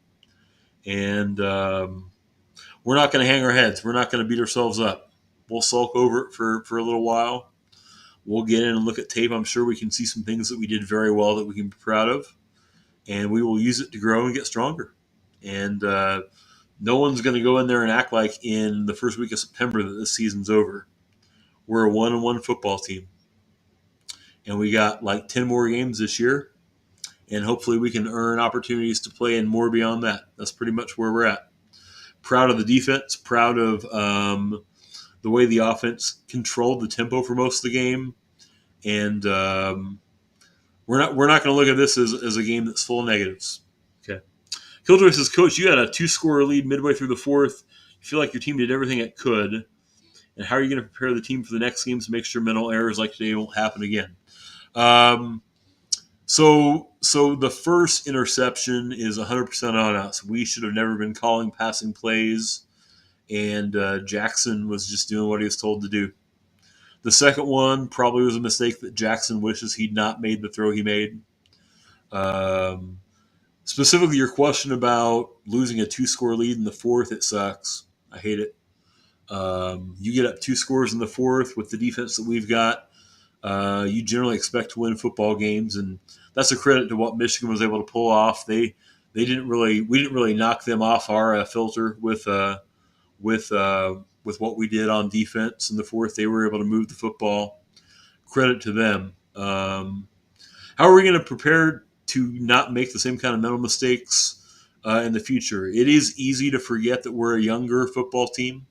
And we're not going to hang our heads. We're not going to beat ourselves up. We'll sulk over it for a little while. We'll get in and look at tape. I'm sure we can see some things that we did very well that we can be proud of. And we will use it to grow and get stronger. And no one's going to go in there and act like in the first week of September that this season's over. We're a 1-1 football team. And we got like 10 more games this year. And hopefully we can earn opportunities to play and more beyond that. That's pretty much where we're at. Proud of the defense. Proud of the way the offense controlled the tempo for most of the game. And we're not going to look at this as a game that's full of negatives. Okay. Killjoy says, Coach, you had a 2-score lead midway through the fourth. You feel like your team did everything it could. And how are you going to prepare the team for the next games to make sure mental errors like today won't happen again? So the first interception is 100% on us. We should have never been calling passing plays, and Jackson was just doing what he was told to do. The second one probably was a mistake that Jackson wishes he'd not made the throw he made. Specifically, your question about losing a 2-score lead in the fourth, it sucks. I hate it. You get up 2 scores in the fourth with the defense that we've got. You generally expect to win football games, and that's a credit to what Michigan was able to pull off. We didn't really knock them off our filter with what we did on defense in the fourth. They were able to move the football. Credit to them. How are we going to prepare to not make the same kind of mental mistakes in the future? It is easy to forget that we're a younger football team.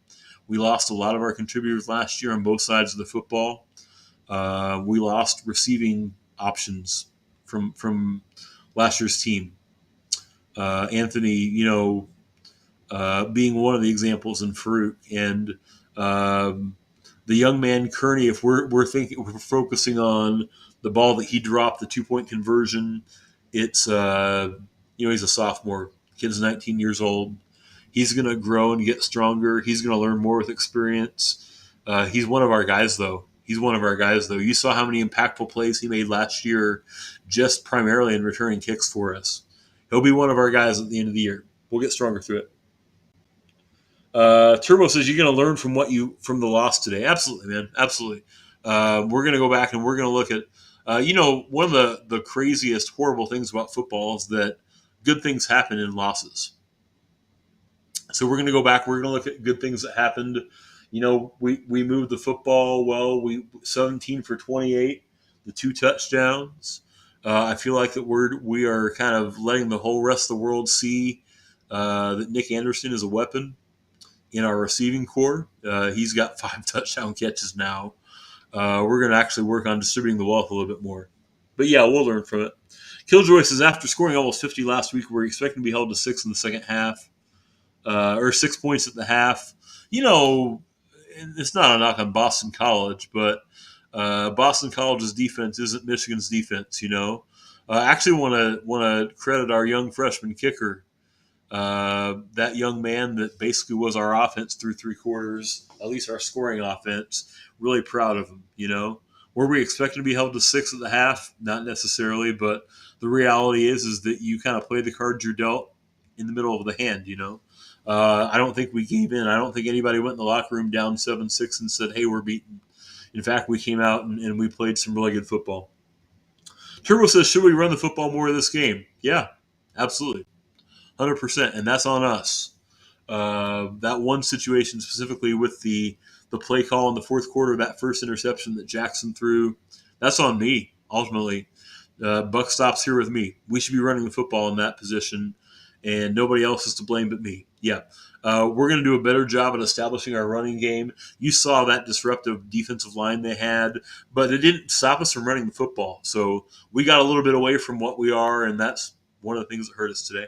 We lost a lot of our contributors last year on both sides of the football. We lost receiving options from last year's team. Anthony, being one of the examples, in Farouk, and the young man Kearney. If we're focusing on the ball that he dropped, the 2-point conversion, it's he's a sophomore. Kid's 19 years old. He's going to grow and get stronger. He's going to learn more with experience. He's one of our guys, though. You saw how many impactful plays he made last year, just primarily in returning kicks for us. He'll be one of our guys at the end of the year. We'll get stronger through it. Turbo says you're going to learn from the loss today. Absolutely, man. Absolutely. We're going to go back and we're going to look at, one of the craziest, horrible things about football is that good things happen in losses. So we're going to go back. We're going to look at good things that happened. We moved the football well. We 17 for 28, the 2 touchdowns. I feel like that we are kind of letting the whole rest of the world see that Nick Anderson is a weapon in our receiving core. He's got 5 touchdown catches now. We're going to actually work on distributing the wealth a little bit more. But yeah, we'll learn from it. Killjoy says, after scoring almost 50 last week, we're expecting to be held to 6 in the second half. or 6 points at the half. You know, it's not a knock on Boston College, but Boston College's defense isn't Michigan's defense. I actually want to credit our young freshman kicker, that young man that basically was our offense through 3 quarters, at least our scoring offense. Really proud of him. Were we expecting to be held to 6 at the half? Not necessarily, but the reality is that you kind of play the cards you're dealt in the middle of the hand. I don't think we gave in. I don't think anybody went in the locker room down 7-6 and said, "Hey, we're beaten." In fact, we came out and we played some really good football. Turbo says, "Should we run the football more of this game?" Yeah, absolutely. 100%, and that's on us. That one situation specifically with the play call in the fourth quarter, that first interception that Jackson threw, that's on me, ultimately. Buck stops here with me. We should be running the football in that position, and nobody else is to blame but me. Yeah. We're going to do a better job at establishing our running game. You saw that disruptive defensive line they had, but it didn't stop us from running the football. So we got a little bit away from what we are, and that's one of the things that hurt us today.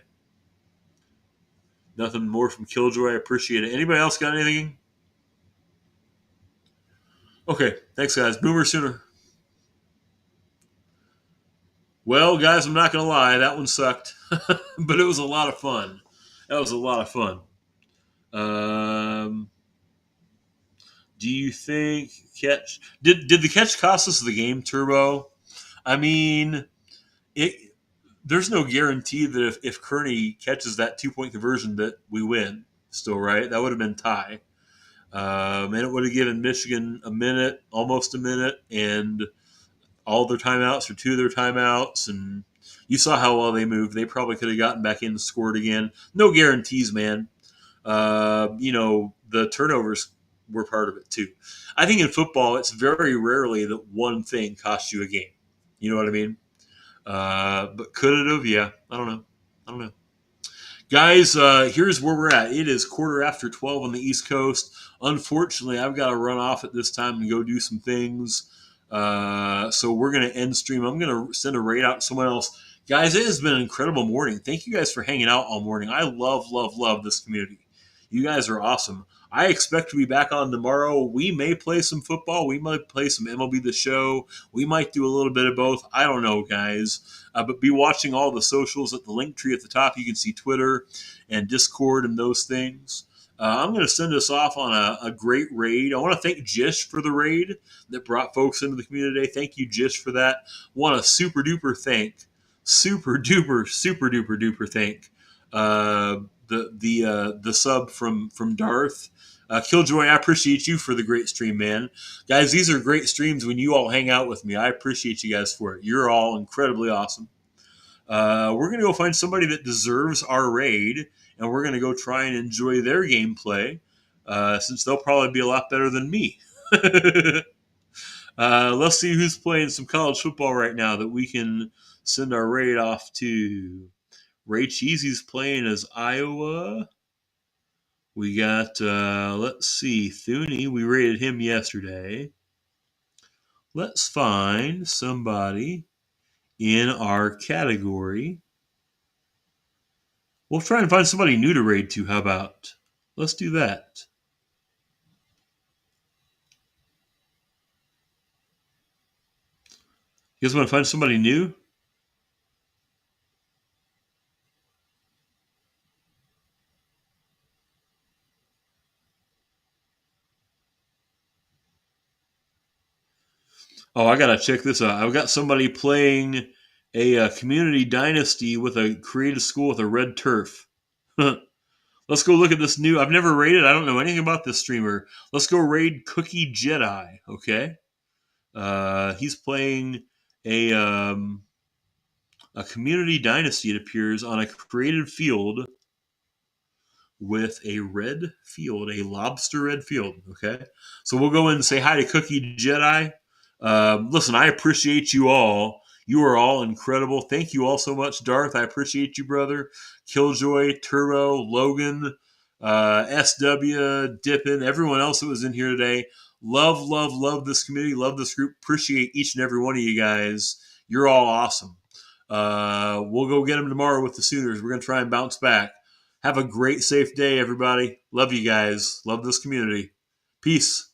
Nothing more from Killjoy. I appreciate it. Anybody else got anything? Okay. Thanks, guys. Boomer sooner. Well, guys, I'm not going to lie. That one sucked. But it was a lot of fun. That was a lot of fun. Do you think catch did the catch cost us the game, Turbo? I mean, there's no guarantee that if Kearney catches that 2-point conversion that we win. Still, right? That would have been tie. And it would have given Michigan almost a minute, and all their timeouts or 2 of their timeouts. And you saw how well they moved. They probably could have gotten back in and scored again. No guarantees, man. The turnovers were part of it too. I think in football, it's very rarely that one thing costs you a game. You know what I mean? But could it have? Yeah. I don't know. Guys, here's where we're at. It is 12:15 on the East Coast. Unfortunately, I've got to run off at this time and go do some things. So we're going to end stream. I'm going to send a raid out to someone else. Guys, it has been an incredible morning. Thank you guys for hanging out all morning. I love this community. You guys are awesome. I expect to be back on tomorrow. We may play some football. We might play some MLB The Show. We might do a little bit of both. I don't know, guys. But be watching all the socials at the link tree at the top. You can see Twitter and Discord and those things. I'm going to send us off on a great raid. I want to thank Jish for the raid that brought folks into the community today. Thank you, Jish, for that. Want to super duper thank the sub from Darth. Killjoy, I appreciate you for the great stream, man. Guys, these are great streams when you all hang out with me. I appreciate you guys for it. You're all incredibly awesome. We're going to go find somebody that deserves our raid, and we're going to go try and enjoy their gameplay, since they'll probably be a lot better than me. Let's see who's playing some college football right now that we can send our raid off to. Ray Cheesy's playing as Iowa. We got, let's see, Thuney. We rated him yesterday. Let's find somebody in our category. We'll try and find somebody new to raid to. How about? Let's do that. You guys want to find somebody new? Oh, I gotta check this out. I've got somebody playing a community dynasty with a creative school with a red turf. Let's go look at this new. I've never raided. I don't know anything about this streamer. Let's go raid Cookie Jedi. Okay, he's playing a community dynasty. It appears on a creative field with a red field, a lobster red field. Okay, so we'll go in and say hi to Cookie Jedi. Listen, I appreciate you all. You are all incredible. Thank you all so much, Darth. I appreciate you, brother. Killjoy, Turbo, Logan, SW, Dippin, everyone else that was in here today. Love this community. Love this group. Appreciate each and every one of you guys. You're all awesome. We'll go get them tomorrow with the Sooners. We're going to try and bounce back. Have a great, safe day, everybody. Love you guys. Love this community. Peace.